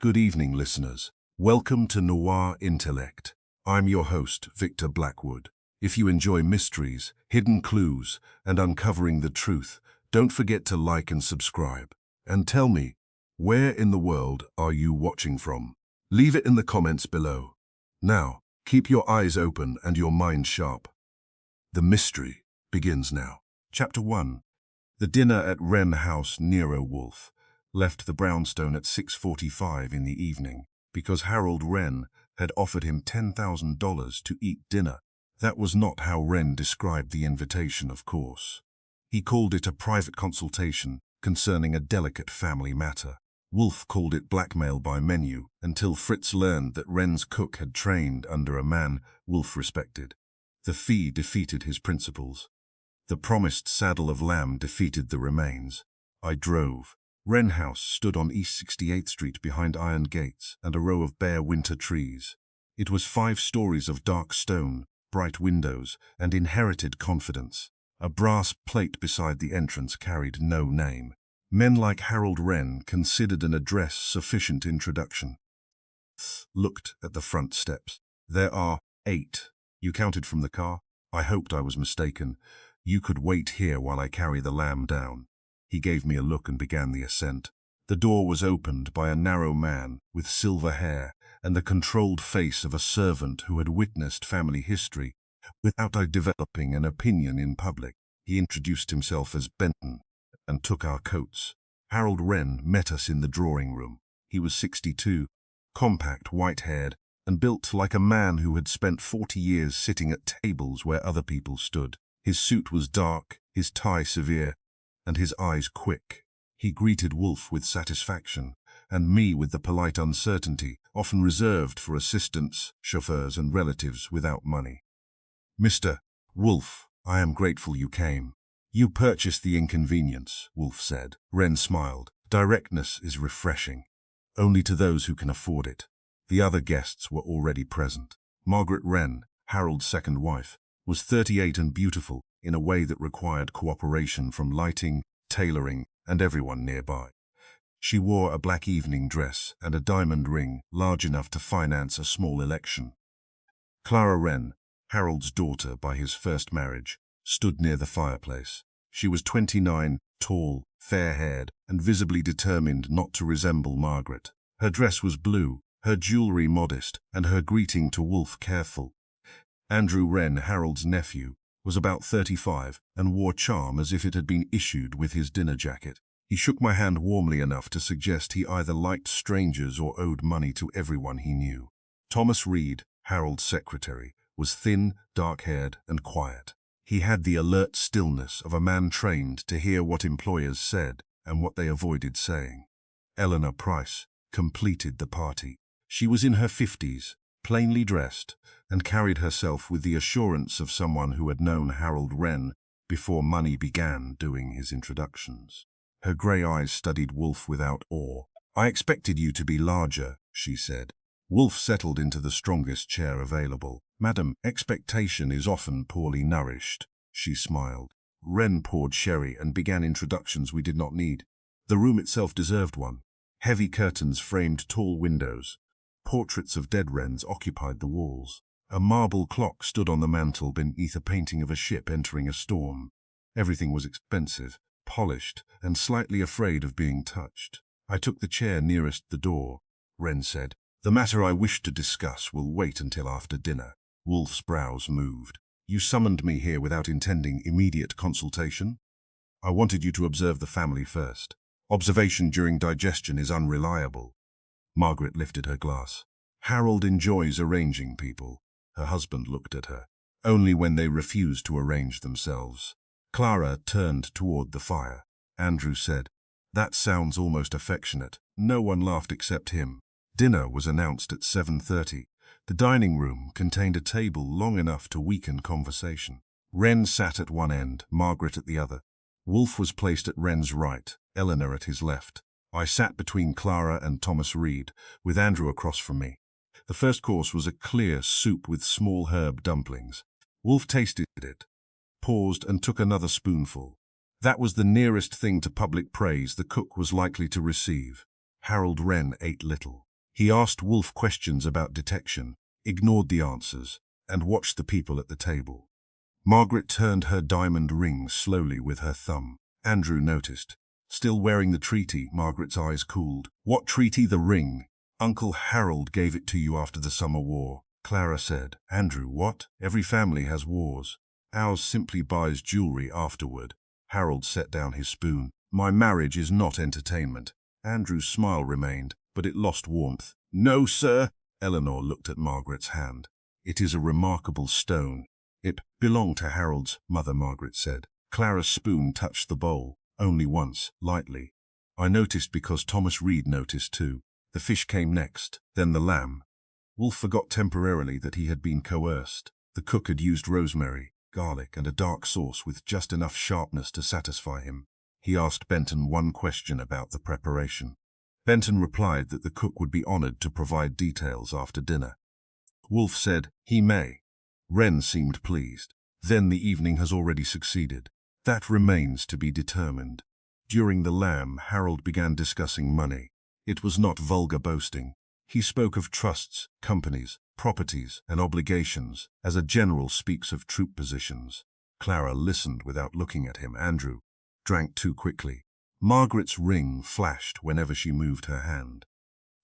Good evening, listeners. Welcome to Noir Intellect. I'm your host, Victor Blackwood. If you enjoy mysteries, hidden clues, and uncovering the truth, don't forget to like and subscribe. And tell me, where in the world are you watching from? Leave it in the comments below. Now, keep your eyes open and your mind sharp. The mystery begins now. Chapter 1. The dinner at Wren House. Nero Wolfe left the brownstone at 6:45 in the evening because Harold Wren had offered him $10,000 to eat dinner. That was not how Wren described the invitation, of course. He called it a private consultation concerning a delicate family matter. Wolfe called it blackmail by menu until Fritz learned that Wren's cook had trained under a man Wolfe respected. The fee defeated his principles. The promised saddle of lamb defeated the remains. I drove. Wren House stood on East 68th Street behind iron gates and a row of bare winter trees. It was 5 stories of dark stone, bright windows, and inherited confidence. A brass plate beside the entrance carried no name. Men like Harold Wren considered an address sufficient introduction. Looked at the front steps. There are 8. You counted from the car? I hoped I was mistaken. You could wait here while I carry the lamb down. He gave me a look and began the ascent. The door was opened by a narrow man with silver hair and the controlled face of a servant who had witnessed family history without developing an opinion in public. He introduced himself as Benton and took our coats. Harold Wren met us in the drawing room. He was 62, compact, white-haired, and built like a man who had spent 40 years sitting at tables where other people stood. His suit was dark, his tie severe, and his eyes quick. He greeted Wolfe with satisfaction, and me with the polite uncertainty often reserved for assistants, chauffeurs, and relatives without money. "Mr. Wolfe, I am grateful you came. You purchased the inconvenience," Wolfe said. Wren smiled. "Directness is refreshing. Only to those who can afford it." The other guests were already present. Margaret Wren, Harold's second wife, was 38 and beautiful in a way that required cooperation from lighting, tailoring, and everyone nearby. She wore a black evening dress and a diamond ring large enough to finance a small election. Clara Wren, Harold's daughter by his first marriage, stood near the fireplace. She was 29, tall, fair-haired, and visibly determined not to resemble Margaret. Her dress was blue, her jewelry modest, and her greeting to Wolfe careful. Andrew Wren, Harold's nephew, was about 35 and wore charm as if it had been issued with his dinner jacket. He shook my hand warmly enough to suggest he either liked strangers or owed money to everyone he knew. Thomas Reed, Harold's secretary, was thin, dark-haired, and quiet. He had the alert stillness of a man trained to hear what employers said and what they avoided saying. Eleanor Price completed the party. She was in her 50s, plainly dressed, and carried herself with the assurance of someone who had known Harold Wren before money began doing his introductions. Her grey eyes studied Wolfe without awe. "I expected you to be larger," she said. Wolfe settled into the strongest chair available. "Madam, expectation is often poorly nourished," she smiled. Wren poured sherry and began introductions we did not need. The room itself deserved one. Heavy curtains framed tall windows. Portraits of dead Wrens occupied the walls. A marble clock stood on the mantel beneath a painting of a ship entering a storm. Everything was expensive, polished, and slightly afraid of being touched. I took the chair nearest the door. Wren said, "The matter I wish to discuss will wait until after dinner." Wolfe's brows moved. "You summoned me here without intending immediate consultation? I wanted you to observe the family first. Observation during digestion is unreliable." Margaret lifted her glass. "Harold enjoys arranging people." Her husband looked at her. "Only when they refuse to arrange themselves." Clara turned toward the fire. Andrew said, "That sounds almost affectionate." No one laughed except him. Dinner was announced at 7:30. The dining room contained a table long enough to weaken conversation. Wren sat at one end, Margaret at the other. Wolfe was placed at Wren's right, Eleanor at his left. I sat between Clara and Thomas Reed, with Andrew across from me. The first course was a clear soup with small herb dumplings. Wolfe tasted it, paused, and took another spoonful. That was the nearest thing to public praise the cook was likely to receive. Harold Wren ate little. He asked Wolfe questions about detection, ignored the answers, and watched the people at the table. Margaret turned her diamond ring slowly with her thumb. Andrew noticed. Still wearing the treaty, Margaret's eyes cooled. What treaty? The ring. Uncle Harold gave it to you after the summer war, Clara said. Andrew, what? Every family has wars. Ours simply buys jewelry afterward. Harold set down his spoon. My marriage is not entertainment. Andrew's smile remained, but it lost warmth. No, sir. Eleanor looked at Margaret's hand. It is a remarkable stone. It belonged to Harold's mother, Margaret said. Clara's spoon touched the bowl, only once, lightly. I noticed because Thomas Reed noticed too. The fish came next, then the lamb. Wolfe forgot temporarily that he had been coerced. The cook had used rosemary, garlic, and a dark sauce with just enough sharpness to satisfy him. He asked Benton one question about the preparation. Benton replied that the cook would be honored to provide details after dinner. Wolfe said, he may. Wren seemed pleased. Then the evening has already succeeded. That remains to be determined. During the lamb, Harold began discussing money. It was not vulgar boasting. He spoke of trusts, companies, properties, and obligations, as a general speaks of troop positions. Clara listened without looking at him. Andrew drank too quickly. Margaret's ring flashed whenever she moved her hand.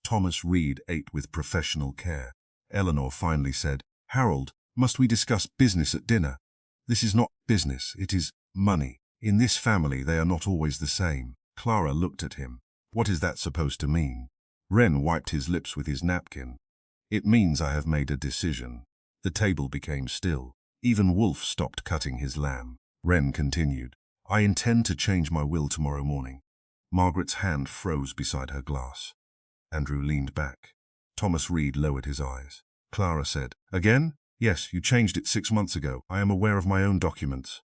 Thomas Reed ate with professional care. Eleanor finally said, Harold, must we discuss business at dinner? This is not business, it is money. In this family they are not always the same. Clara looked at him. What is that supposed to mean? Wren wiped his lips with his napkin. It means I have made a decision. The table became still. Even Wolfe stopped cutting his lamb. Wren continued, I intend to change my will tomorrow morning. Margaret's hand froze beside her glass. Andrew leaned back. Thomas Reed lowered his eyes. Clara said, Again? Yes, you changed it 6 months ago. I am aware of my own documents.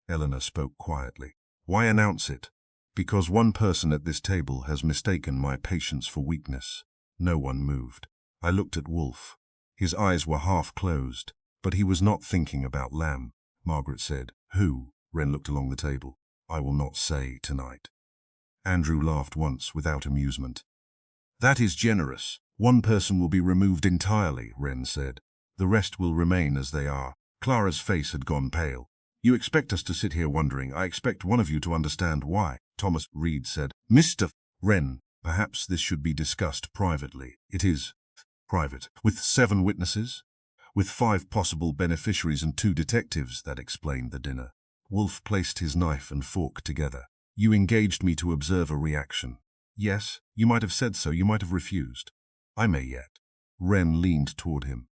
Eleanor spoke quietly. Why announce it? Because one person at this table has mistaken my patience for weakness. No one moved. I looked at Wolfe. His eyes were half closed, but he was not thinking about lamb. Margaret said, Who? Wren looked along the table. I will not say tonight. Andrew laughed once without amusement. That is generous. One person will be removed entirely, Wren said. The rest will remain as they are. Clara's face had gone pale. You expect us to sit here wondering. I expect one of you to understand why, Thomas Reed said. Mr. Wren, perhaps this should be discussed privately. It is private. With 7 witnesses? With 5 possible beneficiaries and 2 detectives, that explained the dinner. Wolfe placed his knife and fork together. You engaged me to observe a reaction. Yes, you might have said so, you might have refused. I may yet. Wren leaned toward him.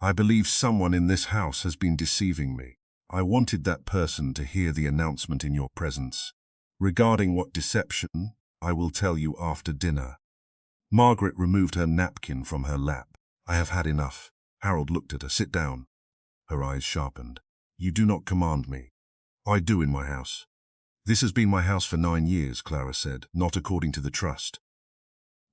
I believe someone in this house has been deceiving me. I wanted that person to hear the announcement in your presence. Regarding what deception, I will tell you after dinner. Margaret removed her napkin from her lap. I have had enough. Harold looked at her. Sit down. Her eyes sharpened. You do not command me. I do in my house. This has been my house for 9 years, Clara said, not according to the trust.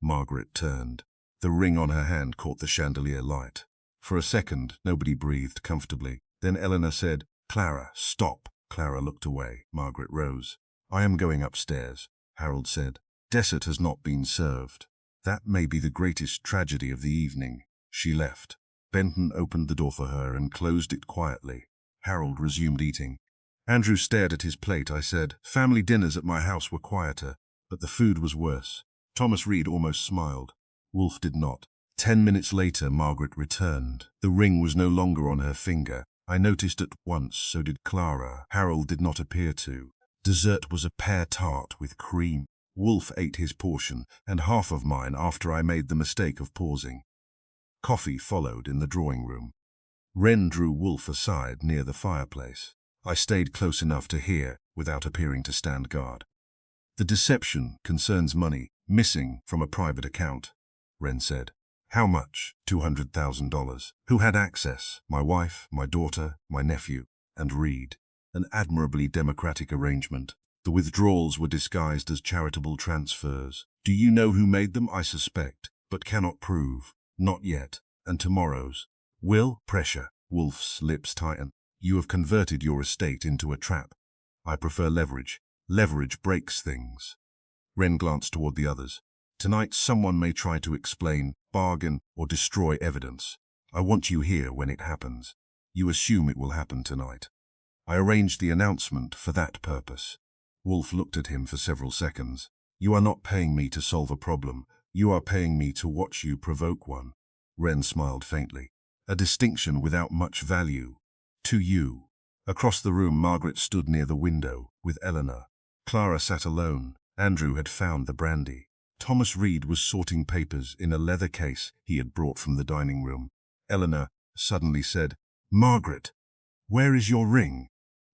Margaret turned. The ring on her hand caught the chandelier light. For a second, nobody breathed comfortably. Then Eleanor said, Clara, stop. Clara looked away. Margaret rose. I am going upstairs, Harold said. Dessert has not been served. That may be the greatest tragedy of the evening. She left. Benton opened the door for her and closed it quietly. Harold resumed eating. Andrew stared at his plate. I said, family dinners at my house were quieter, but the food was worse. Thomas Reed almost smiled. Wolfe did not. 10 minutes later, Margaret returned. The ring was no longer on her finger. I noticed at once, so did Clara. Harold did not appear to. Dessert was a pear tart with cream. Wolfe ate his portion, and half of mine after I made the mistake of pausing. Coffee followed in the drawing room. Wren drew Wolfe aside near the fireplace. I stayed close enough to hear, without appearing to stand guard. The deception concerns money, missing from a private account, Wren said. How much? $200,000. Who had access? My wife, my daughter, my nephew, and Reed. An admirably democratic arrangement. The withdrawals were disguised as charitable transfers. Do you know who made them? I suspect, but cannot prove. Not yet. And tomorrow's. Will? Pressure. Wolfe's lips tightened. You have converted your estate into a trap. I prefer leverage. Leverage breaks things. Wren glanced toward the others. Tonight someone may try to explain, bargain, or destroy evidence. I want you here when it happens. You assume it will happen tonight. I arranged the announcement for that purpose. Wolfe looked at him for several seconds. You are not paying me to solve a problem. You are paying me to watch you provoke one. Wren smiled faintly. A distinction without much value. To you. Across the room, Margaret stood near the window, with Eleanor. Clara sat alone. Andrew had found the brandy. Thomas Reed was sorting papers in a leather case he had brought from the dining room. Eleanor suddenly said, "Margaret, where is your ring?"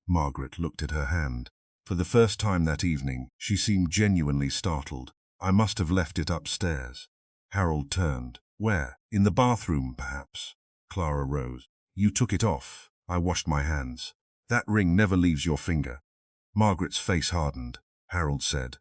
Margaret looked at her hand. For the first time that evening, she seemed genuinely startled. "I must have left it upstairs." Harold turned. "Where? In the bathroom, perhaps?" Clara rose. "You took it off. I washed my hands. That ring never leaves your finger." Margaret's face hardened. Harold said,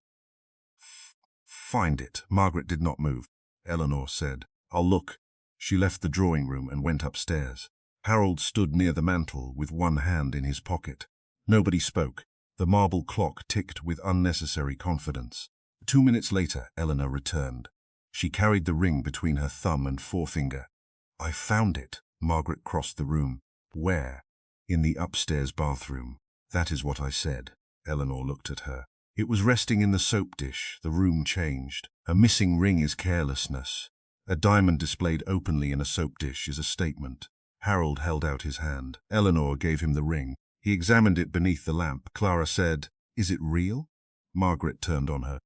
"Find it." Margaret did not move. Eleanor said, "I'll look." She left the drawing room and went upstairs. Harold stood near the mantel with one hand in his pocket. Nobody spoke. The marble clock ticked with unnecessary confidence. 2 minutes later, Eleanor returned. She carried the ring between her thumb and forefinger. "I found it." Margaret crossed the room. "Where?" "In the upstairs bathroom." "That is what I said." Eleanor looked at her. "It was resting in the soap dish. The room changed. A missing ring is carelessness. A diamond displayed openly in a soap dish is a statement." Harold held out his hand. Eleanor gave him the ring. He examined it beneath the lamp. Clara said, "Is it real?" Margaret turned on her.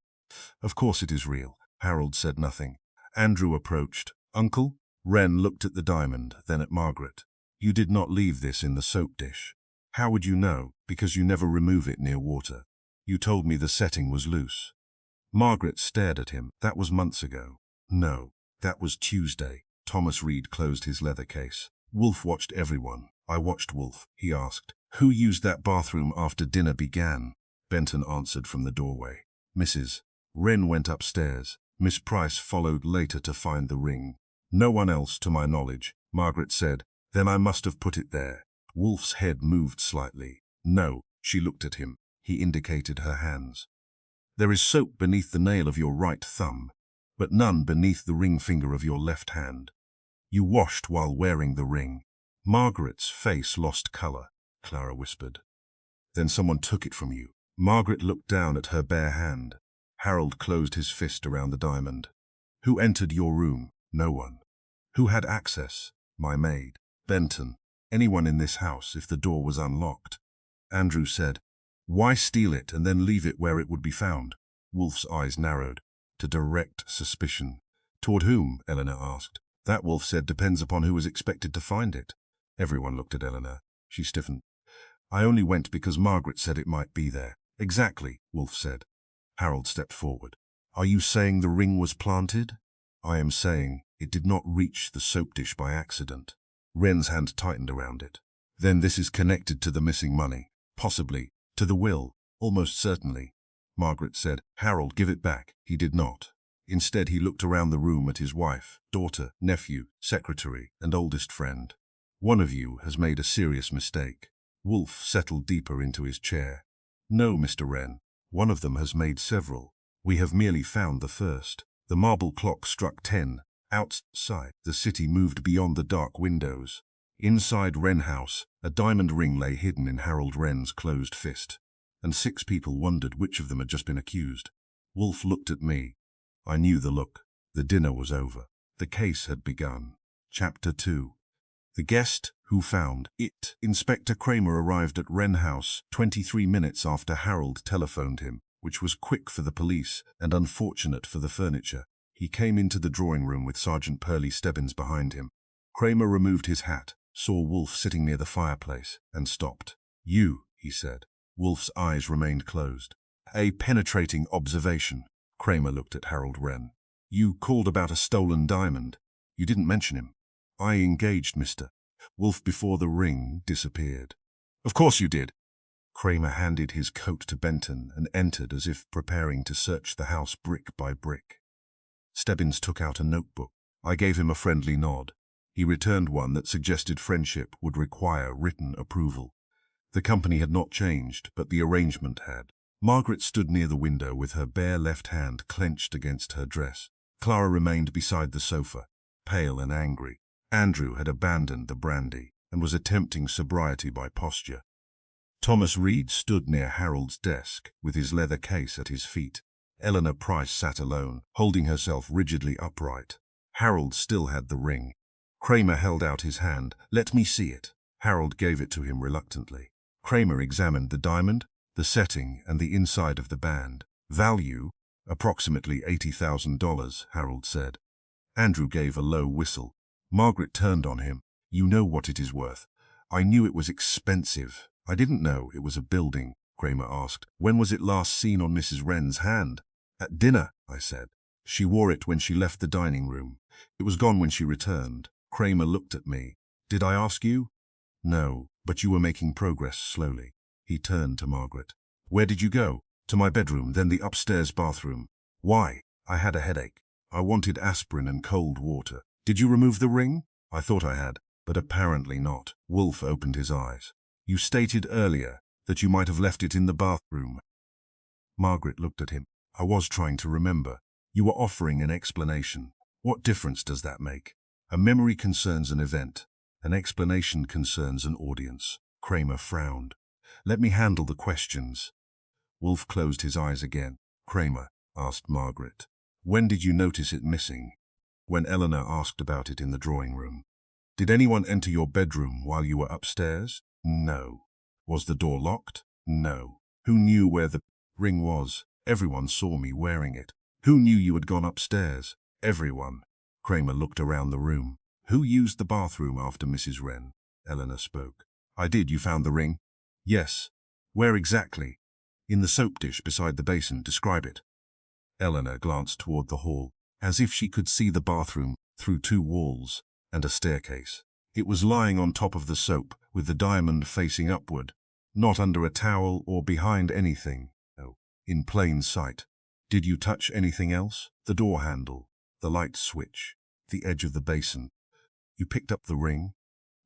"Of course it is real." Harold said nothing. Andrew approached. "Uncle?" Wren looked at the diamond, then at Margaret. "You did not leave this in the soap dish." "How would you know?" "Because you never remove it near water. You told me the setting was loose." Margaret stared at him. "That was months ago." "No, that was Tuesday." Thomas Reed closed his leather case. Wolfe watched everyone. "I watched Wolfe." He asked, "Who used that bathroom after dinner began?" Benton answered from the doorway. "Mrs. Wren went upstairs. Miss Price followed later to find the ring." "No one else, to my knowledge," Margaret said. "Then I must have put it there." Wolfe's head moved slightly. "No." She looked at him. He indicated her hands. "There is soap beneath the nail of your right thumb, but none beneath the ring finger of your left hand. You washed while wearing the ring." Margaret's face lost color. Clara whispered, "Then someone took it from you." Margaret looked down at her bare hand. Harold closed his fist around the diamond. "Who entered your room?" "No one." "Who had access?" "My maid." "Benton." "Anyone in this house if the door was unlocked?" Andrew said, "Why steal it and then leave it where it would be found?" Wolfe's eyes narrowed. "To direct suspicion." "Toward whom?" Eleanor asked. "That," Wolfe said, "depends upon who is expected to find it." Everyone looked at Eleanor. She stiffened. "I only went because Margaret said it might be there." "Exactly," Wolfe said. Harold stepped forward. "Are you saying the ring was planted?" "I am saying it did not reach the soap dish by accident." Wren's hand tightened around it. "Then this is connected to the missing money." "Possibly. To the will." "Almost certainly." Margaret said, "Harold, give it back." He did not. Instead, he looked around the room at his wife, daughter, nephew, secretary, and oldest friend. "One of you has made a serious mistake." Wolfe settled deeper into his chair. "No, Mr. Wren. One of them has made several. We have merely found the first." The marble clock struck 10. Outside, the city moved beyond the dark windows. Inside Wren House, a diamond ring lay hidden in Harold Wren's closed fist, and 6 people wondered which of them had just been accused. Wolfe looked at me. I knew the look. The dinner was over. The case had begun. Chapter 2. The guest who found it. Inspector Kramer arrived at Wren House 23 minutes after Harold telephoned him, which was quick for the police and unfortunate for the furniture. He came into the drawing room with Sergeant Pearlie Stebbins behind him. Kramer removed his hat, saw Wolfe sitting near the fireplace, and stopped. "You," he said. Wolfe's eyes remained closed. "A penetrating observation." Kramer looked at Harold Wren. "You called about a stolen diamond. You didn't mention him." "I engaged Mr. Wolfe before the ring disappeared." "Of course you did." Kramer handed his coat to Benton and entered as if preparing to search the house brick by brick. Stebbins took out a notebook. I gave him a friendly nod. He returned one that suggested friendship would require written approval. The company had not changed, but the arrangement had. Margaret stood near the window with her bare left hand clenched against her dress. Clara remained beside the sofa, pale and angry. Andrew had abandoned the brandy and was attempting sobriety by posture. Thomas Reed stood near Harold's desk, with his leather case at his feet. Eleanor Price sat alone, holding herself rigidly upright. Harold still had the ring. Kramer held out his hand. "Let me see it." Harold gave it to him reluctantly. Kramer examined the diamond, the setting, and the inside of the band. "Value, approximately $80,000, Harold said. Andrew gave a low whistle. Margaret turned on him. "You know what it is worth." "I knew it was expensive. I didn't know it was a building," Kramer asked. "When was it last seen on Mrs. Wren's hand?" "At dinner," I said. "She wore it when she left the dining room. It was gone when she returned." Kramer looked at me. "Did I ask you?" "No, but you were making progress slowly." He turned to Margaret. "Where did you go?" "To my bedroom, then the upstairs bathroom." "Why?" "I had a headache. I wanted aspirin and cold water." "Did you remove the ring?" "I thought I had, but apparently not." Wolfe opened his eyes. "You stated earlier that you might have left it in the bathroom." Margaret looked at him. "I was trying to remember." "You were offering an explanation. What difference does that make? A memory concerns an event. An explanation concerns an audience." Kramer frowned. "Let me handle the questions." Wolfe closed his eyes again. "Kramer," asked Margaret, "when did you notice it missing?" "When Eleanor asked about it in the drawing room." "Did anyone enter your bedroom while you were upstairs?" "No." "Was the door locked?" "No." "Who knew where the ring was?" "Everyone saw me wearing it." "Who knew you had gone upstairs?" "Everyone." Kramer looked around the room. "Who used the bathroom after Mrs. Wren?" Eleanor spoke. "I did. You found the ring?" "Yes." "Where exactly?" "In the soap dish beside the basin. Describe it." Eleanor glanced toward the hall, as if she could see the bathroom through two walls and a staircase. "It was lying on top of the soap, with the diamond facing upward, not under a towel or behind anything. No, in plain sight." "Did you touch anything else?" "The door handle, the light switch, the edge of the basin." "You picked up the ring?"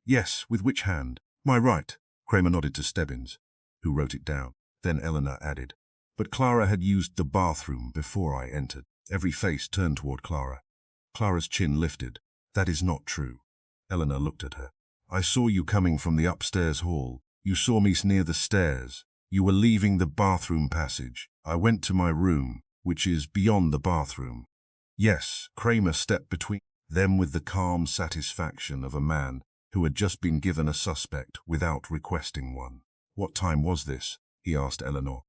"Yes." "With which hand?" "My right." Kramer nodded to Stebbins, who wrote it down. Then Eleanor added, "But Clara had used the bathroom before I entered." Every face turned toward Clara. Clara's chin lifted. "That is not true." Eleanor looked at her. "I saw you coming from the upstairs hall. You saw me near the stairs. You were leaving the bathroom passage. I went to my room, which is beyond the bathroom." "Yes." Kramer stepped between them with the calm satisfaction of a man who had just been given a suspect without requesting one. "What time was this?" he asked Eleanor.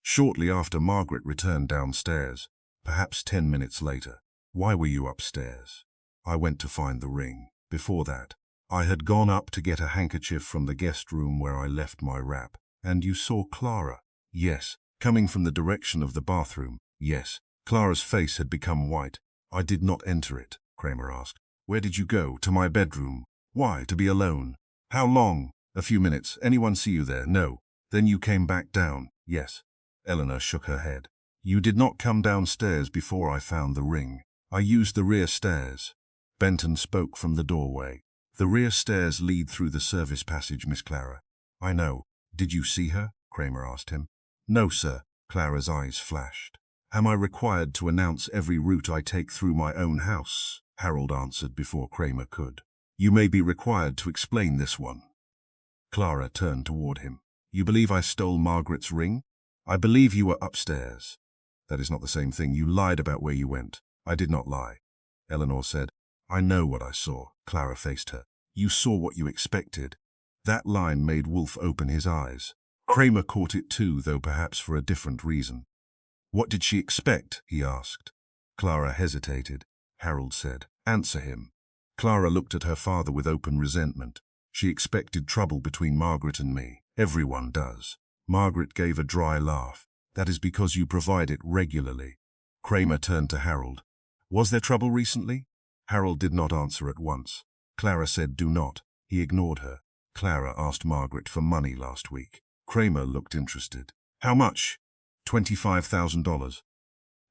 "Shortly after Margaret returned downstairs, perhaps 10 minutes later." "Why were you upstairs?" "I went to find the ring. Before that, I had gone up to get a handkerchief from the guest room where I left my wrap." "And you saw Clara?" "Yes." "Coming from the direction of the bathroom?" "Yes." Clara's face had become white. "I did not enter it," Kramer asked. "Where did you go?" "To my bedroom." "Why? To be alone." "How long?" "A few minutes." "Anyone see you there?" "No." "Then you came back down?" "Yes." Eleanor shook her head. "You did not come downstairs before I found the ring." "I used the rear stairs." Benton spoke from the doorway. "The rear stairs lead through the service passage, Miss Clara." "I know. Did you see her?" Kramer asked him. "No, sir." Clara's eyes flashed. "Am I required to announce every route I take through my own house?" Harold answered before Kramer could. "You may be required to explain this one." Clara turned toward him. "You believe I stole Margaret's ring?" "I believe you were upstairs." "That is not the same thing. You lied about where you went." "I did not lie." Eleanor said. "I know what I saw." Clara faced her. "You saw what you expected." That line made Wolfe open his eyes. Kramer caught it too, though perhaps for a different reason. "What did she expect?" he asked. Clara hesitated. Harold said, "Answer him." Clara looked at her father with open resentment. "She expected trouble between Margaret and me. Everyone does." Margaret gave a dry laugh. "That is because you provide it regularly." Kramer turned to Harold. "Was there trouble recently?" Harold did not answer at once. Clara said, "Do not." He ignored her. "Clara asked Margaret for money last week." Kramer looked interested. "How much?" $25,000.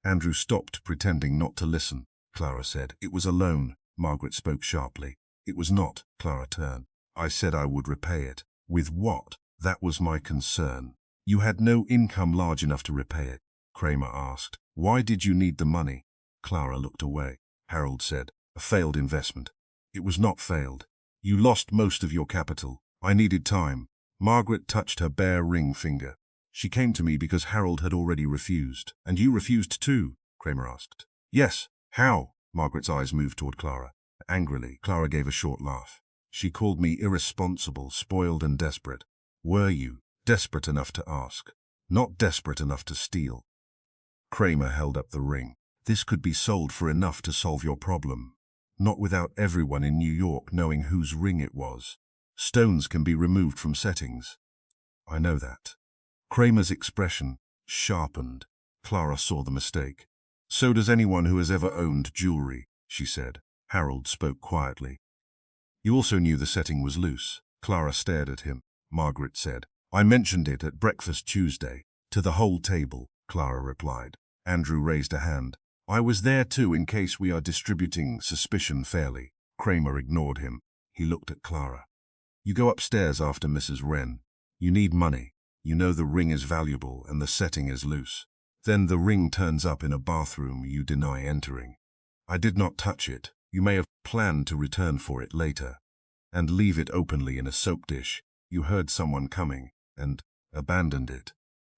Andrew stopped, pretending not to listen. Clara said, "It was a loan." Margaret spoke sharply. "It was not." Clara turned. "I said I would repay it." "With what?" "That was my concern." You had no income large enough to repay it, Kramer asked. Why did you need the money? Clara looked away. Harold said, a failed investment. It was not failed. You lost most of your capital. I needed time. Margaret touched her bare ring finger. She came to me because Harold had already refused. And you refused too? Kramer asked. Yes. How? Margaret's eyes moved toward Clara. Angrily, Clara gave a short laugh. She called me irresponsible, spoiled and desperate. Were you desperate enough to ask? Not desperate enough to steal. Kramer held up the ring. This could be sold for enough to solve your problem. Not without everyone in New York knowing whose ring it was. Stones can be removed from settings. I know that. Kramer's expression sharpened. Clara saw the mistake. So does anyone who has ever owned jewelry, she said. Harold spoke quietly. You also knew the setting was loose. Clara stared at him. Margaret said, I mentioned it at breakfast Tuesday. To the whole table, Clara replied. Andrew raised a hand. I was there too in case we are distributing suspicion fairly. Kramer ignored him. He looked at Clara. You go upstairs after Mrs. Wren. You need money. You know the ring is valuable and the setting is loose. Then the ring turns up in a bathroom you deny entering. I did not touch it. You may have planned to return for it later. And leave it openly in a soap dish. You heard someone coming and abandoned it.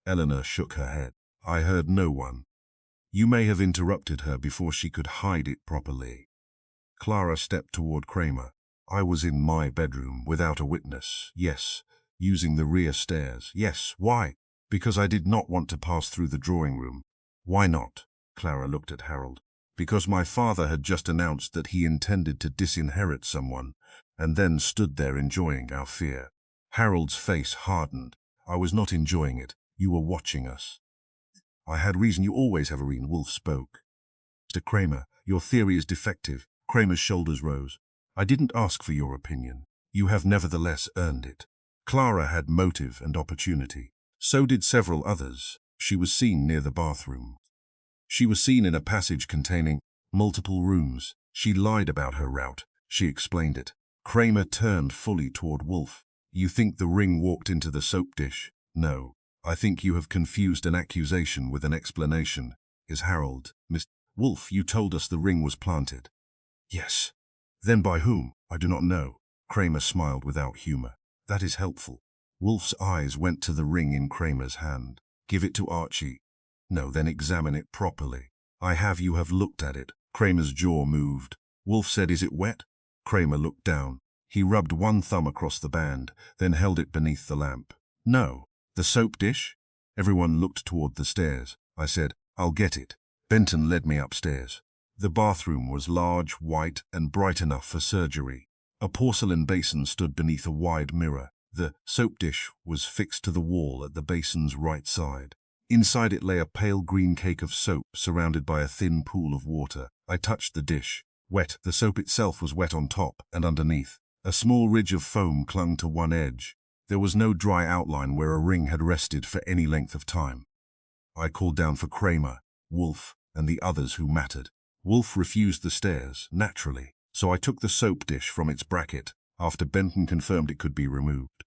Eleanor shook her head. I heard no one. You may have interrupted her before she could hide it properly. Clara stepped toward Kramer. I was in my bedroom without a witness. Yes. Using the rear stairs. Yes. Why? Because I did not want to pass through the drawing room. Why not? Clara looked at Harold. Because my father had just announced that he intended to disinherit someone, and then stood there enjoying our fear. Harold's face hardened. I was not enjoying it. You were watching us. I had reason. You always have a reason. Wolfe spoke. Mr. Kramer, your theory is defective. Kramer's shoulders rose. I didn't ask for your opinion. You have nevertheless earned it. Clara had motive and opportunity. So did several others. She was seen near the bathroom. She was seen in a passage containing multiple rooms. She lied about her route. She explained it. Kramer turned fully toward Wolfe. You think the ring walked into the soap dish? No. I think you have confused an accusation with an explanation. Is Harold, Miss Wolfe, you told us the ring was planted. Yes. Then by whom? I do not know. Kramer smiled without humor. That is helpful. Wolfe's eyes went to the ring in Kramer's hand. Give it to Archie. No, then examine it properly. I have. You have looked at it. Kramer's jaw moved. Wolfe said, is it wet? Kramer looked down. He rubbed one thumb across the band, then held it beneath the lamp. No. The soap dish? Everyone looked toward the stairs. I said, I'll get it. Benton led me upstairs. The bathroom was large, white, and bright enough for surgery. A porcelain basin stood beneath a wide mirror. The soap dish was fixed to the wall at the basin's right side. Inside it lay a pale green cake of soap surrounded by a thin pool of water. I touched the dish. Wet. The soap itself was wet on top and underneath. A small ridge of foam clung to one edge. There was no dry outline where a ring had rested for any length of time. I called down for Kramer, Wolfe, and the others who mattered. Wolfe refused the stairs, naturally, so I took the soap dish from its bracket after Benton confirmed it could be removed.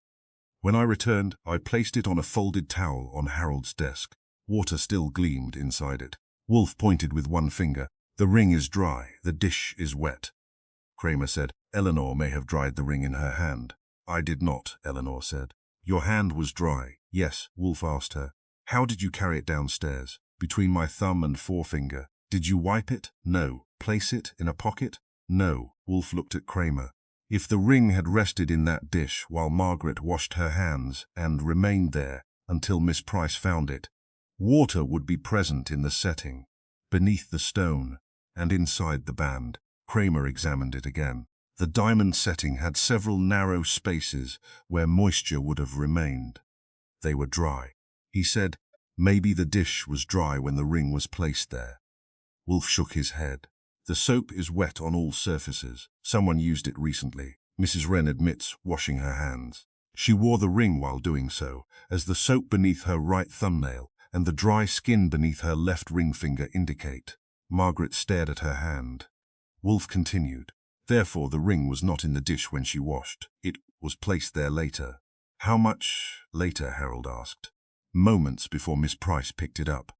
When I returned, I placed it on a folded towel on Harold's desk. Water still gleamed inside it. Wolfe pointed with one finger. The ring is dry, the dish is wet. Kramer said, Eleanor may have dried the ring in her hand. I did not, Eleanor said. Your hand was dry. Yes, Wolfe asked her. How did you carry it downstairs? Between my thumb and forefinger. Did you wipe it? No. Place it in a pocket? No. Wolfe looked at Kramer. If the ring had rested in that dish while Margaret washed her hands and remained there until Miss Price found it, water would be present in the setting, beneath the stone, and inside the band. Kramer examined it again. The diamond setting had several narrow spaces where moisture would have remained. They were dry. He said, maybe the dish was dry when the ring was placed there. Wolfe shook his head. The soap is wet on all surfaces. Someone used it recently. Mrs. Wren admits washing her hands. She wore the ring while doing so, as the soap beneath her right thumbnail and the dry skin beneath her left ring finger indicate. Margaret stared at her hand. Wolfe continued. Therefore, the ring was not in the dish when she washed. It was placed there later. How much later? Harold asked. moments before Miss Price picked it up.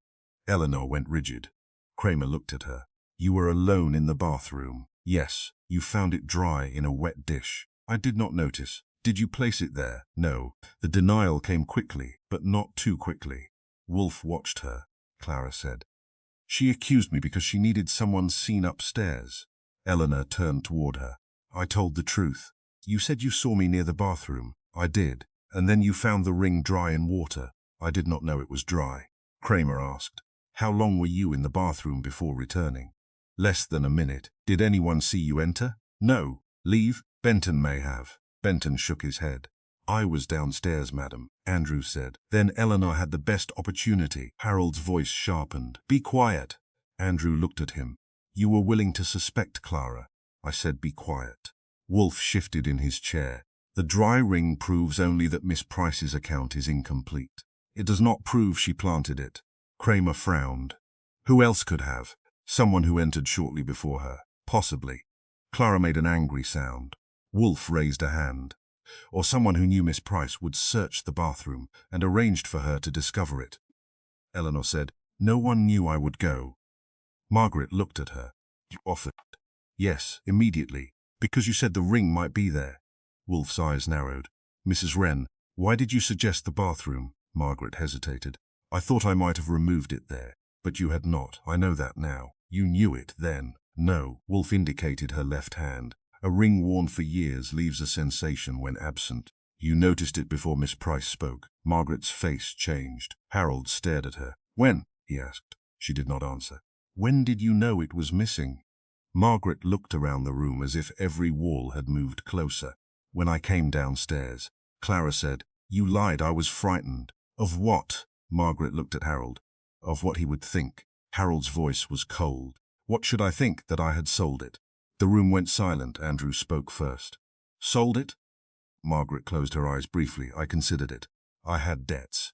Eleanor went rigid. Kramer looked at her. You were alone in the bathroom. Yes, you found it dry in a wet dish. I did not notice. Did you place it there? No. The denial came quickly, but not too quickly. Wolfe watched her, Clara said. She accused me because she needed someone seen upstairs. Eleanor turned toward her. I told the truth. You said you saw me near the bathroom. I did. And then you found the ring dry in water. I did not know it was dry. Kramer asked. How long were you in the bathroom before returning? Less than a minute. Did anyone see you enter? No. Leave? Benton may have. Benton shook his head. I was downstairs, madam, Andrew said. Then Eleanor had the best opportunity. Harold's voice sharpened. Be quiet. Andrew looked at him. You were willing to suspect Clara. I said be quiet. Wolfe shifted in his chair. The dry ring proves only that Miss Price's account is incomplete. It does not prove she planted it. Kramer frowned. Who else could have? Someone who entered shortly before her. Possibly. Clara made an angry sound. Wolfe raised a hand. Or someone who knew Miss Price would search the bathroom and arranged for her to discover it. Eleanor said, no one knew I would go. Margaret looked at her. You offered? Yes, immediately, because you said the ring might be there. Wolfe's eyes narrowed. Mrs. Wren, why did you suggest the bathroom? Margaret hesitated. I thought I might have removed it there, but you had not. I know that now. You knew it then. No. Wolfe indicated her left hand. A ring worn for years leaves a sensation when absent. You noticed it before Miss Price spoke. Margaret's face changed. Harold stared at her. When? He asked. She did not answer. When did you know it was missing? Margaret looked around the room as if every wall had moved closer. When I came downstairs. Clara said, you lied. I was frightened. Of what? Margaret looked at Harold. Of what he would think. Harold's voice was cold. What should I think? That I had sold it? The room went silent. Andrew spoke first. Sold it? Margaret closed her eyes briefly. I considered it. I had debts.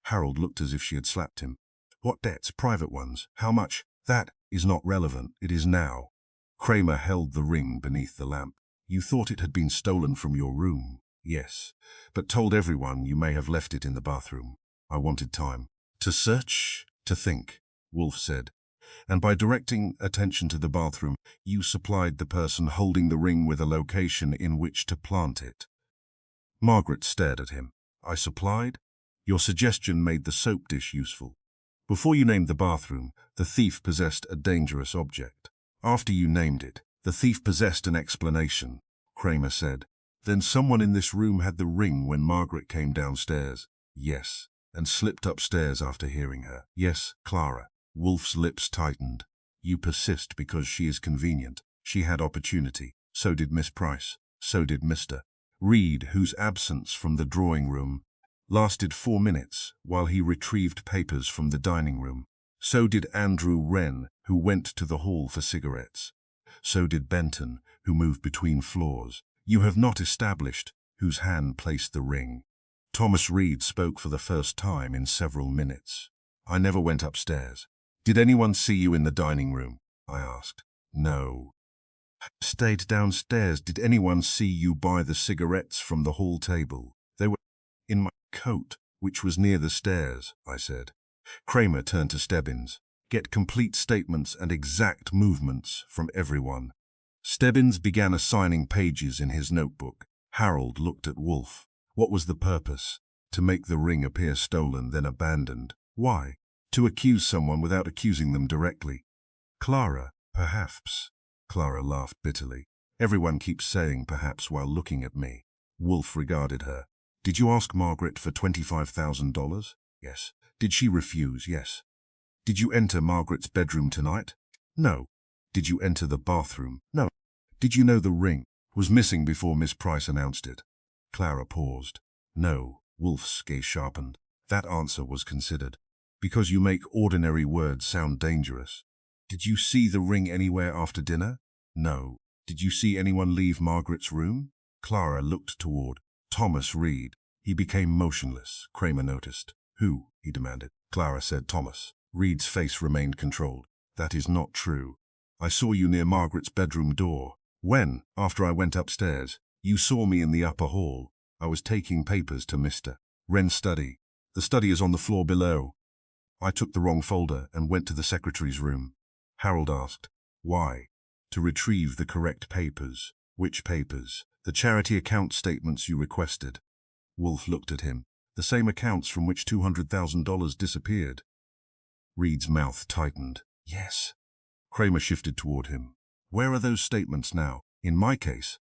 Harold looked as if she had slapped him. What debts? Private ones. How much? That is not relevant. It is now. Kramer held the ring beneath the lamp. You thought it had been stolen from your room. Yes, but told everyone you may have left it in the bathroom. I wanted time. To search, to think, Wolfe said. And by directing attention to the bathroom, you supplied the person holding the ring with a location in which to plant it. Margaret stared at him. I supplied? Your suggestion made the soap dish useful. Before you named the bathroom, the thief possessed a dangerous object. After you named it, the thief possessed an explanation, Kramer said. Then someone in this room had the ring when Margaret came downstairs. Yes. And slipped upstairs after hearing her. Yes, Clara. Wolfe's lips tightened. You persist because she is convenient. She had opportunity. So did Miss Price. So did Mr. Reed, whose absence from the drawing room lasted 4 minutes while he retrieved papers from the dining room. So did Andrew Wren, who went to the hall for cigarettes. So did Benton, who moved between floors. You have not established whose hand placed the ring. Thomas Reed spoke for the first time in several minutes. I never went upstairs. Did anyone see you in the dining room? I asked. No. Stayed downstairs. Did anyone see you buy the cigarettes from the hall table? They were in my coat, which was near the stairs, I said. Kramer turned to Stebbins. Get complete statements and exact movements from everyone. Stebbins began assigning pages in his notebook. Harold looked at Wolfe. What was the purpose? To make the ring appear stolen, then abandoned. Why? To accuse someone without accusing them directly. Clara, perhaps. Clara laughed bitterly. Everyone keeps saying perhaps while looking at me. Wolfe regarded her. Did you ask Margaret for $25,000? Yes. Did she refuse? Yes. Did you enter Margaret's bedroom tonight? No. Did you enter the bathroom? No. Did you know the ring was missing before Miss Price announced it? Clara paused. No. Wolfe's gaze sharpened. That answer was considered. Because you make ordinary words sound dangerous. Did you see the ring anywhere after dinner? No. Did you see anyone leave Margaret's room? Clara looked toward Thomas Reed. He became motionless, Kramer noticed. Who? He demanded. Clara said Thomas. Reed's face remained controlled. That is not true. I saw you near Margaret's bedroom door. When, after I went upstairs, you saw me in the upper hall. I was taking papers to Mr. Wren's study. The study is on the floor below. I took the wrong folder and went to the secretary's room. Harold asked, why? To retrieve the correct papers. Which papers? The charity account statements you requested. Wolfe looked at him. The same accounts from which $200,000 disappeared. Reed's mouth tightened. Yes. Kramer shifted toward him. Where are those statements now? In my case?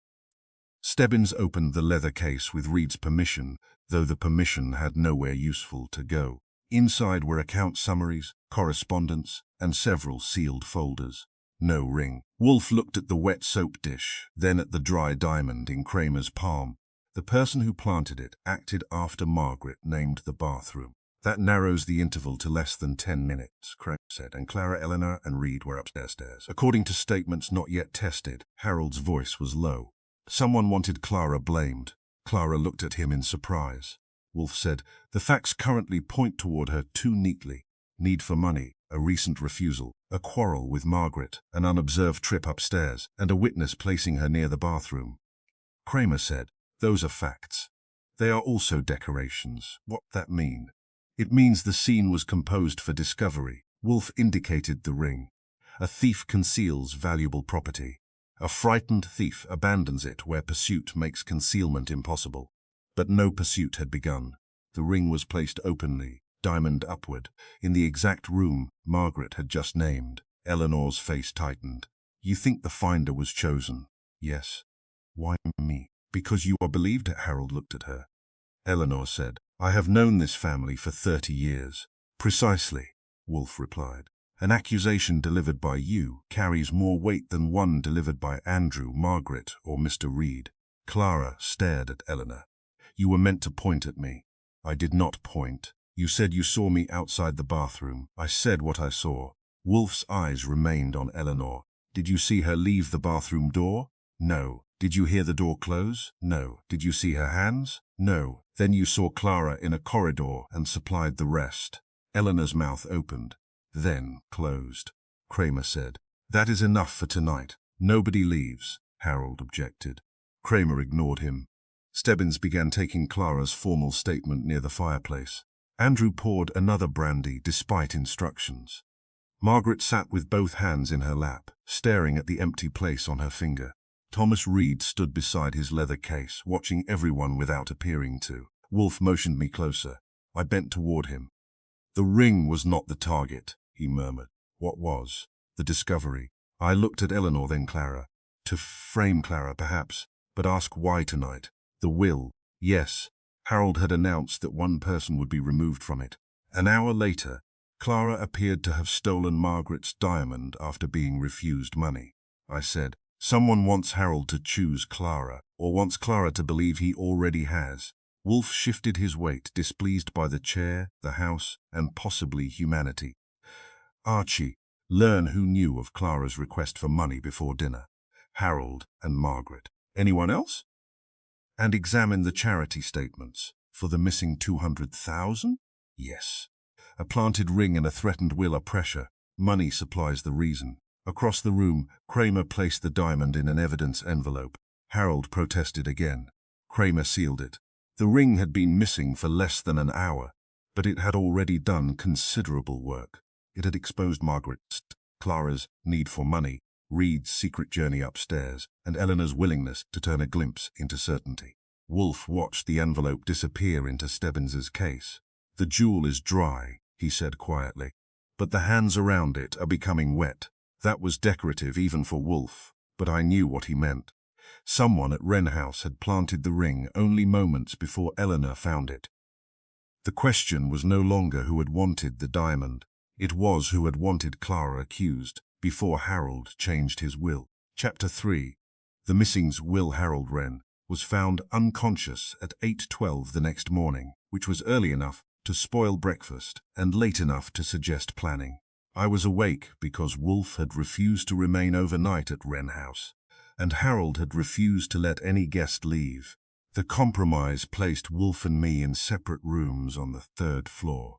Stebbins opened the leather case with Reed's permission, though the permission had nowhere useful to go. Inside were account summaries, correspondence, and several sealed folders. No ring. Wolfe looked at the wet soap dish, then at the dry diamond in Kramer's palm. The person who planted it acted after Margaret named the bathroom. That narrows the interval to less than 10 minutes, Kramer said, and Clara, Eleanor, and Reed were upstairs. According to statements not yet tested, Harold's voice was low. Someone wanted Clara blamed. Clara looked at him in surprise. Wolfe said, the facts currently point toward her too neatly. Need for money, a recent refusal, a quarrel with Margaret, an unobserved trip upstairs, and a witness placing her near the bathroom. Kramer said, those are facts. They are also decorations. What that mean? It means the scene was composed for discovery. Wolfe indicated the ring. A thief conceals valuable property. A frightened thief abandons it where pursuit makes concealment impossible. But no pursuit had begun. The ring was placed openly, diamond upward, in the exact room Margaret had just named. Eleanor's face tightened. You think the finder was chosen? Yes. Why me? Because you are believed, Harold looked at her. Eleanor said, I have known this family for 30 years. Precisely, Wolfe replied. An accusation delivered by you carries more weight than one delivered by Andrew, Margaret, or Mr. Reed. Clara stared at Eleanor. You were meant to point at me. I did not point. You said you saw me outside the bathroom. I said what I saw. Wolfe's eyes remained on Eleanor. Did you see her leave the bathroom door? No. Did you hear the door close? No. Did you see her hands? No. Then you saw Clara in a corridor and supplied the rest. Eleanor's mouth opened, then closed. Kramer said, that is enough for tonight. Nobody leaves, Harold objected. Kramer ignored him. Stebbins began taking Clara's formal statement near the fireplace. Andrew poured another brandy despite instructions. Margaret sat with both hands in her lap, staring at the empty place on her finger. Thomas Reed stood beside his leather case, watching everyone without appearing to. Wolfe motioned me closer. I bent toward him. The ring was not the target, he murmured. What was? The discovery. I looked at Eleanor, then Clara. To frame Clara, perhaps, but ask why tonight. The will. Yes. Harold had announced that one person would be removed from it. An hour later, Clara appeared to have stolen Margaret's diamond after being refused money. I said, someone wants Harold to choose Clara, or wants Clara to believe he already has. Wolfe shifted his weight, displeased by the chair, the house, and possibly humanity. Archie, learn who knew of Clara's request for money before dinner. Harold and Margaret. Anyone else? And examine the charity statements. For the missing 200,000? Yes. A planted ring and a threatened will are pressure. Money supplies the reason. Across the room, Kramer placed the diamond in an evidence envelope. Harold protested again. Kramer sealed it. The ring had been missing for less than an hour, but it had already done considerable work. It had exposed Margaret's, Clara's need for money, Reed's secret journey upstairs, and Eleanor's willingness to turn a glimpse into certainty. Wolfe watched the envelope disappear into Stebbins's case. The jewel is dry, he said quietly, but the hands around it are becoming wet. That was decorative even for Wolfe, but I knew what he meant. Someone at Wren House had planted the ring only moments before Eleanor found it. The question was no longer who had wanted the diamond. It was who had wanted Clara accused, before Harold changed his will. Chapter 3. The missing's Will Harold Wren was found unconscious at 8:12 the next morning, which was early enough to spoil breakfast and late enough to suggest planning. I was awake because Wolfe had refused to remain overnight at Wren House, and Harold had refused to let any guest leave. The compromise placed Wolfe and me in separate rooms on the 3rd floor,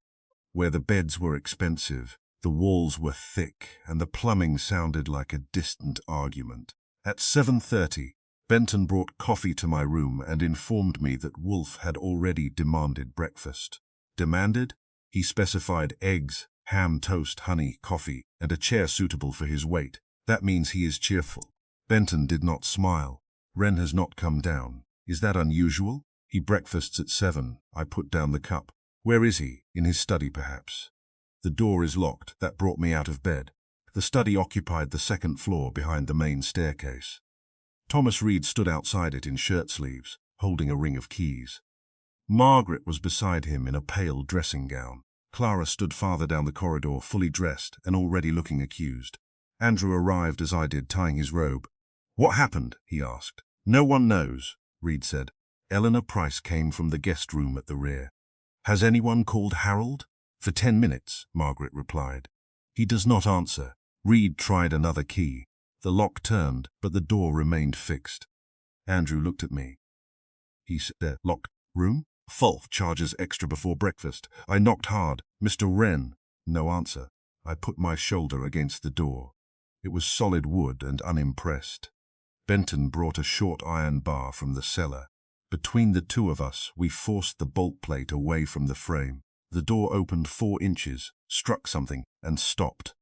where the beds were expensive, the walls were thick, and the plumbing sounded like a distant argument. At 7:30, Benton brought coffee to my room and informed me that Wolfe had already demanded breakfast. demanded. He specified eggs, ham, toast, honey, coffee, and a chair suitable for his weight. That means he is cheerful. Benton did not smile. Wren has not come down. Is that unusual? He breakfasts at 7. I put down the cup. Where is he? In his study, perhaps. The door is locked. That brought me out of bed. The study occupied the second floor behind the main staircase. Thomas Reed stood outside it in shirt sleeves, holding a ring of keys. Margaret was beside him in a pale dressing gown. Clara stood farther down the corridor, fully dressed and already looking accused. Andrew arrived as I did, tying his robe. "What happened?" he asked. "No one knows," Reed said. Eleanor Price came from the guest room at the rear. "Has anyone called Harold?" "For 10 minutes, Margaret replied. "He does not answer." Reed tried another key. The lock turned, but the door remained fixed. Andrew looked at me. He said, "Locked room? Full. Charges extra before breakfast." I knocked hard. "Mr. Wren." No answer. I put my shoulder against the door. It was solid wood and unimpressed. Benton brought a short iron bar from the cellar. Between the two of us, we forced the bolt plate away from the frame. The door opened 4 inches, struck something, and stopped.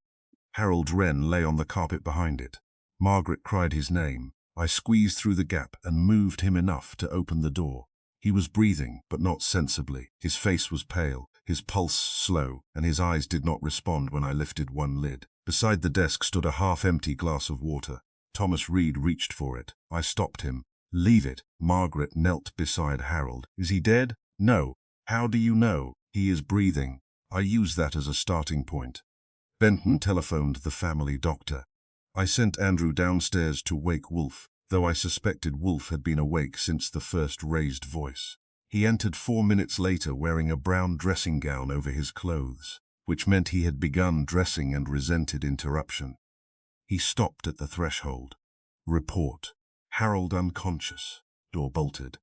Harold Wren lay on the carpet behind it. Margaret cried his name. I squeezed through the gap and moved him enough to open the door. He was breathing, but not sensibly. His face was pale, his pulse slow, and his eyes did not respond when I lifted one lid. Beside the desk stood a half-empty glass of water. Thomas Reed reached for it. I stopped him. "Leave it." Margaret knelt beside Harold. "Is he dead?" "No." "How do you know?" "He is breathing." I used that as a starting point. Benton telephoned the family doctor. I sent Andrew downstairs to wake Wolfe, though I suspected Wolfe had been awake since the first raised voice. He entered 4 minutes later wearing a brown dressing gown over his clothes, which meant he had begun dressing and resented interruption. He stopped at the threshold. "Report. Harold unconscious. Door bolted.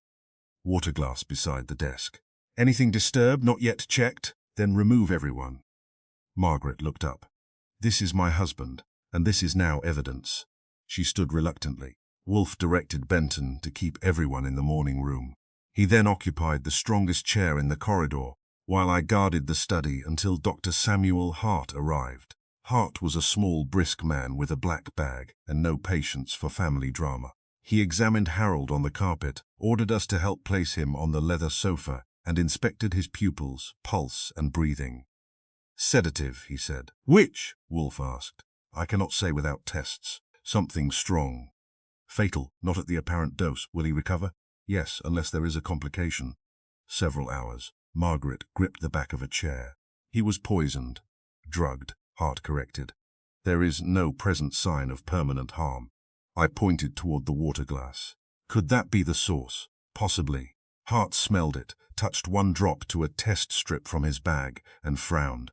Water glass beside the desk. Anything disturbed, not yet checked? Then remove everyone." Margaret looked up. "This is my husband, and this is now evidence." She stood reluctantly. Wolfe directed Benton to keep everyone in the morning room. He then occupied the strongest chair in the corridor, while I guarded the study until Dr. Samuel Hart arrived. Hart was a small, brisk man with a black bag and no patience for family drama. He examined Harold on the carpet, ordered us to help place him on the leather sofa, and inspected his pupils, pulse, and breathing. "Sedative," he said. "Which?" Wolfe asked. "I cannot say without tests. Something strong." "Fatal, not at the apparent dose. Will he recover?" "Yes, unless there is a complication." Several hours. Margaret gripped the back of a chair. "He was poisoned." "Drugged," Hart corrected. "There is no present sign of permanent harm." I pointed toward the water glass. "Could that be the source?" "Possibly." Hart smelled it, touched one drop to a test strip from his bag, and frowned.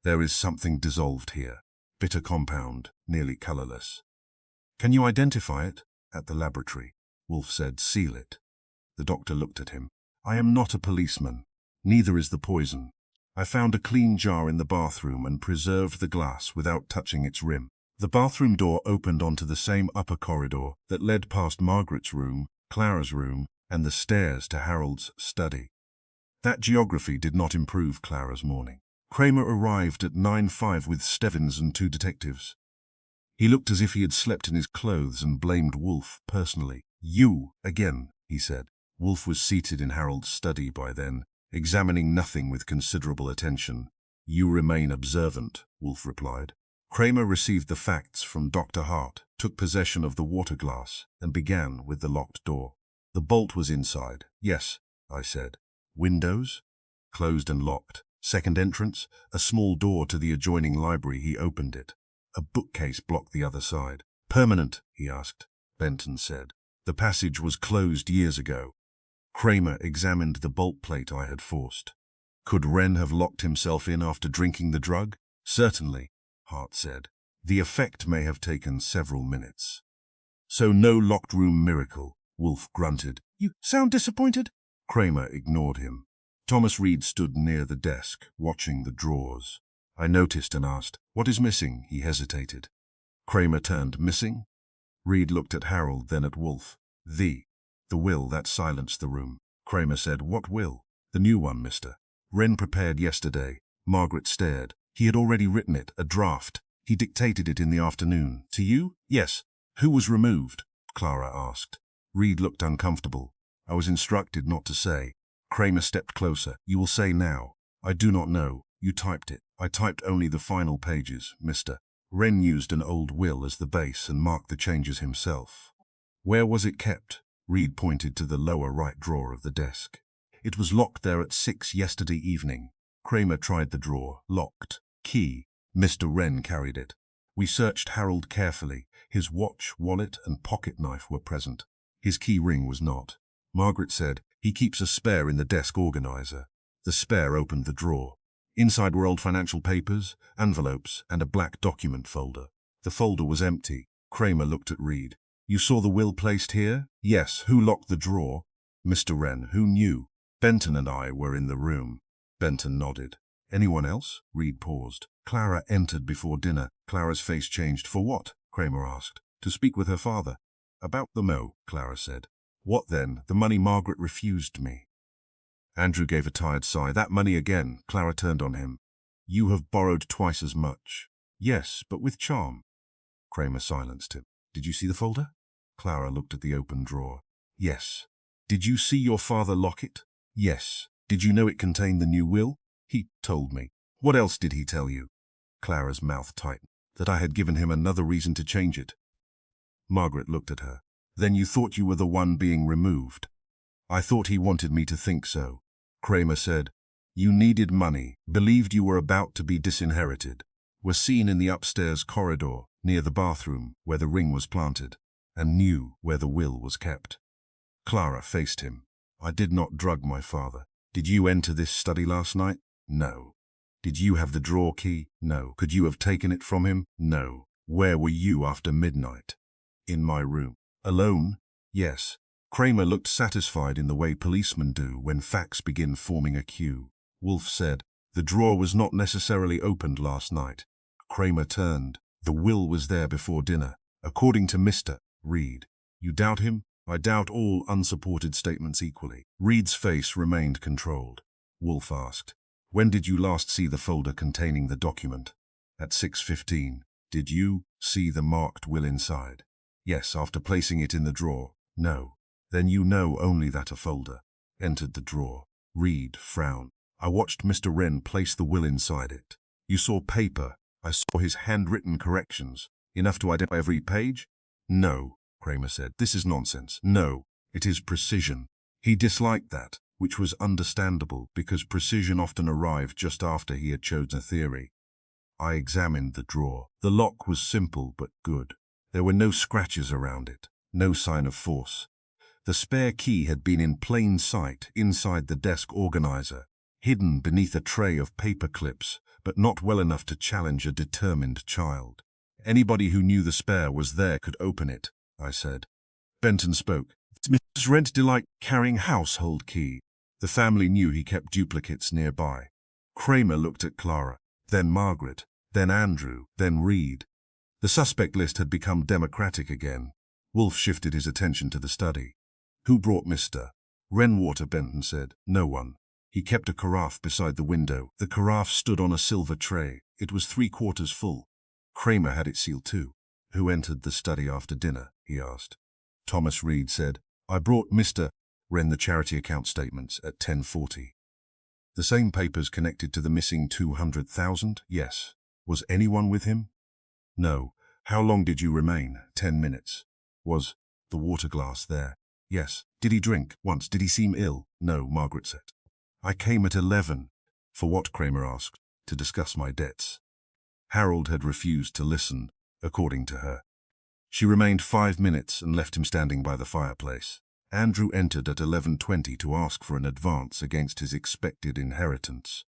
"There is something dissolved here. Bitter compound, nearly colorless." "Can you identify it?" "At the laboratory." Wolfe said, "Seal it." The doctor looked at him. "I am not a policeman. Neither is the poison. I found a clean jar in the bathroom and preserved the glass without touching its rim." The bathroom door opened onto the same upper corridor that led past Margaret's room, Clara's room, and the stairs to Harold's study. That geography did not improve Clara's morning. Kramer arrived at 9:05 with Stevens and 2 detectives. He looked as if he had slept in his clothes and blamed Wolfe personally. "You, again," he said. Wolfe was seated in Harold's study by then, examining nothing with considerable attention. "You remain observant," Wolfe replied. Kramer received the facts from Dr. Hart, took possession of the water glass, and began with the locked door. "The bolt was inside." "Yes," I said. "Windows?" "Closed and locked." "Second entrance?" "A small door to the adjoining library." He opened it. A bookcase blocked the other side. "Permanent?" he asked. Benton said. "The passage was closed years ago." Kramer examined the bolt plate I had forced. "Could Wren have locked himself in after drinking the drug?" "Certainly," Hart said. "The effect may have taken several minutes." "So no locked room miracle," Wolfe grunted. "You sound disappointed." Kramer ignored him. Thomas Reed stood near the desk, watching the drawers. I noticed and asked, "What is missing?" He hesitated. Kramer turned. "Missing?" Reed looked at Harold, then at Wolfe. The will that silenced the room." Kramer said, "What will?" "The new one, mister." Wren prepared yesterday. Margaret stared. He had already written it, a draft. He dictated it in the afternoon. To you? Yes. Who was removed? Clara asked. Reed looked uncomfortable. I was instructed not to say. Kramer stepped closer. You will say now. I do not know. You typed it. I typed only the final pages, Mr. Wren used an old will as the base and marked the changes himself. Where was it kept? Reed pointed to the lower right drawer of the desk. It was locked there at 6 yesterday evening. Kramer tried the drawer. Locked. Key. Mr. Wren carried it. We searched Harold carefully. His watch, wallet, and pocket knife were present. His key ring was not. Margaret said, he keeps a spare in the desk organizer. The spare opened the drawer. Inside were old financial papers, envelopes, and a black document folder. The folder was empty. Kramer looked at Reed. You saw the will placed here? Yes. Who locked the drawer? Mr. Wren. Who knew? Benton and I were in the room. Benton nodded. Anyone else? Reed paused. Clara entered before dinner. Clara's face changed. For what? Kramer asked. To speak with her father. About the mo, Clara said. What then? The money Margaret refused me. Andrew gave a tired sigh. That money again. Clara turned on him. You have borrowed twice as much. Yes, but with charm. Kramer silenced him. Did you see the folder? Clara looked at the open drawer. Yes. Did you see your father lock it? Yes. Did you know it contained the new will? He told me. What else did he tell you? Clara's mouth tightened. That I had given him another reason to change it. Margaret looked at her. Then you thought you were the one being removed. I thought he wanted me to think so. Kramer said, you needed money, believed you were about to be disinherited, were seen in the upstairs corridor near the bathroom where the ring was planted, and knew where the will was kept. Clara faced him. I did not drug my father. Did you enter this study last night? No. Did you have the drawer key? No. Could you have taken it from him? No. Where were you after midnight? In my room. Alone? Yes. Kramer looked satisfied in the way policemen do when facts begin forming a queue. Wolfe said, the drawer was not necessarily opened last night. Kramer turned. The will was there before dinner, according to Mr. Reed. You doubt him? I doubt all unsupported statements equally. Reed's face remained controlled. Wolfe asked, when did you last see the folder containing the document? At 6:15. Did you see the marked will inside? Yes, after placing it in the drawer. No. Then you know only that a folder entered the drawer. Reed frowned. I watched Mr. Wren place the will inside it. You saw paper. I saw his handwritten corrections. Enough to identify every page? No, Kramer said. This is nonsense. No, it is precision. He disliked that, which was understandable because precision often arrived just after he had chosen a theory. I examined the drawer. The lock was simple but good. There were no scratches around it, no sign of force. The spare key had been in plain sight inside the desk organizer, hidden beneath a tray of paper clips, but not well enough to challenge a determined child. Anybody who knew the spare was there could open it, I said. Benton spoke. Mrs. Wren's delight carrying household key. The family knew he kept duplicates nearby. Kramer looked at Clara, then Margaret, then Andrew, then Reed. The suspect list had become democratic again. Wolfe shifted his attention to the study. Who brought Mr. Wren water? Benton said. No one. He kept a carafe beside the window. The carafe stood on a silver tray. It was 3/4 full. Kramer had it sealed too. Who entered the study after dinner? He asked. Thomas Reed said, I brought Mr. Wren the charity account statements at 10:40. The same papers connected to the missing 200,000? Yes. Was anyone with him? No. How long did you remain? 10 minutes. Was the water glass there? Yes. Did he drink? Once. Did he seem ill? No, Margaret said. I came at 11. For what? Kramer asked. To discuss my debts. Harold had refused to listen, according to her. She remained 5 minutes and left him standing by the fireplace. Andrew entered at 11:20 to ask for an advance against his expected inheritance.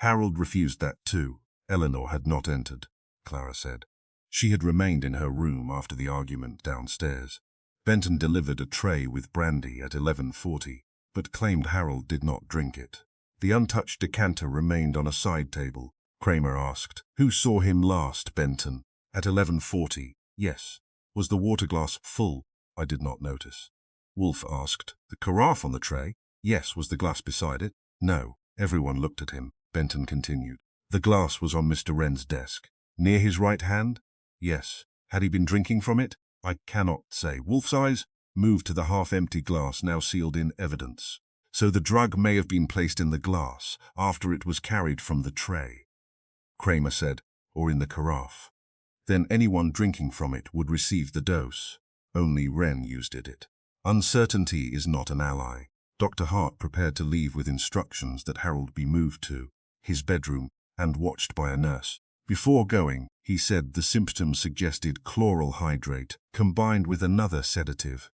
Harold refused that too. Eleanor had not entered, Clara said. She had remained in her room after the argument downstairs. Benton delivered a tray with brandy at 11:40, but claimed Harold did not drink it. The untouched decanter remained on a side table. Kramer asked, who saw him last, Benton? At 11:40, yes. Was the water glass full? I did not notice. Wolfe asked, the carafe on the tray? Yes. Was the glass beside it? No. Everyone looked at him. Benton continued. The glass was on Mr. Wren's desk. Near his right hand? Yes. Had he been drinking from it? I cannot say. Wolfe's eyes moved to the half-empty glass now sealed in evidence. So the drug may have been placed in the glass after it was carried from the tray, Kramer said, or in the carafe. Then anyone drinking from it would receive the dose. Only Wren used it. Uncertainty is not an ally. Dr. Hart prepared to leave with instructions that Harold be moved to his bedroom and watched by a nurse. Before going, he said the symptoms suggested chloral hydrate combined with another sedative.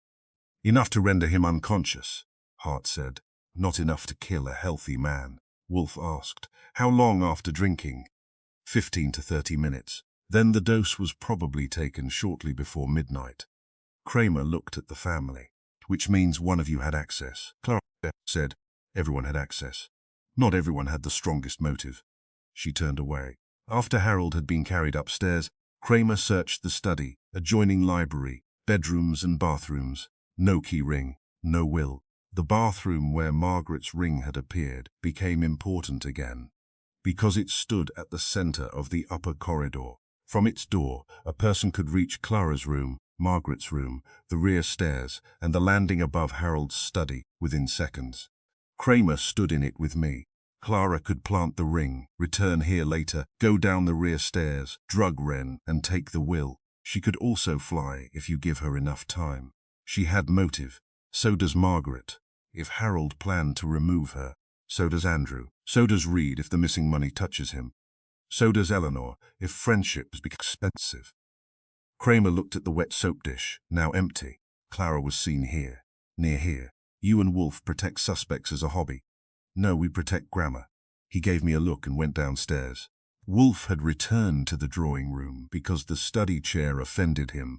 Enough to render him unconscious, Hart said. Not enough to kill a healthy man. Wolfe asked. How long after drinking? 15 to 30 minutes. Then the dose was probably taken shortly before midnight. Kramer looked at the family. Which means one of you had access. Clara said. Everyone had access. Not everyone had the strongest motive. She turned away. After Harold had been carried upstairs, Kramer searched the study, adjoining library, bedrooms and bathrooms. No key ring, no will. The bathroom where Margaret's ring had appeared became important again, because it stood at the center of the upper corridor. From its door, a person could reach Clara's room, Margaret's room, the rear stairs, and the landing above Harold's study within seconds. Kramer stood in it with me. Clara could plant the ring, return here later, go down the rear stairs, drug Wren, and take the will. She could also fly if you give her enough time. She had motive. So does Margaret. If Harold planned to remove her, so does Andrew. So does Reed if the missing money touches him. So does Eleanor if friendships become expensive. Kramer looked at the wet soap dish, now empty. Clara was seen here, near here. You and Wolfe protect suspects as a hobby. No, we protect grammar. He gave me a look and went downstairs. Wolfe had returned to the drawing room because the study chair offended him.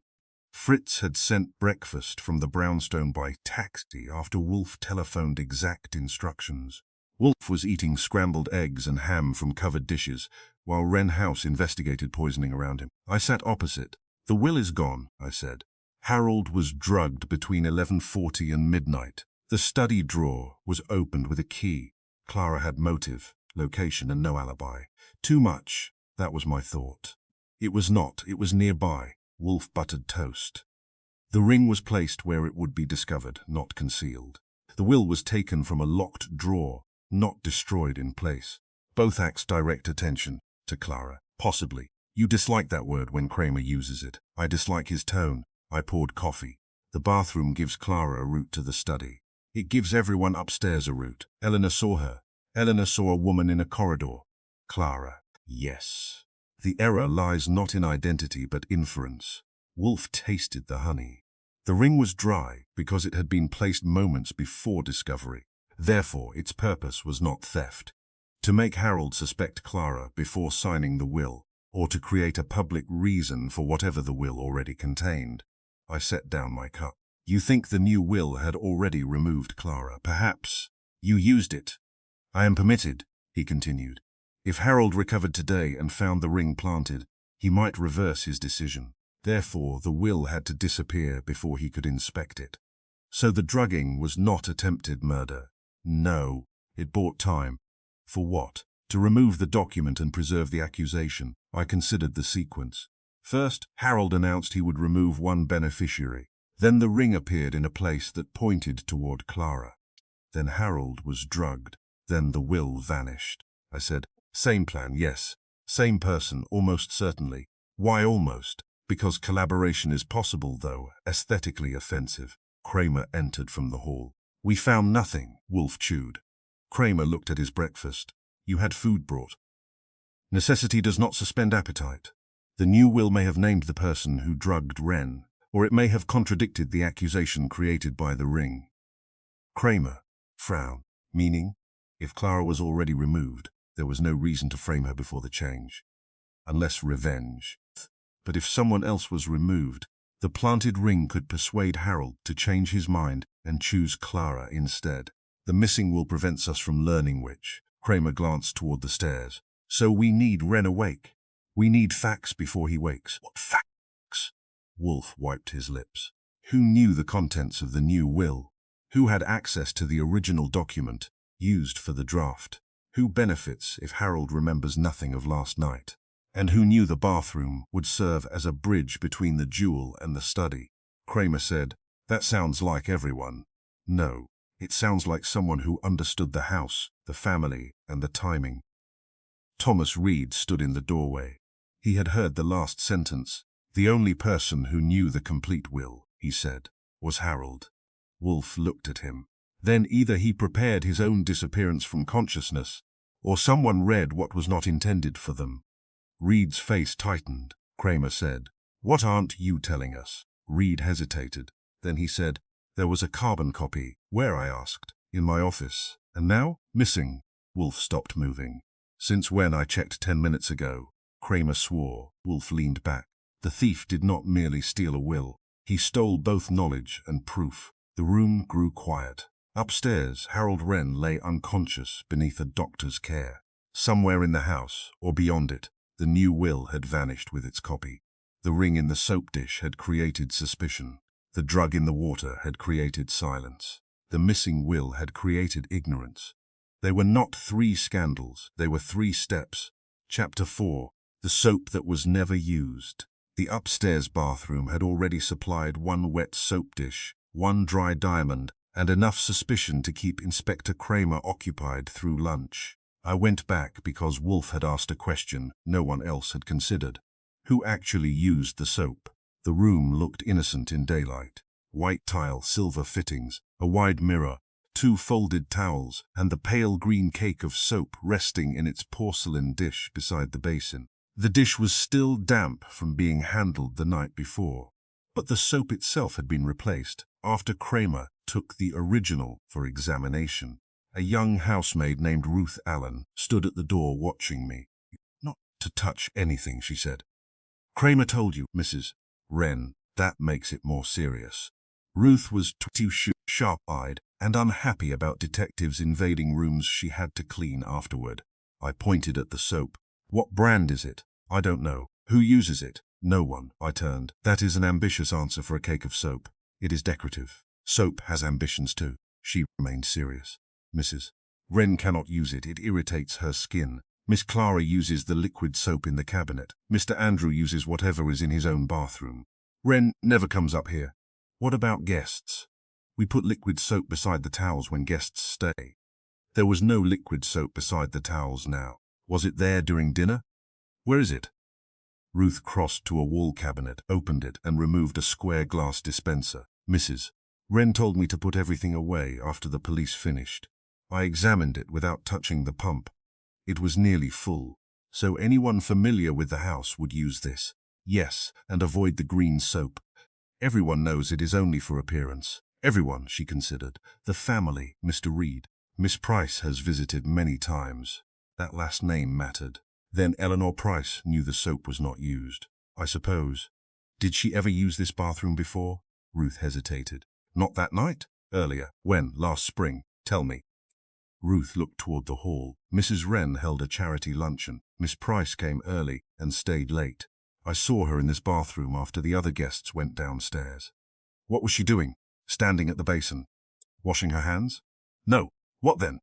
Fritz had sent breakfast from the brownstone by taxi after Wolfe telephoned exact instructions. Wolfe was eating scrambled eggs and ham from covered dishes, while Wren House investigated poisoning around him. I sat opposite. The will is gone, I said. Harold was drugged between 11:40 and midnight. The study drawer was opened with a key. Clara had motive, location, and no alibi. Too much, that was my thought. It was not, it was nearby. Wolfe buttered toast. The ring was placed where it would be discovered, not concealed. The will was taken from a locked drawer, not destroyed in place. Both acts direct attention to Clara. Possibly. You dislike that word when Kramer uses it. I dislike his tone. I poured coffee. The bathroom gives Clara a route to the study. It gives everyone upstairs a route. Eleanor saw her. Eleanor saw a woman in a corridor. Clara. Yes. The error lies not in identity but inference. Wolfe tasted the honey. The ring was dry because it had been placed moments before discovery. Therefore, its purpose was not theft. To make Harold suspect Clara before signing the will, or to create a public reason for whatever the will already contained. I set down my cup. You think the new will had already removed Clara. Perhaps you used it. I am permitted, he continued. If Harold recovered today and found the ring planted, he might reverse his decision. Therefore, the will had to disappear before he could inspect it. So the drugging was not attempted murder. No, it bought time. For what? To remove the document and preserve the accusation. I considered the sequence. First, Harold announced he would remove one beneficiary. Then the ring appeared in a place that pointed toward Clara. Then Harold was drugged. Then the will vanished. I said, same plan, yes. Same person, almost certainly. Why almost? Because collaboration is possible, though aesthetically offensive. Kramer entered from the hall. We found nothing, Wolfe chewed. Kramer looked at his breakfast. You had food brought. Necessity does not suspend appetite. The new will may have named the person who drugged Wren, or it may have contradicted the accusation created by the ring. Kramer frowned, meaning, if Clara was already removed, there was no reason to frame her before the change. Unless revenge. But if someone else was removed, the planted ring could persuade Harold to change his mind and choose Clara instead. The missing will prevents us from learning which. Kramer glanced toward the stairs. So we need Wren awake. We need facts before he wakes. What facts? Wolfe wiped his lips. Who knew the contents of the new will? Who had access to the original document used for the draft? Who benefits if Harold remembers nothing of last night? And who knew the bathroom would serve as a bridge between the duel and the study? Kramer said, "That sounds like everyone." "No, it sounds like someone who understood the house, the family, and the timing." Thomas Reed stood in the doorway. He had heard the last sentence. "The only person who knew the complete will," he said, "was Harold." Wolfe looked at him. Then either he prepared his own disappearance from consciousness, or someone read what was not intended for them. Reed's face tightened. Kramer said, "What aren't you telling us?" Reed hesitated. Then he said, "There was a carbon copy." "Where?" I asked. "In my office." "And now?" "Missing." Wolfe stopped moving. "Since when? I checked 10 minutes ago." Kramer swore. Wolfe leaned back. "The thief did not merely steal a will. He stole both knowledge and proof." The room grew quiet. Upstairs, Harold Wren lay unconscious beneath a doctor's care. Somewhere in the house, or beyond it, the new will had vanished with its copy. The ring in the soap dish had created suspicion. The drug in the water had created silence. The missing will had created ignorance. They were not 3 scandals, they were 3 steps. Chapter 4. The soap that was never used. The upstairs bathroom had already supplied 1 wet soap dish, 1 dry diamond, and enough suspicion to keep Inspector Kramer occupied through lunch. I went back because Wolfe had asked a question no one else had considered. Who actually used the soap? The room looked innocent in daylight. White tile, silver fittings, a wide mirror, 2 folded towels, and the pale green cake of soap resting in its porcelain dish beside the basin. The dish was still damp from being handled the night before, but the soap itself had been replaced after Kramer took the original for examination. A young housemaid named Ruth Allen stood at the door watching me. "Not to touch anything," she said. "Kramer told you, Mrs. Wren. That makes it more serious." Ruth was too sharp-eyed and unhappy about detectives invading rooms she had to clean afterward. I pointed at the soap. "What brand is it?" "I don't know." "Who uses it?" "No one." I turned. "That is an ambitious answer for a cake of soap. It is decorative. Soap has ambitions too." She remained serious. "Mrs. Wren cannot use it. It irritates her skin. Miss Clara uses the liquid soap in the cabinet. Mr. Andrew uses whatever is in his own bathroom. Wren never comes up here." "What about guests?" "We put liquid soap beside the towels when guests stay." There was no liquid soap beside the towels now. "Was it there during dinner?" "Where is it?" Ruth crossed to a wall cabinet, opened it, and removed a square glass dispenser. "Mrs. Wren told me to put everything away after the police finished. I examined it without touching the pump. It was nearly full, so anyone familiar with the house would use this." "Yes, and avoid the green soap. Everyone knows it is only for appearance." "Everyone," she considered. "The family, Mr. Reed. Miss Price has visited many times." That last name mattered. Then Eleanor Price knew the soap was not used. I suppose. "Did she ever use this bathroom before?" Ruth hesitated. "Not that night. Earlier." "When?" "Last spring. Tell me." Ruth looked toward the hall. "Mrs. Wren held a charity luncheon. Miss Price came early and stayed late. I saw her in this bathroom after the other guests went downstairs." "What was she doing?" "Standing at the basin." "Washing her hands?" "No." "What then?"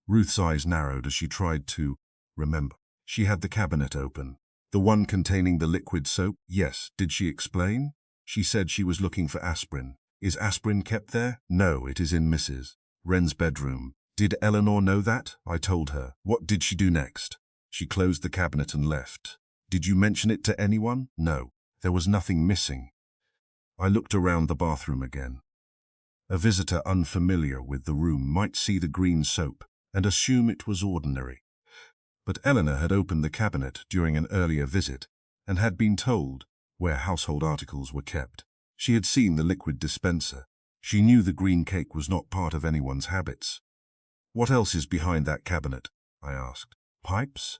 Ruth's eyes narrowed as she tried to remember. "She had the cabinet open." "The one containing the liquid soap?" "Yes." "Did she explain?" "She said she was looking for aspirin." "Is aspirin kept there?" "No, it is in Mrs. Wren's bedroom." "Did Eleanor know that?" "I told her." "What did she do next?" "She closed the cabinet and left." "Did you mention it to anyone?" "No." "There was nothing missing." I looked around the bathroom again. A visitor unfamiliar with the room might see the green soap and assume it was ordinary. But Eleanor had opened the cabinet during an earlier visit and had been told where household articles were kept. She had seen the liquid dispenser. She knew the green cake was not part of anyone's habits. "What else is behind that cabinet?" I asked. "Pipes?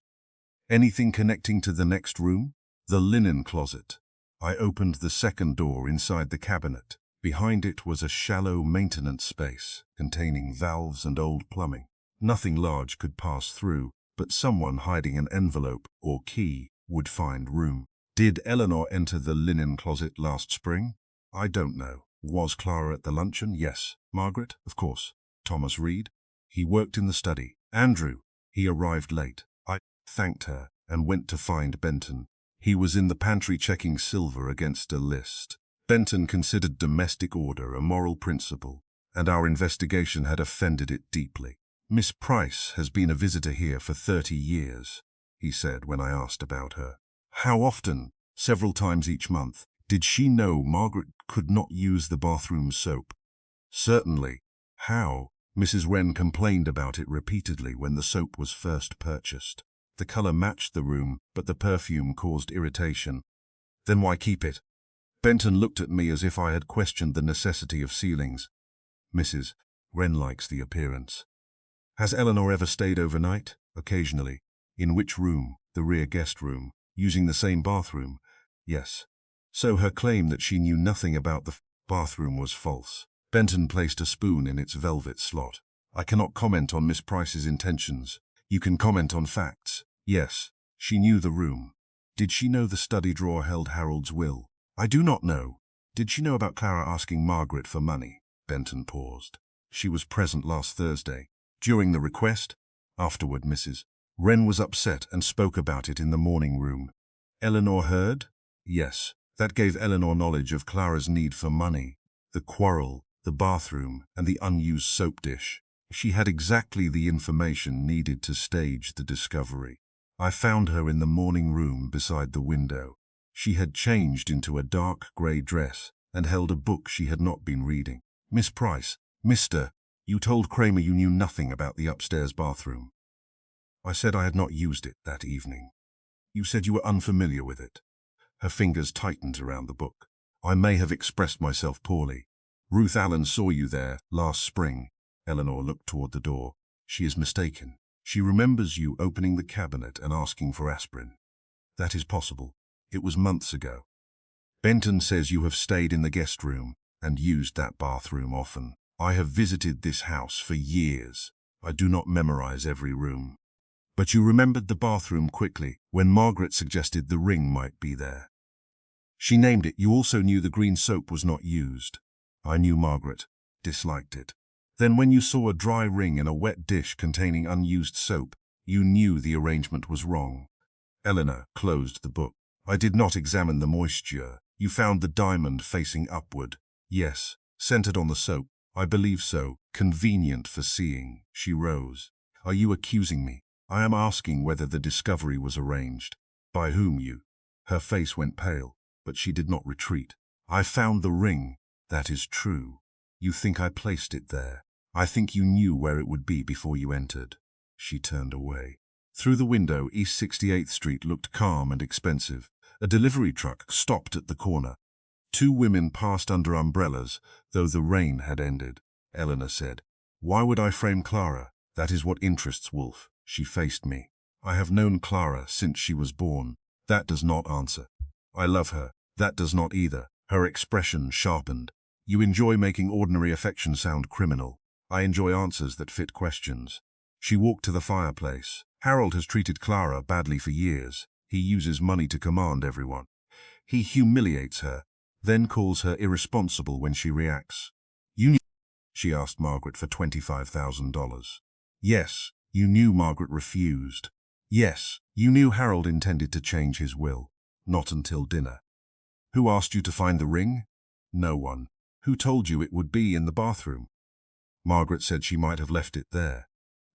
Anything connecting to the next room?" "The linen closet." I opened the second door inside the cabinet. Behind it was a shallow maintenance space containing valves and old plumbing. Nothing large could pass through, but someone hiding an envelope or key would find room. "Did Eleanor enter the linen closet last spring?" "I don't know." "Was Clara at the luncheon?" "Yes." "Margaret?" "Of course." "Thomas Reed?" "He worked in the study." "Andrew?" He arrived late. I thanked her and went to find Benton. He was in the pantry checking silver against a list. Benton considered domestic order a moral principle, and our investigation had offended it deeply. "Miss Price has been a visitor here for 30 years, he said when I asked about her. "How often?" "Several times each month." "Did she know Margaret could not use the bathroom soap?" "Certainly." "How?" "Mrs. Wren complained about it repeatedly when the soap was first purchased. The color matched the room, but the perfume caused irritation." "Then why keep it?" Benton looked at me as if I had questioned the necessity of ceilings. "Mrs. Wren likes the appearance." "Has Eleanor ever stayed overnight?" "Occasionally." "In which room?" "The rear guest room." "Using the same bathroom?" "Yes." "So her claim that she knew nothing about the bathroom was false." Benton placed a spoon in its velvet slot. "I cannot comment on Miss Price's intentions. You can comment on facts." "Yes, she knew the room." "Did she know the study drawer held Harold's will?" "I do not know." "Did she know about Clara asking Margaret for money?" Benton paused. "She was present last Thursday." "During the request?" "Afterward, Mrs. Wren was upset and spoke about it in the morning room." "Eleanor heard?" "Yes. That gave Eleanor knowledge of Clara's need for money, the quarrel, the bathroom, and the unused soap dish. She had exactly the information needed to stage the discovery. I found her in the morning room beside the window. She had changed into a dark grey dress and held a book she had not been reading. "Miss Price, Mr. You told Kramer you knew nothing about the upstairs bathroom." "I said I had not used it that evening." "You said you were unfamiliar with it." Her fingers tightened around the book. "I may have expressed myself poorly. Ruth Allen saw you there last spring." Eleanor looked toward the door. "She is mistaken. She remembers you opening the cabinet and asking for aspirin." "That is possible. It was months ago." "Benton says you have stayed in the guest room and used that bathroom often." "I have visited this house for years. I do not memorize every room." "But you remembered the bathroom quickly when Margaret suggested the ring might be there. She named it. You also knew the green soap was not used." "I knew Margaret disliked it." "Then when you saw a dry ring in a wet dish containing unused soap, you knew the arrangement was wrong." Eleanor closed the book. "I did not examine the moisture. You found the diamond facing upward." "Yes, centered on the soap." "I believe so. Convenient for seeing." She rose. "Are you accusing me?" "I am asking whether the discovery was arranged." "By whom?" "You." Her face went pale, but she did not retreat. "I found the ring." "That is true." "You think I placed it there?" "I think you knew where it would be before you entered." She turned away. Through the window, East 68th Street looked calm and expensive. A delivery truck stopped at the corner. Two women passed under umbrellas, though the rain had ended. Eleanor said, "Why would I frame Clara? That is what interests Wolfe." She faced me. "I have known Clara since she was born." "That does not answer." "I love her." "That does not either." Her expression sharpened. "You enjoy making ordinary affection sound criminal." "I enjoy answers that fit questions." She walked to the fireplace. "Harold has treated Clara badly for years. He uses money to command everyone. He humiliates her, then calls her irresponsible when she reacts." "You knew," she asked Margaret for $25,000. "Yes." "You knew Margaret refused." "Yes." "You knew Harold intended to change his will." "Not until dinner." "Who asked you to find the ring?" "No one." "Who told you it would be in the bathroom?" "Margaret said she might have left it there."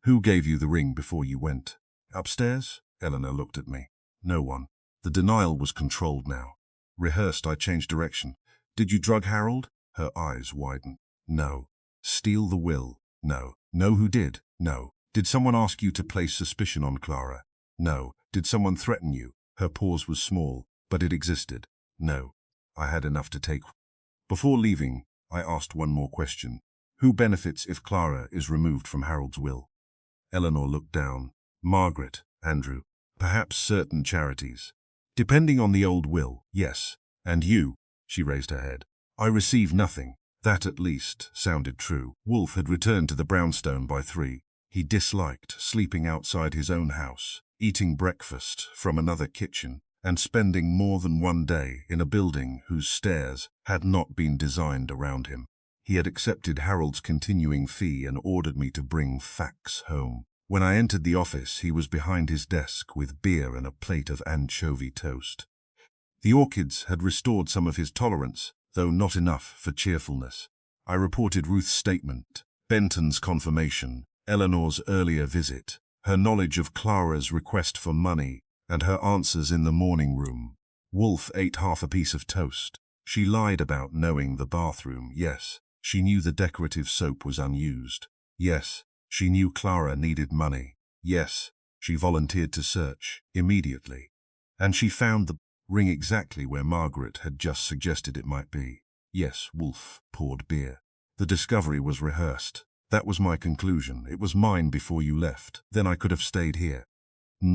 "Who gave you the ring before you went?" "Upstairs?" Eleanor looked at me. "No one." The denial was controlled now. "Rehearsed, I changed direction." "Did you drug Harold?" Her eyes widened. "No." "Steal the will?" "No." "Know who did?" "No." "Did someone ask you to place suspicion on Clara?" "No." "Did someone threaten you?" Her pause was small, but it existed. "No." I had enough to take. Before leaving, I asked one more question. "Who benefits if Clara is removed from Harold's will?" Eleanor looked down. "Margaret, Andrew, perhaps certain charities." "Depending on the old will, yes." "And you?" She raised her head. "I receive nothing." That at least sounded true. Wolfe had returned to the brownstone by 3. He disliked sleeping outside his own house, eating breakfast from another kitchen, and spending more than one day in a building whose stairs had not been designed around him. He had accepted Harold's continuing fee and ordered me to bring facts home. When I entered the office, he was behind his desk with beer and a plate of anchovy toast. The orchids had restored some of his tolerance, though not enough for cheerfulness. I reported Ruth's statement, Benton's confirmation, Eleanor's earlier visit, her knowledge of Clara's request for money, and her answers in the morning room. Wolfe ate half a piece of toast. She lied about knowing the bathroom, yes. She knew the decorative soap was unused. Yes, she knew Clara needed money. Yes, she volunteered to search, immediately. And she found the ring exactly where Margaret had just suggested it might be. Yes, Wolfe poured beer. The discovery was rehearsed. That was my conclusion. It was mine before you left. Then I could have stayed here. No,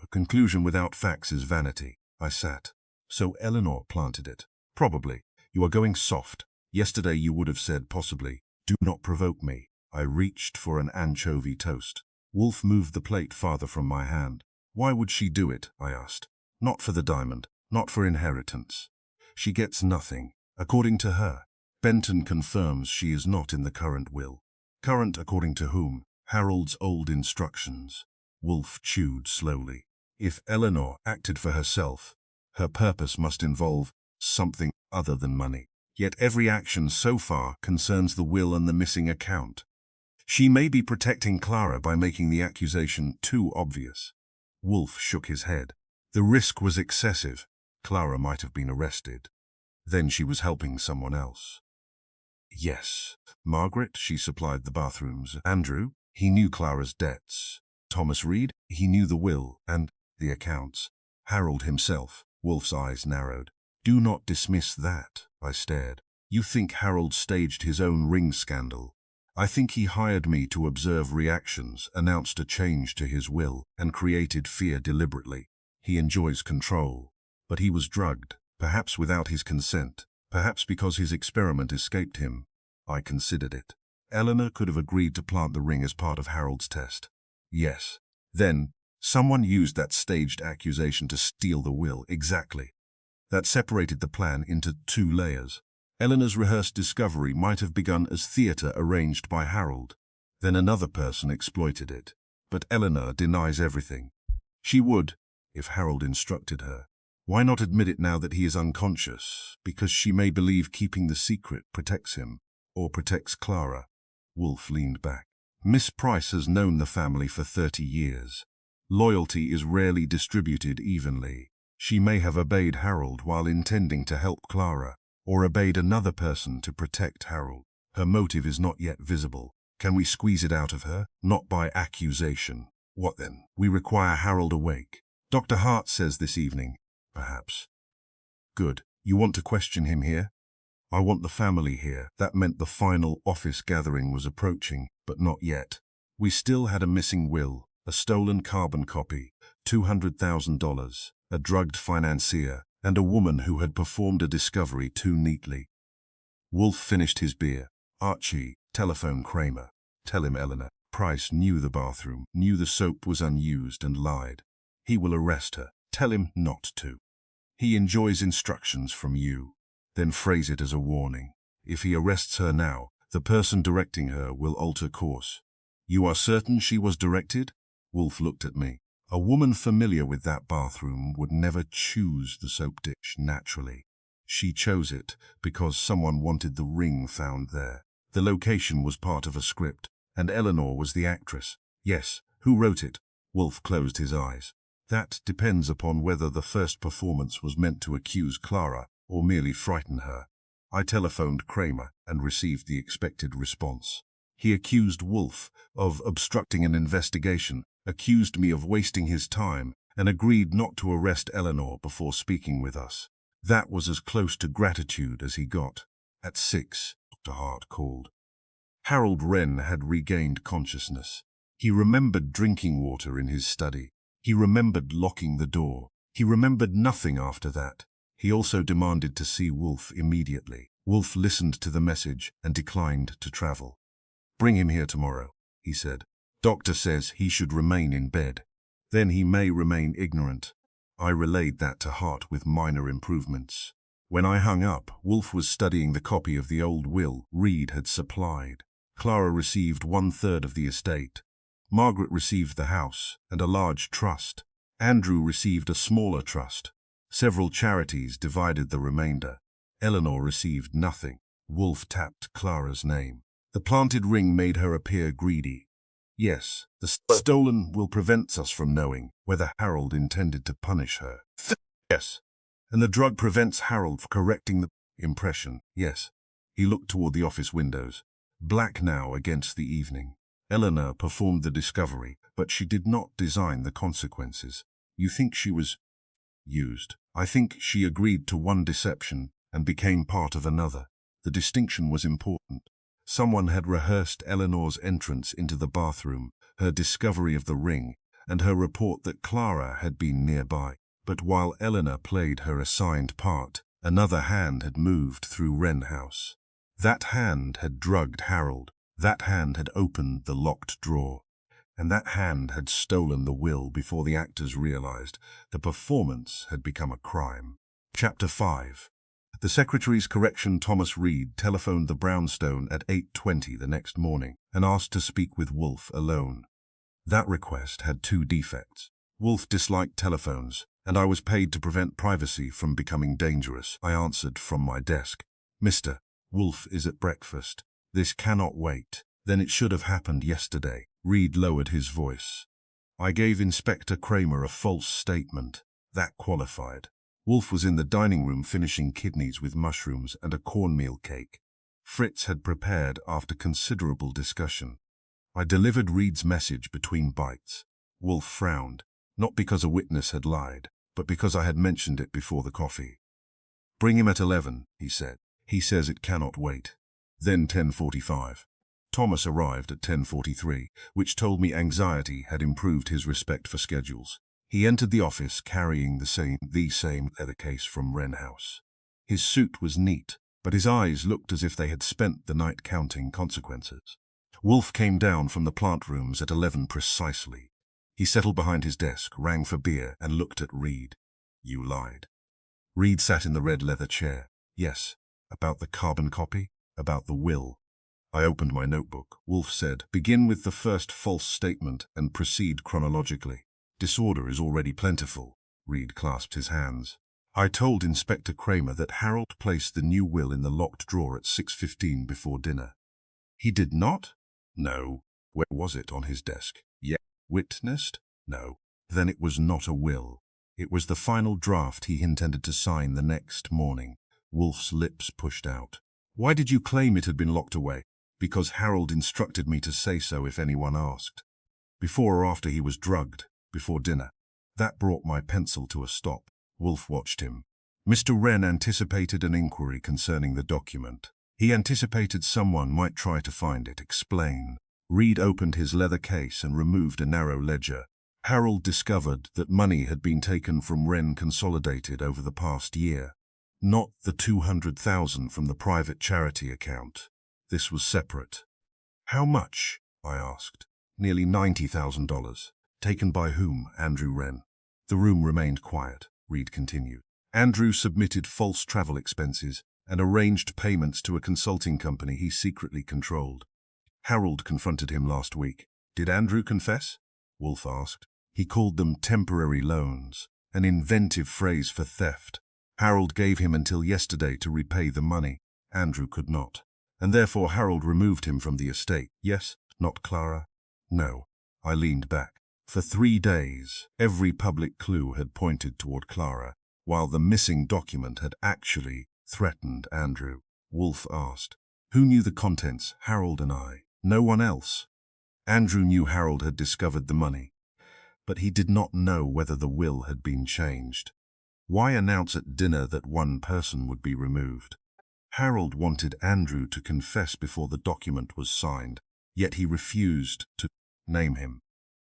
a conclusion without facts is vanity. I sat. So Eleanor planted it. Probably. You are going soft. Yesterday you would have said possibly, do not provoke me. I reached for an anchovy toast. Wolfe moved the plate farther from my hand. Why would she do it? I asked. Not for the diamond, not for inheritance. She gets nothing, according to her. Benton confirms she is not in the current will. Current according to whom? Harold's old instructions. Wolfe chewed slowly. If Eleanor acted for herself, her purpose must involve something other than money. Yet every action so far concerns the will and the missing account. She may be protecting Clara by making the accusation too obvious. Wolfe shook his head. The risk was excessive. Clara might have been arrested. Then she was helping someone else. Yes, Margaret, she supplied the bathrooms. Andrew, he knew Clara's debts. Thomas Reed, he knew the will and the accounts. Harold himself. Wolfe's eyes narrowed. Do not dismiss that, I stared. You think Harold staged his own ring scandal. I think he hired me to observe reactions, announced a change to his will, and created fear deliberately. He enjoys control. But he was drugged, perhaps without his consent, perhaps because his experiment escaped him. I considered it. Eleanor could have agreed to plant the ring as part of Harold's test. Yes. Then, someone used that staged accusation to steal the will, exactly. That separated the plan into two layers. Eleanor's rehearsed discovery might have begun as theatre arranged by Harold. Then another person exploited it. But Eleanor denies everything. She would, if Harold instructed her. Why not admit it now that he is unconscious? Because she may believe keeping the secret protects him, or protects Clara. Wolfe leaned back. Miss Price has known the family for 30 years. Loyalty is rarely distributed evenly. She may have obeyed Harold while intending to help Clara, or obeyed another person to protect Harold. Her motive is not yet visible. Can we squeeze it out of her? Not by accusation. What then? We require Harold awake. Dr. Hart says this evening. Perhaps. Good. You want to question him here? I want the family here. That meant the final office gathering was approaching, but not yet. We still had a missing will, a stolen carbon copy, $200,000, a drugged financier, and a woman who had performed a discovery too neatly. Wolfe finished his beer. Archie, telephone Kramer. Tell him Eleanor. Price knew the bathroom, knew the soap was unused and lied. He will arrest her. Tell him not to. He enjoys instructions from you. Then phrase it as a warning. If he arrests her now, the person directing her will alter course. You are certain she was directed? Wolfe looked at me. A woman familiar with that bathroom would never choose the soap dish naturally. She chose it because someone wanted the ring found there. The location was part of a script, and Eleanor was the actress. Yes, who wrote it? Wolfe closed his eyes. That depends upon whether the first performance was meant to accuse Clara or merely frighten her. I telephoned Kramer and received the expected response. He accused Wolfe of obstructing an investigation, accused me of wasting his time, and agreed not to arrest Eleanor before speaking with us. That was as close to gratitude as he got. At 6, Dr. Hart called. Harold Wren had regained consciousness. He remembered drinking water in his study. He remembered locking the door. He remembered nothing after that. He also demanded to see Wolfe immediately. Wolfe listened to the message and declined to travel. Bring him here tomorrow, he said. Doctor says he should remain in bed. Then he may remain ignorant. I relayed that to Hart with minor improvements. When I hung up, Wolfe was studying the copy of the old will Reed had supplied. Clara received 1/3 of the estate. Margaret received the house and a large trust. Andrew received a smaller trust. Several charities divided the remainder. Eleanor received nothing. Wolfe tapped Clara's name. The planted ring made her appear greedy. Yes, the stolen will prevent us from knowing whether Harold intended to punish her. Yes. And the drug prevents Harold from correcting the impression. Yes. He looked toward the office windows, black now against the evening. Eleanor performed the discovery, but she did not design the consequences. You think she was used? I think she agreed to one deception and became part of another. The distinction was important. Someone had rehearsed Eleanor's entrance into the bathroom, her discovery of the ring, and her report that Clara had been nearby. But while Eleanor played her assigned part, another hand had moved through Wren House. That hand had drugged Harold. That hand had opened the locked drawer. And that hand had stolen the will before the actors realized the performance had become a crime. Chapter 5. The Secretary's Correction Thomas Reed telephoned the brownstone at 8:20 the next morning and asked to speak with Wolfe alone. That request had two defects. Wolfe disliked telephones, and I was paid to prevent privacy from becoming dangerous. I answered from my desk. Mr. Wolfe is at breakfast. This cannot wait. Then it should have happened yesterday. Reed lowered his voice. I gave Inspector Kramer a false statement. That qualified. Wolfe was in the dining room finishing kidneys with mushrooms and a cornmeal cake. Fritz had prepared after considerable discussion. I delivered Reed's message between bites. Wolfe frowned, not because a witness had lied, but because I had mentioned it before the coffee. Bring him at 11, he said. He says it cannot wait. Then 10:45. Thomas arrived at 10:43, which told me anxiety had improved his respect for schedules. He entered the office carrying the same leather case from Wren House. His suit was neat, but his eyes looked as if they had spent the night counting consequences. Wolfe came down from the plant rooms at 11 precisely. He settled behind his desk, rang for beer, and looked at Reed. You lied. Reed sat in the red leather chair. Yes. About the carbon copy? About the will? I opened my notebook. Wolfe said, begin with the first false statement and proceed chronologically. Disorder is already plentiful. Reed clasped his hands. I told Inspector Kramer that Harold placed the new will in the locked drawer at 6:15 before dinner. He did not? No. Where was it? On his desk? Yeah. Witnessed? No. Then it was not a will. It was the final draft he intended to sign the next morning. Wolfe's lips pushed out. Why did you claim it had been locked away? Because Harold instructed me to say so if anyone asked. Before or after he was drugged, before dinner. That brought my pencil to a stop. Wolfe watched him. Mr. Wren anticipated an inquiry concerning the document. He anticipated someone might try to find it. Explain. Reed opened his leather case and removed a narrow ledger. Harold discovered that money had been taken from Wren Consolidated over the past year. Not the $200,000 from the private charity account. This was separate. How much? I asked. Nearly $90,000. Taken by whom? Andrew Wren. The room remained quiet. Reed continued. Andrew submitted false travel expenses and arranged payments to a consulting company he secretly controlled. Harold confronted him last week. Did Andrew confess? Wolfe asked. He called them temporary loans, an inventive phrase for theft. Harold gave him until yesterday to repay the money. Andrew could not. And therefore Harold removed him from the estate. Yes, not Clara? No. I leaned back. For 3 days, every public clue had pointed toward Clara, while the missing document had actually threatened Andrew. Wolfe asked. Who knew the contents? Harold and I. No one else. Andrew knew Harold had discovered the money, but he did not know whether the will had been changed. Why announce at dinner that one person would be removed? Harold wanted Andrew to confess before the document was signed, yet he refused to name him.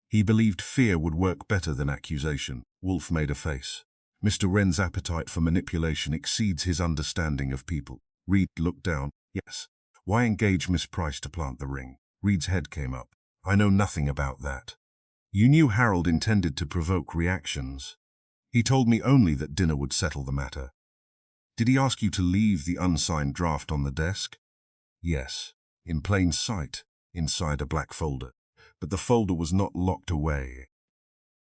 He believed fear would work better than accusation. Wolfe made a face. Mr. Wren's appetite for manipulation exceeds his understanding of people. Reed looked down. Yes. Why engage Miss Price to plant the ring? Reed's head came up. I know nothing about that. You knew Harold intended to provoke reactions. He told me only that dinner would settle the matter. Did he ask you to leave the unsigned draft on the desk? Yes. In plain sight, inside a black folder. but the folder was not locked away.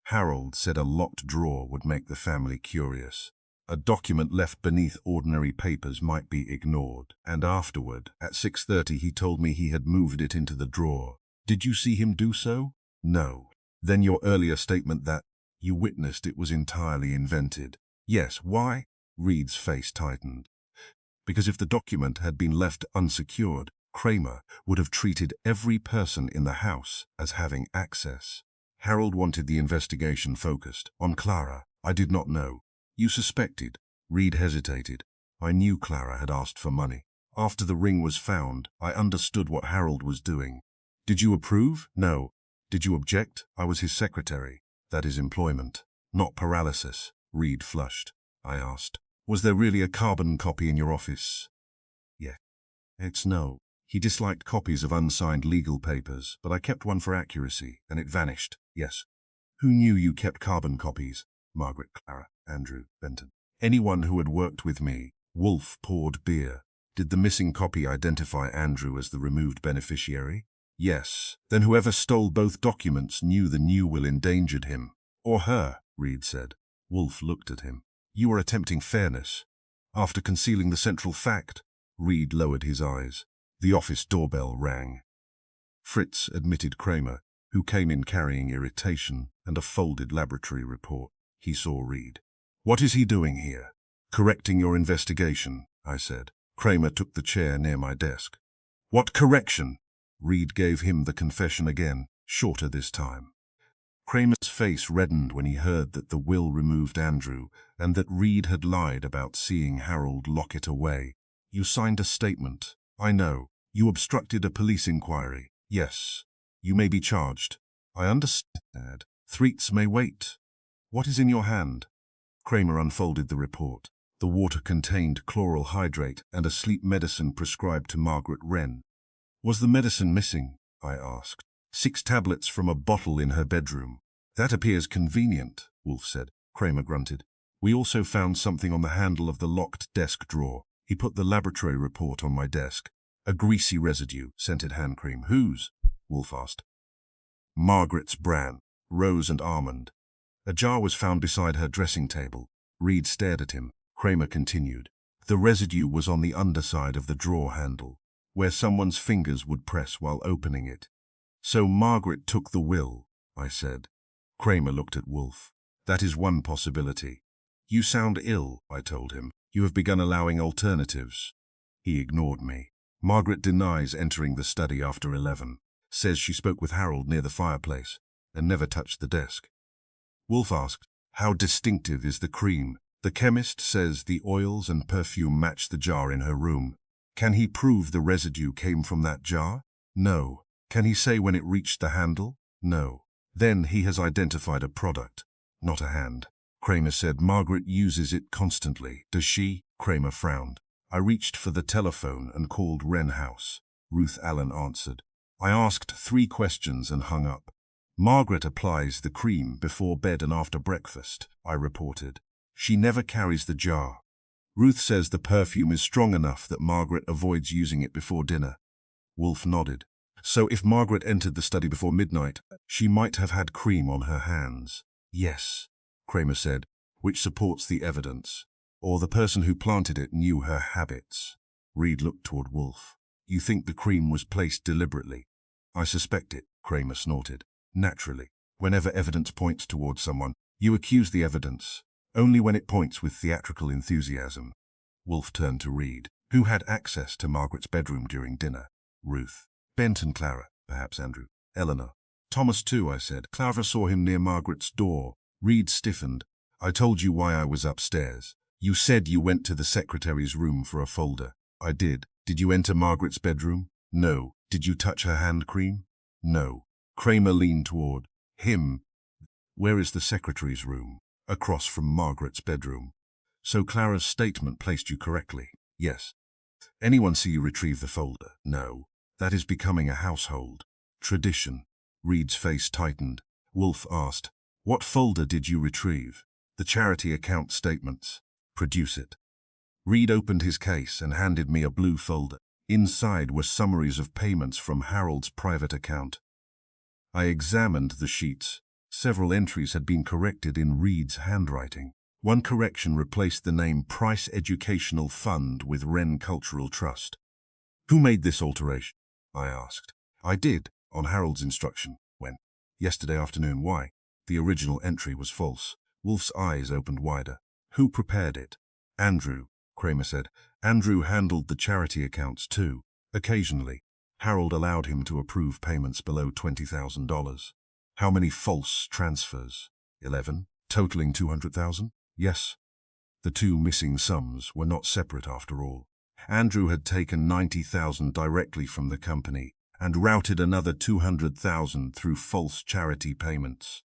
Harold said a locked drawer would make the family curious. A document left beneath ordinary papers might be ignored, and afterward, at 6:30, he told me he had moved it into the drawer. Did you see him do so? No. Then your earlier statement that you witnessed it was entirely invented. Yes, why? Reed's face tightened. Because if the document had been left unsecured, Kramer would have treated every person in the house as having access. Harold wanted the investigation focused on Clara. I did not know. You suspected. Reed hesitated. I knew Clara had asked for money. After the ring was found, I understood what Harold was doing. Did you approve? No. Did you object? I was his secretary. That is employment, not paralysis. Reed flushed. I asked, was there really a carbon copy in your office? Yeah. It's no. He disliked copies of unsigned legal papers, but I kept one for accuracy, and it vanished. Yes. Who knew you kept carbon copies? Margaret, Clara, Andrew, Benton. Anyone who had worked with me. Wolfe poured beer. Did the missing copy identify Andrew as the removed beneficiary? Yes. Then whoever stole both documents knew the new will endangered him. Or her, Reed said. Wolfe looked at him. You are attempting fairness. After concealing the central fact. Reed lowered his eyes. The office doorbell rang. Fritz admitted Kramer, who came in carrying irritation and a folded laboratory report. He saw Reed. What is he doing here? Correcting your investigation, I said. Kramer took the chair near my desk. What correction? Reed gave him the confession again, shorter this time. Kramer's face reddened when he heard that the will removed Andrew and that Reed had lied about seeing Harold lock it away. You signed a statement. I know. You obstructed a police inquiry. Yes. You may be charged. I understand. Threats may wait. What is in your hand? Kramer unfolded the report. The water contained chloral hydrate and a sleep medicine prescribed to Margaret Wren. Was the medicine missing? I asked. 6 tablets from a bottle in her bedroom. That appears convenient, Wolfe said. Kramer grunted. We also found something on the handle of the locked desk drawer. He put the laboratory report on my desk. A greasy residue, scented hand cream. Whose? Wolfe asked. Margaret's brand, rose and almond. A jar was found beside her dressing table. Reed stared at him. Kramer continued. The residue was on the underside of the drawer handle, where someone's fingers would press while opening it. So Margaret took the will, I said. Kramer looked at Wolfe. That is one possibility. You sound ill, I told him. You have begun allowing alternatives. He ignored me. Margaret denies entering the study after 11. Says she spoke with Harold near the fireplace and never touched the desk. Wolfe asked, how distinctive is the cream? The chemist says the oils and perfume match the jar in her room. Can he prove the residue came from that jar? No. Can he say when it reached the handle? No. Then he has identified a product, not a hand. Kramer said Margaret uses it constantly. Does she? Kramer frowned. I reached for the telephone and called Wren House. Ruth Allen answered. I asked 3 questions and hung up. Margaret applies the cream before bed and after breakfast, I reported. She never carries the jar. Ruth says the perfume is strong enough that Margaret avoids using it before dinner. Wolfe nodded. So if Margaret entered the study before midnight, she might have had cream on her hands. Yes, Kramer said, which supports the evidence. Or the person who planted it knew her habits. Reed looked toward Wolfe. You think the cream was placed deliberately? I suspect it, Kramer snorted. Naturally, whenever evidence points towards someone, you accuse the evidence, only when it points with theatrical enthusiasm. Wolfe turned to Reed. Who had access to Margaret's bedroom during dinner? Ruth. Benton, Clara, perhaps Andrew. Eleanor. Thomas too, I said. Clara saw him near Margaret's door. Reed stiffened. I told you why I was upstairs. You said you went to the secretary's room for a folder. I did. Did you enter Margaret's bedroom? No. Did you touch her hand cream? No. Kramer leaned toward him. Where is the secretary's room? Across from Margaret's bedroom. So Clara's statement placed you correctly. Yes. Anyone see you retrieve the folder? No. That is becoming a household tradition. Reed's face tightened. Wolfe asked, what folder did you retrieve? The charity account statements. Produce it. Reed opened his case and handed me a blue folder. Inside were summaries of payments from Harold's private account. I examined the sheets. Several entries had been corrected in Reed's handwriting. One correction replaced the name Price Educational Fund with Wren Cultural Trust. Who made this alteration? I asked. I did, on Harold's instruction. When? Yesterday afternoon. Why? The original entry was false. Wolfe's eyes opened wider. Who prepared it? Andrew, Kramer said. Andrew handled the charity accounts too. Occasionally, Harold allowed him to approve payments below $20,000. How many false transfers? 11, totaling 200,000? Yes. The two missing sums were not separate after all. Andrew had taken 90,000 directly from the company and routed another 200,000 through false charity payments.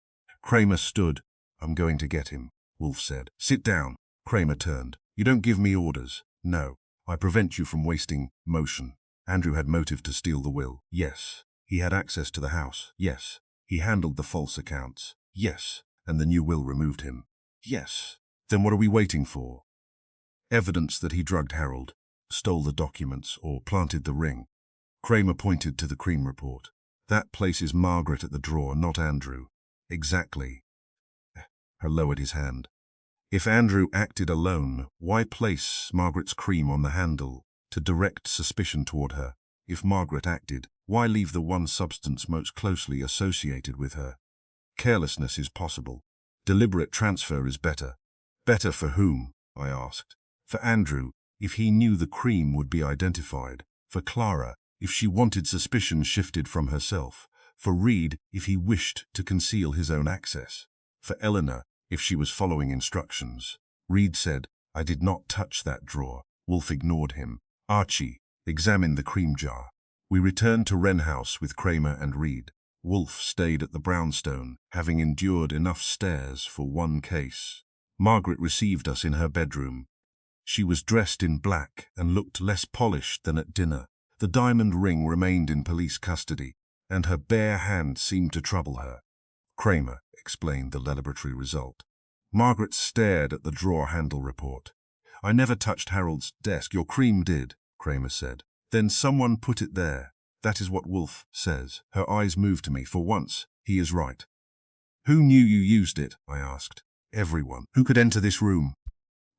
Kramer stood. I'm going to get him, Wolfe said. Sit down. Kramer turned. You don't give me orders. No. I prevent you from wasting motion. Andrew had motive to steal the will. Yes. He had access to the house. Yes. He handled the false accounts. Yes. And the new will removed him. Yes. Then what are we waiting for? Evidence that he drugged Harold, stole the documents, or planted the ring. Kramer pointed to the cream report. That places Margaret at the drawer, not Andrew. Exactly. He lowered his hand. If Andrew acted alone, why place Margaret's cream on the handle to direct suspicion toward her? If Margaret acted, why leave the one substance most closely associated with her? Carelessness is possible. Deliberate transfer is better. Better for whom? I asked. For Andrew, if he knew the cream would be identified. For Clara, if she wanted suspicion shifted from herself. For Reed, if he wished to conceal his own access. For Eleanor, if she was following instructions. Reed said, I did not touch that drawer. Wolfe ignored him. Archie, examine the cream jar. We returned to Wren House with Kramer and Reed. Wolfe stayed at the brownstone, having endured enough stares for one case. Margaret received us in her bedroom. She was dressed in black and looked less polished than at dinner. The diamond ring remained in police custody, and her bare hand seemed to trouble her. Kramer explained the laboratory result. Margaret stared at the drawer handle report. I never touched Harold's desk. Your cream did, Kramer said. Then someone put it there. That is what Wolfe says. Her eyes moved to me. For once, he is right. Who knew you used it? I asked. Everyone. Who could enter this room?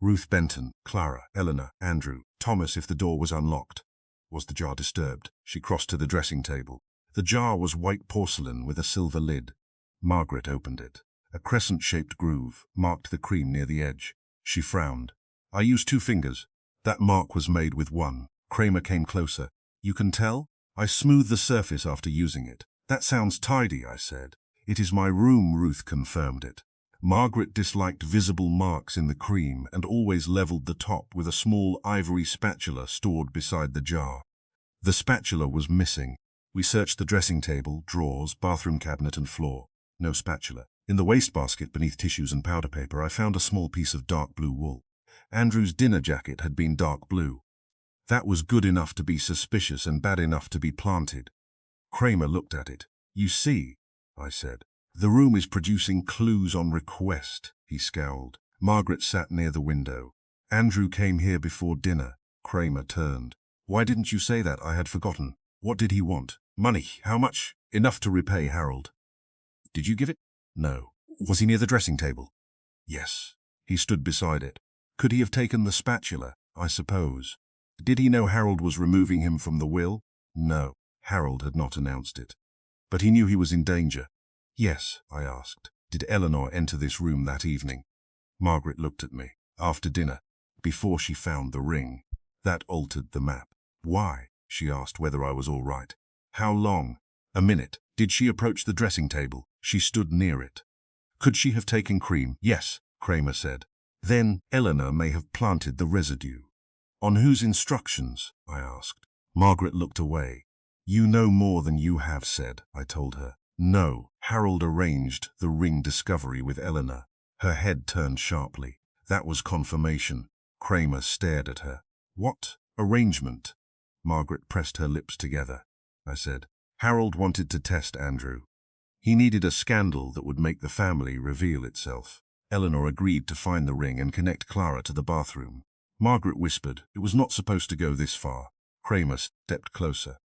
Ruth Benton, Clara, Eleanor, Andrew, Thomas if the door was unlocked. Was the jar disturbed? She crossed to the dressing table. The jar was white porcelain with a silver lid. Margaret opened it. A crescent-shaped groove marked the cream near the edge. She frowned. I used 2 fingers. That mark was made with one. Kramer came closer. You can tell? I smoothed the surface after using it. That sounds tidy, I said. It is my room, Ruth confirmed it. Margaret disliked visible marks in the cream and always leveled the top with a small ivory spatula stored beside the jar. The spatula was missing. We searched the dressing table, drawers, bathroom cabinet and floor. No spatula. In the wastebasket beneath tissues and powder paper, I found a small piece of dark blue wool. Andrew's dinner jacket had been dark blue. That was good enough to be suspicious and bad enough to be planted. Kramer looked at it. You see, I said. The room is producing clues on request, he scowled. Margaret sat near the window. Andrew came here before dinner. Kramer turned. Why didn't you say that? I had forgotten. What did he want? Money. How much? Enough to repay Harold. Did you give it? No. Was he near the dressing table? Yes. He stood beside it. Could he have taken the spatula? I suppose. Did he know Harold was removing him from the will? No. Harold had not announced it. But he knew he was in danger. Yes, I asked. Did Eleanor enter this room that evening? Margaret looked at me. After dinner. Before she found the ring. That altered the map. Why? She asked whether I was all right. How long? A minute. Did she approach the dressing table? She stood near it. Could she have taken cream? Yes, Kramer said. Then Eleanor may have planted the residue. On whose instructions? I asked. Margaret looked away. You know more than you have said, I told her. No, Harold arranged the ring discovery with Eleanor. Her head turned sharply. That was confirmation. Kramer stared at her. What arrangement? Margaret pressed her lips together. I said, Harold wanted to test Andrew. He needed a scandal that would make the family reveal itself. Eleanor agreed to find the ring and connect Clara to the bathroom. Margaret whispered, it was not supposed to go this far. Kramer stepped closer.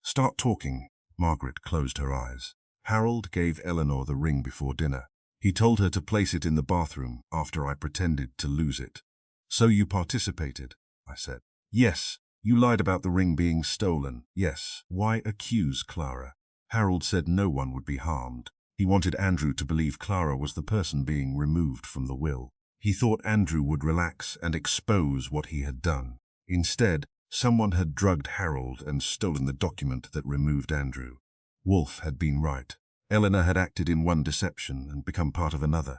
Start talking. Margaret closed her eyes. Harold gave Eleanor the ring before dinner. He told her to place it in the bathroom after I pretended to lose it. So you participated, I said. Yes. You lied about the ring being stolen. Yes. Why accuse Clara? Harold said no one would be harmed. He wanted Andrew to believe Clara was the person being removed from the will. He thought Andrew would relax and expose what he had done. Instead, someone had drugged Harold and stolen the document that removed Andrew. Wolfe had been right. Eleanor had acted in one deception and become part of another.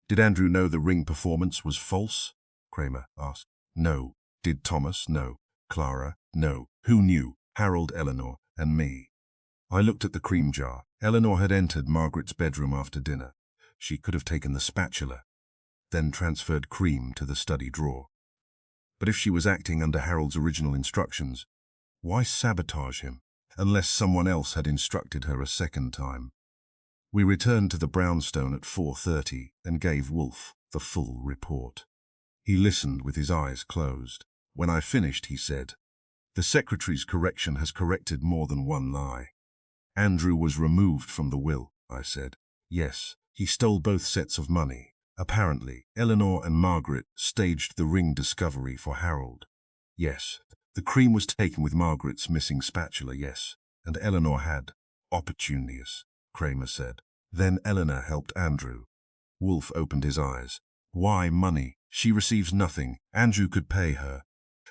Did Andrew know the ring performance was false? Kramer asked. No. Did Thomas? No. Clara? No. Who knew? Harold, Eleanor, and me. I looked at the cream jar. Eleanor had entered Margaret's bedroom after dinner. She could have taken the spatula, then transferred cream to the study drawer. But if she was acting under Harold's original instructions, why sabotage him, unless someone else had instructed her a second time? We returned to the brownstone at 4:30 and gave Wolfe the full report. He listened with his eyes closed. When I finished, he said, "The secretary's correction has corrected more than one lie." Andrew was removed from the will, I said. Yes, he stole both sets of money. Apparently, Eleanor and Margaret staged the ring discovery for Harold. Yes, the cream was taken with Margaret's missing spatula, yes, and Eleanor had. Opportunities, Kramer said. Then Eleanor helped Andrew. Wolfe opened his eyes. Why money? She receives nothing. Andrew could pay her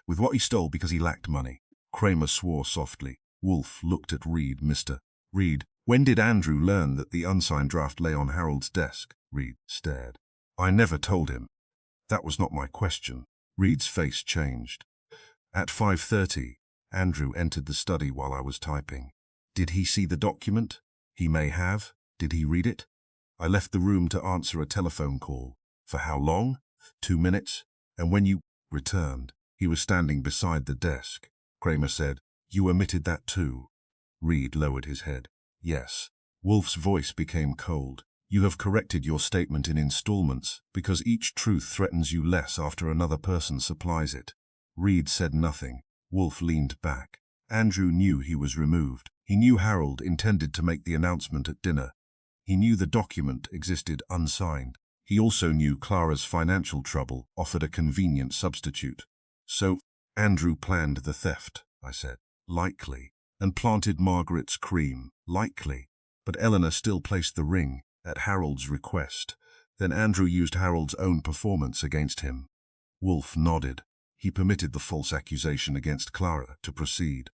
with what he stole because he lacked money. Kramer swore softly. Wolfe looked at Reed. Mr. Reed, when did Andrew learn that the unsigned draft lay on Harold's desk? Reed stared. I never told him. That was not my question. Reed's face changed. At 5:30, Andrew entered the study while I was typing. Did he see the document? He may have. Did he read it? I left the room to answer a telephone call. For how long? 2 minutes. And when you returned, he was standing beside the desk. Kramer said, You omitted that too. Reed lowered his head. Yes. Wolfe's voice became cold. You have corrected your statement in installments because each truth threatens you less after another person supplies it. Reed said nothing. Wolfe leaned back. Andrew knew he was removed. He knew Harold intended to make the announcement at dinner. He knew the document existed unsigned. He also knew Clara's financial trouble offered a convenient substitute. So, Andrew planned the theft, I said. Likely. And planted Margaret's cream. Likely. But Eleanor still placed the ring, at Harold's request. Then Andrew used Harold's own performance against him. Wolfe nodded. He permitted the false accusation against Clara to proceed.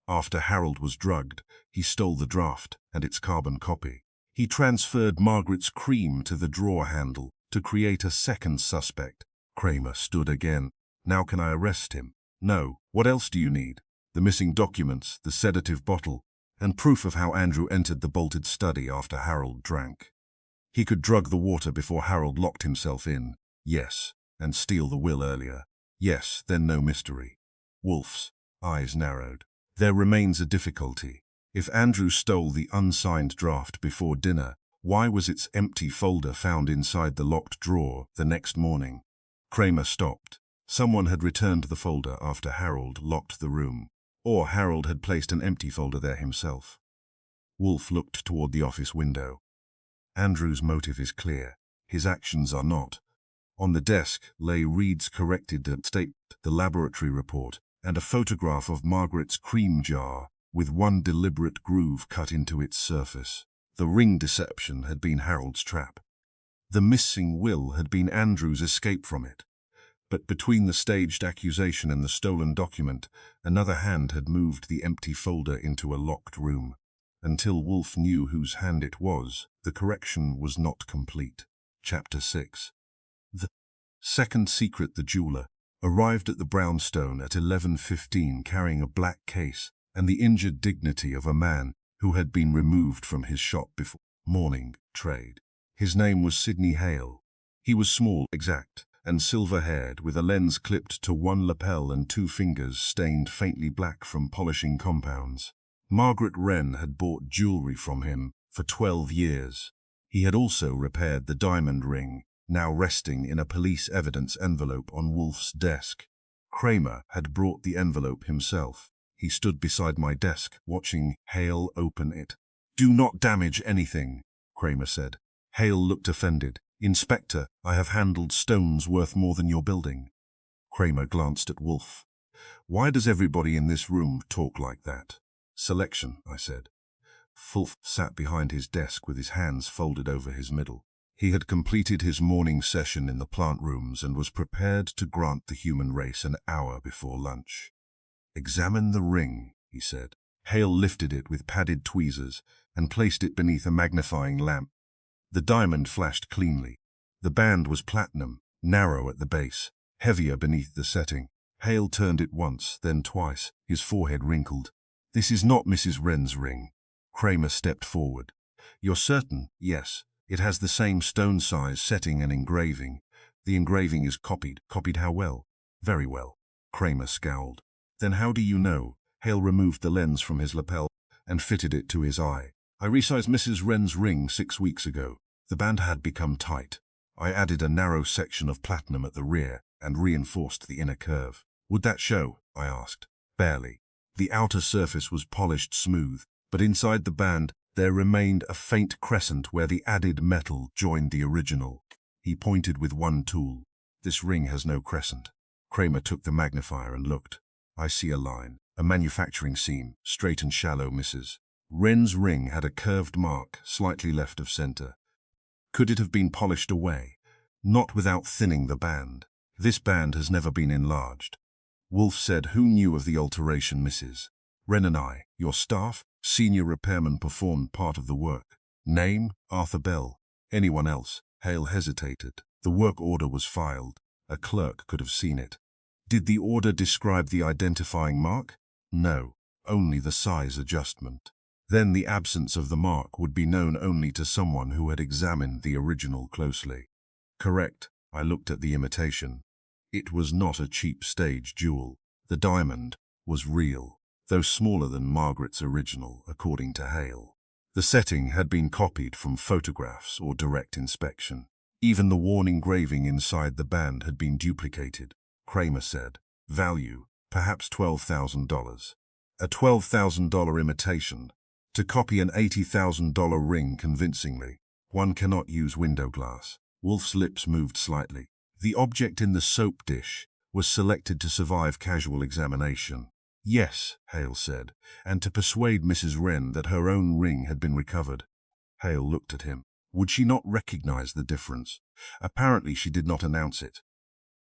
After Harold was drugged, he stole the draft and its carbon copy. He transferred Margaret's cream to the drawer handle to create a second suspect. Kramer stood again. Now can I arrest him? No. What else do you need? The missing documents, the sedative bottle, and proof of how Andrew entered the bolted study after Harold drank. He could drug the water before Harold locked himself in. Yes. And steal the will earlier. Yes, then no mystery. Wolfe's eyes narrowed. There remains a difficulty. If Andrew stole the unsigned draft before dinner, why was its empty folder found inside the locked drawer the next morning? Kramer stopped. Someone had returned the folder after Harold locked the room. Or Harold had placed an empty folder there himself. Wolfe looked toward the office window. Andrew's motive is clear. His actions are not. On the desk lay Reed's corrected statement, the laboratory report, and a photograph of Margaret's cream jar, with one deliberate groove cut into its surface. The ring deception had been Harold's trap. The missing will had been Andrew's escape from it. But between the staged accusation and the stolen document, another hand had moved the empty folder into a locked room. Until Wolfe knew whose hand it was, the correction was not complete. Chapter 6. The second secret, the jeweler, arrived at the brownstone at 11:15 carrying a black case and the injured dignity of a man who had been removed from his shop before morning trade. His name was Sidney Hale. He was small, exact, and silver-haired, with a lens clipped to one lapel and 2 fingers stained faintly black from polishing compounds. Margaret Wren had bought jewelry from him for 12 years. He had also repaired the diamond ring, now resting in a police evidence envelope on Wolfe's desk. Kramer had brought the envelope himself. He stood beside my desk, watching Hale open it. Do not damage anything, Kramer said. Hale looked offended. Inspector, I have handled stones worth more than your building. Kramer glanced at Wolfe. Why does everybody in this room talk like that? Selection, I said. Wolfe sat behind his desk with his hands folded over his middle. He had completed his morning session in the plant rooms and was prepared to grant the human race an hour before lunch. Examine the ring, he said. Hale lifted it with padded tweezers and placed it beneath a magnifying lamp. The diamond flashed cleanly. The band was platinum, narrow at the base, heavier beneath the setting. Hale turned it once, then twice, his forehead wrinkled. This is not Mrs. Wren's ring. Kramer stepped forward. You're certain? Yes. It has the same stone size, setting and engraving. The engraving is copied. Copied how well? Very well. Kramer scowled. Then how do you know? Hale removed the lens from his lapel and fitted it to his eye. I resized Mrs. Wren's ring 6 weeks ago. The band had become tight. I added a narrow section of platinum at the rear and reinforced the inner curve. Would that show? I asked. Barely. The outer surface was polished smooth, but inside the band there remained a faint crescent where the added metal joined the original. He pointed with one tool. This ring has no crescent. Kramer took the magnifier and looked. I see a line, a manufacturing seam, straight and shallow misses. Wren's ring had a curved mark, slightly left of center. Could it have been polished away? Not without thinning the band. This band has never been enlarged. Wolfe said, who knew of the alteration, Mrs. Wren and I, your staff? Senior repairman performed part of the work. Name? Arthur Bell. Anyone else? Hale hesitated. The work order was filed. A clerk could have seen it. Did the order describe the identifying mark? No, only the size adjustment. Then the absence of the mark would be known only to someone who had examined the original closely. Correct. I looked at the imitation. It was not a cheap stage jewel. The diamond was real, though smaller than Margaret's original, according to Hale. The setting had been copied from photographs or direct inspection. Even the worn engraving inside the band had been duplicated. Kramer said. Value, perhaps $12,000. A $12,000 imitation. To copy an $80,000 ring convincingly, one cannot use window glass. Wolfe's lips moved slightly. The object in the soap dish was selected to survive casual examination. Yes, Hale said, and to persuade Mrs. Wren that her own ring had been recovered. Hale looked at him. Would she not recognize the difference? Apparently she did not announce it.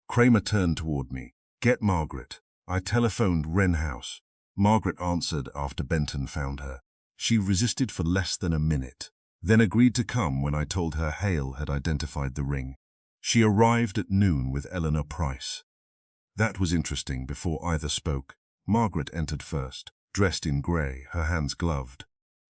Kramer turned toward me. Get Margaret. I telephoned Wren House. Margaret answered after Benton found her. She resisted for less than a minute, then agreed to come when I told her Hale had identified the ring. She arrived at noon with Eleanor Price. That was interesting. Before either spoke, Margaret entered first, dressed in grey, her hands gloved.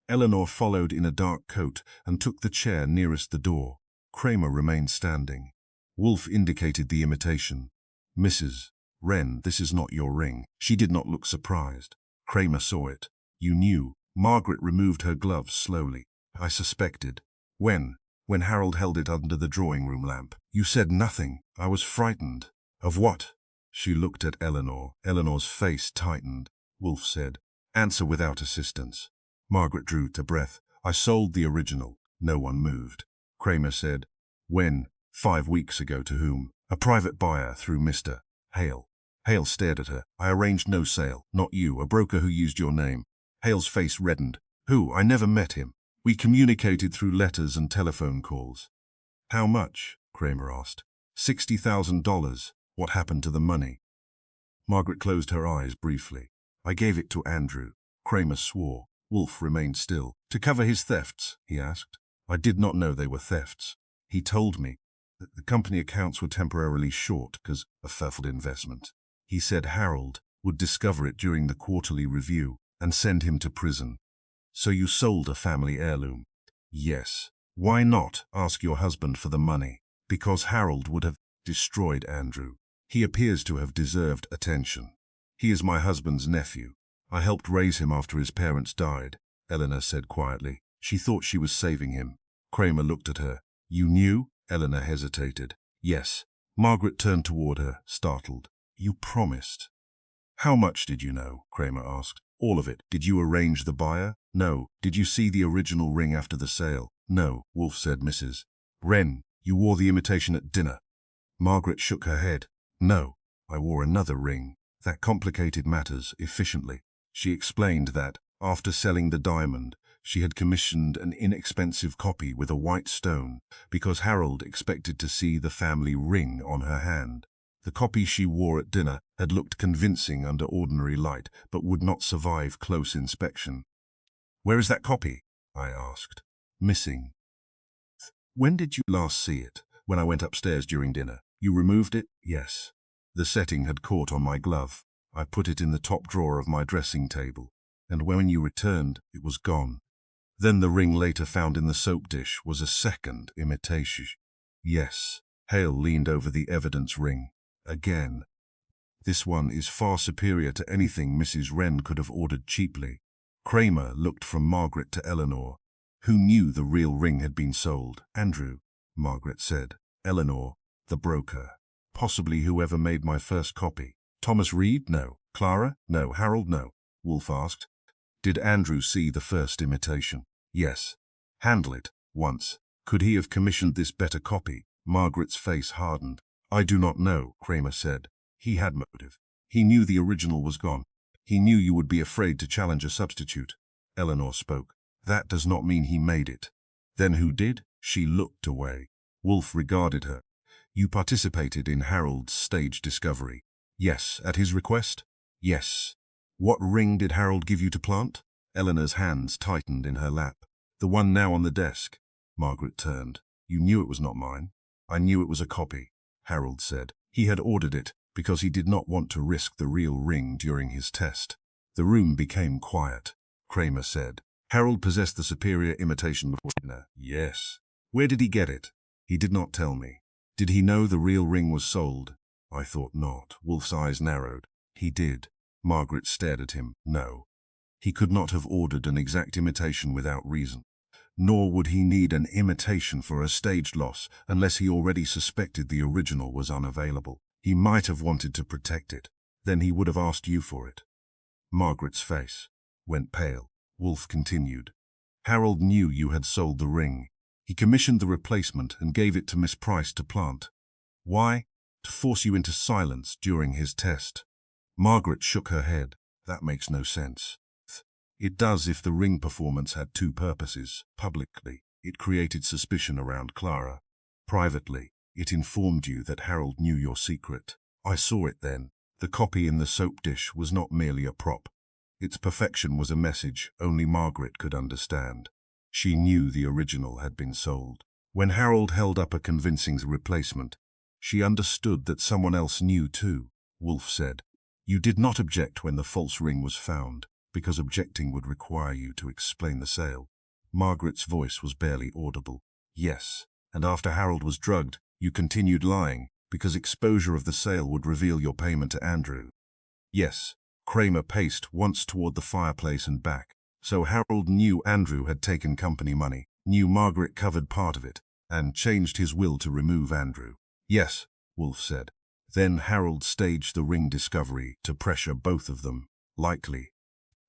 Eleanor followed in a dark coat and took the chair nearest the door. Kramer remained standing. Wolfe indicated the imitation. Mrs. Wren, this is not your ring. She did not look surprised. Kramer saw it. You knew. Margaret removed her gloves slowly. I suspected. When Harold held it under the drawing-room lamp. You said nothing. I was frightened. Of what? She looked at Eleanor. Eleanor's face tightened. Wolfe said, answer without assistance. Margaret drew a breath. I sold the original. No one moved. Kramer said, when? 5 weeks ago. To whom? A private buyer through Mr. Hale. Hale stared at her. I arranged no sale. Not you, a broker who used your name. Hale's face reddened. Who? I never met him. We communicated through letters and telephone calls. How much? Kramer asked. $60,000. What happened to the money? Margaret closed her eyes briefly. I gave it to Andrew. Kramer swore. Wolfe remained still. To cover his thefts? He asked. I did not know they were thefts. He told me that the company accounts were temporarily short because of failed investment. He said Harold would discover it during the quarterly review and send him to prison. So you sold a family heirloom? Yes. Why not ask your husband for the money? Because Harold would have destroyed Andrew. He appears to have deserved attention. He is my husband's nephew. I helped raise him after his parents died, Eleanor said quietly. She thought she was saving him. Kramer looked at her. You knew? Eleanor hesitated. Yes. Margaret turned toward her, startled. You promised. How much did you know? Kramer asked. All of it. Did you arrange the buyer? No. Did you see the original ring after the sale? No, Wolfe said. Mrs. Wren, you wore the imitation at dinner. Margaret shook her head. No, I wore another ring. That complicated matters efficiently. She explained that, after selling the diamond, she had commissioned an inexpensive copy with a white stone because Harold expected to see the family ring on her hand. The copy she wore at dinner had looked convincing under ordinary light, but would not survive close inspection. Where is that copy? I asked. Missing. When did you last see it? When I went upstairs during dinner. You removed it? Yes. The setting had caught on my glove. I put it in the top drawer of my dressing table, and when you returned, it was gone. Then the ring later found in the soap dish was a second imitation. Yes. Hale leaned over the evidence ring. Again. This one is far superior to anything Mrs. Wren could have ordered cheaply. Kramer looked from Margaret to Eleanor. Who knew the real ring had been sold? Andrew, Margaret said. Eleanor, the broker. Possibly whoever made my first copy. Thomas Reed? No. Clara? No. Harold? No. Wolfe asked. Did Andrew see the first imitation? Yes. Handle it, once. Could he have commissioned this better copy? Margaret's face hardened. I do not know, Kramer said. He had motive. He knew the original was gone. He knew you would be afraid to challenge a substitute. Eleanor spoke. That does not mean he made it. Then who did? She looked away. Wolfe regarded her. You participated in Harold's stage discovery. Yes. At his request? Yes. What ring did Harold give you to plant? Eleanor's hands tightened in her lap. The one now on the desk. Margaret turned. You knew it was not mine. I knew it was a copy, Harold said. He had ordered it because he did not want to risk the real ring during his test. The room became quiet. Kramer said. Harold possessed the superior imitation before dinner. Yes. Where did he get it? He did not tell me. Did he know the real ring was sold? I thought not. Wolfe's eyes narrowed. He did. Margaret stared at him. No. He could not have ordered an exact imitation without reason. Nor would he need an imitation for a staged loss unless he already suspected the original was unavailable. He might have wanted to protect it. Then he would have asked you for it. Margaret's face went pale. Wolfe continued. Harold knew you had sold the ring. He commissioned the replacement and gave it to Miss Price to plant. Why? To force you into silence during his test. Margaret shook her head. That makes no sense. It does if the ring performance had two purposes. Publicly, it created suspicion around Clara. Privately, it informed you that Harold knew your secret. I saw it then. The copy in the soap dish was not merely a prop. Its perfection was a message only Margaret could understand. She knew the original had been sold. When Harold held up a convincing replacement, she understood that someone else knew too. Wolfe said, You did not object when the false ring was found, because objecting would require you to explain the sale. Margaret's voice was barely audible. Yes, and after Harold was drugged, you continued lying, because exposure of the sale would reveal your payment to Andrew. Yes. Kramer paced once toward the fireplace and back. So Harold knew Andrew had taken company money, knew Margaret covered part of it, and changed his will to remove Andrew. Yes, Wolfe said. Then Harold staged the ring discovery to pressure both of them. Likely.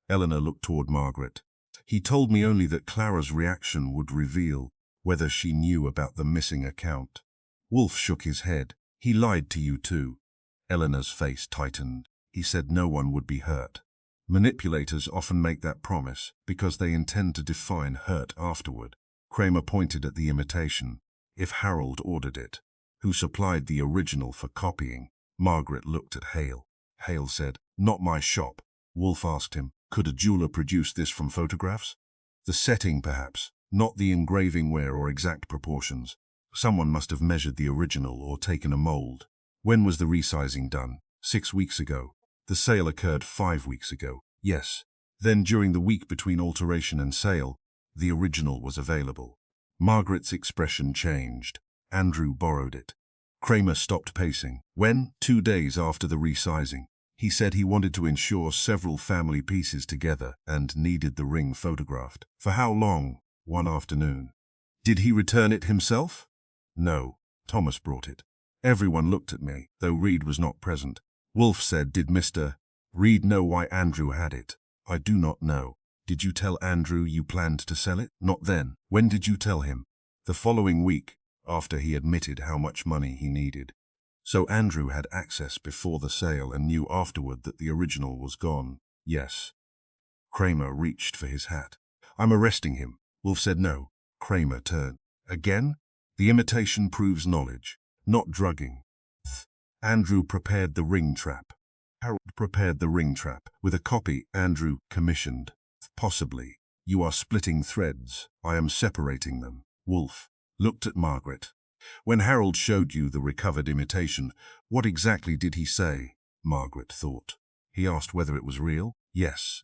Eleanor looked toward Margaret. He told me only that Clara's reaction would reveal whether she knew about the missing account. Wolfe shook his head. He lied to you too. Eleanor's face tightened. He said no one would be hurt. Manipulators often make that promise because they intend to define hurt afterward. Kramer pointed at the imitation. If Harold ordered it, who supplied the original for copying? Margaret looked at Hale. Hale said, Not my shop. Wolfe asked him, Could a jeweler produce this from photographs? The setting, perhaps, not the engraving wear or exact proportions. Someone must have measured the original or taken a mold. When was the resizing done? 6 weeks ago. The sale occurred 5 weeks ago. Yes. Then during the week between alteration and sale, the original was available. Margaret's expression changed. Andrew borrowed it. Kramer stopped pacing. When? 2 days after the resizing. He said he wanted to insure several family pieces together and needed the ring photographed. For how long? 1 afternoon. Did he return it himself? No. Thomas brought it. Everyone looked at me, though Reed was not present. Wolfe said, Did Mr. Reed know why Andrew had it? I do not know. Did you tell Andrew you planned to sell it? Not then. When did you tell him? The following week, after he admitted how much money he needed. So Andrew had access before the sale and knew afterward that the original was gone. Yes. Kramer reached for his hat. I'm arresting him. Wolfe said no. Kramer turned. Again? The imitation proves knowledge, not drugging. Andrew prepared the ring trap. Harold prepared the ring trap with a copy Andrew commissioned. Possibly. You are splitting threads. I am separating them. Wolfe looked at Margaret. When Harold showed you the recovered imitation, what exactly did he say? Margaret thought. He asked whether it was real? Yes.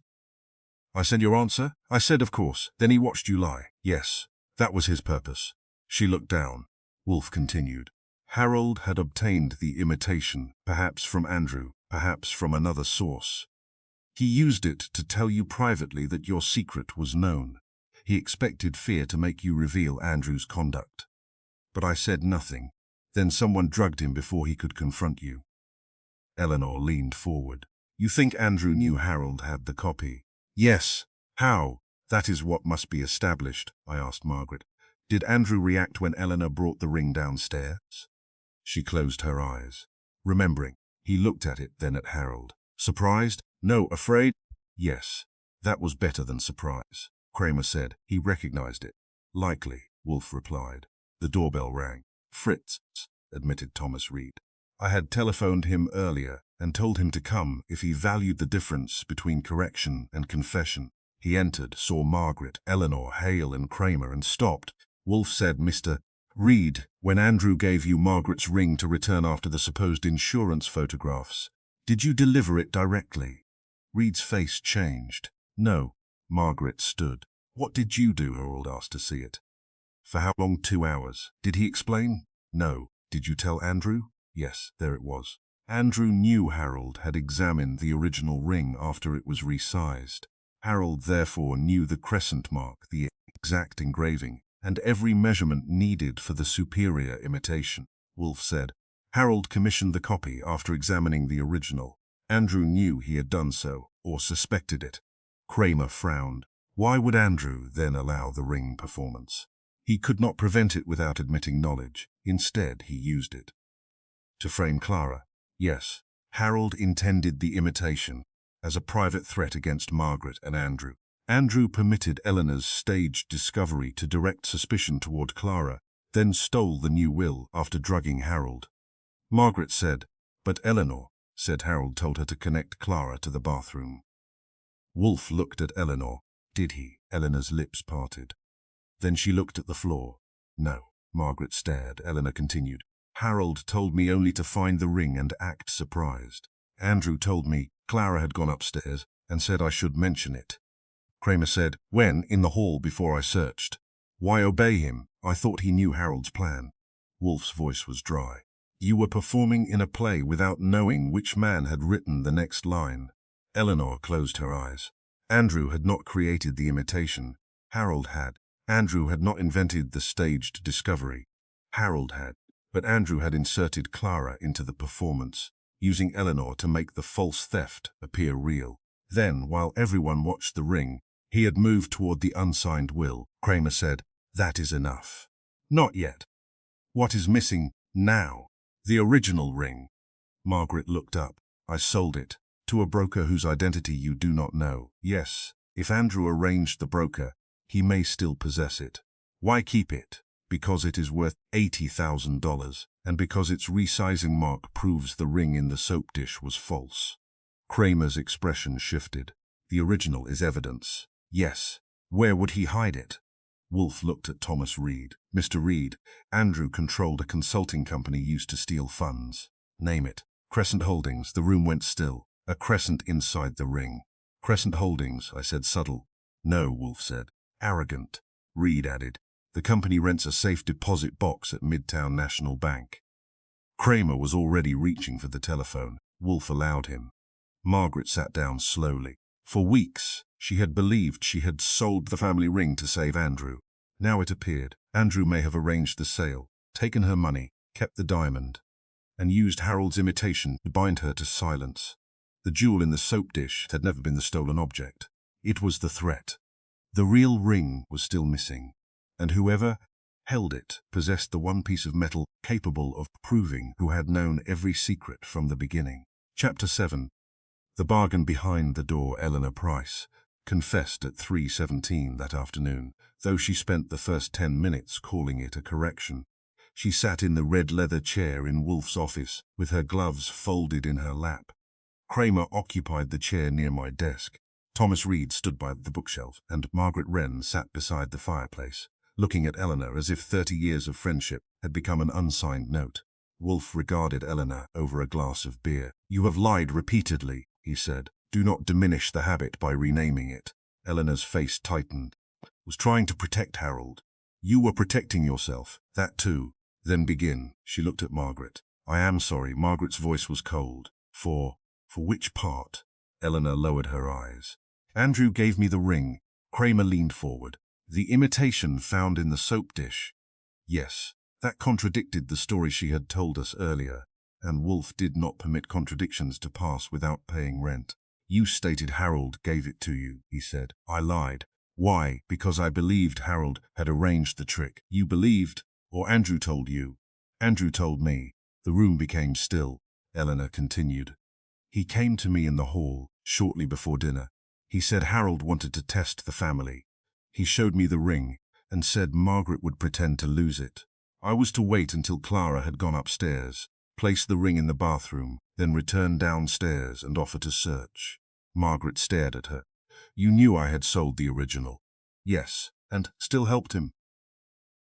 I said your answer? I said of course. Then he watched you lie? Yes. That was his purpose. She looked down. Wolfe continued. Harold had obtained the imitation, perhaps from Andrew, perhaps from another source. He used it to tell you privately that your secret was known. He expected fear to make you reveal Andrew's conduct. But I said nothing. Then someone drugged him before he could confront you. Eleanor leaned forward. You think Andrew knew Harold had the copy? Yes. How? That is what must be established, I asked Margaret. Did Andrew react when Eleanor brought the ring downstairs? She closed her eyes. Remembering, he looked at it, then at Harold. Surprised? No. Afraid? Yes. That was better than surprise. Kramer said. He recognized it. Likely, Wolfe replied. The doorbell rang. Fritz, admitted Thomas Reed. I had telephoned him earlier and told him to come if he valued the difference between correction and confession. He entered, saw Margaret, Eleanor, Hale and Kramer and stopped. Wolfe said, Mr. Reed, when Andrew gave you Margaret's ring to return after the supposed insurance photographs, did you deliver it directly? Reed's face changed. No. Margaret stood. What did you do? Harold asked to see it. For how long? 2 hours. Did he explain? No. Did you tell Andrew? Yes, there it was. Andrew knew Harold had examined the original ring after it was resized. Harold therefore knew the crescent mark, the exact engraving, and every measurement needed for the superior imitation. Wolfe said. Harold commissioned the copy after examining the original. Andrew knew he had done so, or suspected it. Kramer frowned. Why would Andrew then allow the ring performance? He could not prevent it without admitting knowledge. Instead, he used it. To frame Clara. Yes, Harold intended the imitation as a private threat against Margaret and Andrew. Andrew permitted Eleanor's staged discovery to direct suspicion toward Clara, then stole the new will after drugging Harold. Margaret said, but Eleanor, said Harold told her to connect Clara to the bathroom. Wolfe looked at Eleanor. Did he? Eleanor's lips parted. Then she looked at the floor. No. Margaret stared. Eleanor continued. Harold told me only to find the ring and act surprised. Andrew told me Clara had gone upstairs and said I should mention it. Kramer said, when? In the hall before I searched. Why obey him? I thought he knew Harold's plan. Wolfe's voice was dry. You were performing in a play without knowing which man had written the next line. Eleanor closed her eyes. Andrew had not created the imitation. Harold had. Andrew had not invented the staged discovery. Harold had. But Andrew had inserted Clara into the performance, using Eleanor to make the false theft appear real. Then, while everyone watched the ring, he had moved toward the unsigned will. Kramer said, that is enough. Not yet. What is missing now? The original ring. Margaret looked up. I sold it. To a broker whose identity you do not know. Yes, if Andrew arranged the broker, he may still possess it. Why keep it? Because it is worth $80,000, and because its resizing mark proves the ring in the soap dish was false. Kramer's expression shifted. The original is evidence. Yes. Where would he hide it? Wolfe looked at Thomas Reed. Mr. Reed, Andrew controlled a consulting company used to steal funds. Name it. Crescent Holdings. The room went still. A crescent inside the ring. Crescent Holdings, I said, subtle. No, Wolfe said. Arrogant. Reed added. The company rents a safe deposit box at Midtown National Bank. Kramer was already reaching for the telephone. Wolfe allowed him. Margaret sat down slowly. For weeks, she had believed she had sold the family ring to save Andrew. Now it appeared Andrew may have arranged the sale, taken her money, kept the diamond, and used Harold's imitation to bind her to silence. The jewel in the soap dish had never been the stolen object. It was the threat. The real ring was still missing, and whoever held it possessed the one piece of metal capable of proving who had known every secret from the beginning. Chapter 7. The bargain behind the door. Eleanor Price confessed at 3:17 that afternoon, though she spent the first 10 minutes calling it a correction. She sat in the red leather chair in Wolfe's office, with her gloves folded in her lap. Kramer occupied the chair near my desk. Thomas Reed stood by the bookshelf, and Margaret Wren sat beside the fireplace, looking at Eleanor as if 30 years of friendship had become an unsigned note. Wolfe regarded Eleanor over a glass of beer. "You have lied repeatedly," he said. "Do not diminish the habit by renaming it." Eleanor's face tightened. "Was trying to protect Harold." "You were protecting yourself, that too." "Then begin." She looked at Margaret. "I am sorry." Margaret's voice was cold. For which part?" Eleanor lowered her eyes. "Andrew gave me the ring." Kramer leaned forward. "The imitation found in the soap dish." Yes, that contradicted the story she had told us earlier, and Wolfe did not permit contradictions to pass without paying rent. "You stated Harold gave it to you," he said. "I lied." "Why?" "Because I believed Harold had arranged the trick." "You believed, or Andrew told you?" "Andrew told me." The room became still. Eleanor continued. "He came to me in the hall shortly before dinner. He said Harold wanted to test the family. He showed me the ring and said Margaret would pretend to lose it. I was to wait until Clara had gone upstairs, place the ring in the bathroom, then return downstairs and offer to search." Margaret stared at her. "You knew I had sold the original?" "Yes, and still helped him."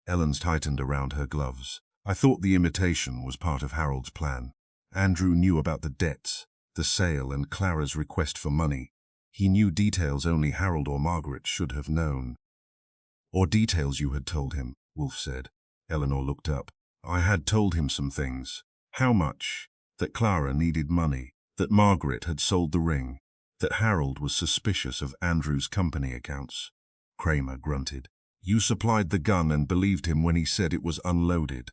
Ellen's tightened around her gloves. "I thought the imitation was part of Harold's plan. Andrew knew about the debts, the sale, and Clara's request for money. He knew details only Harold or Margaret should have known." "Or details you had told him," Wolfe said. Eleanor looked up. "I had told him some things." "How much?" "That Clara needed money, that Margaret had sold the ring, that Harold was suspicious of Andrew's company accounts." Kramer grunted. "You supplied the gun and believed him when he said it was unloaded."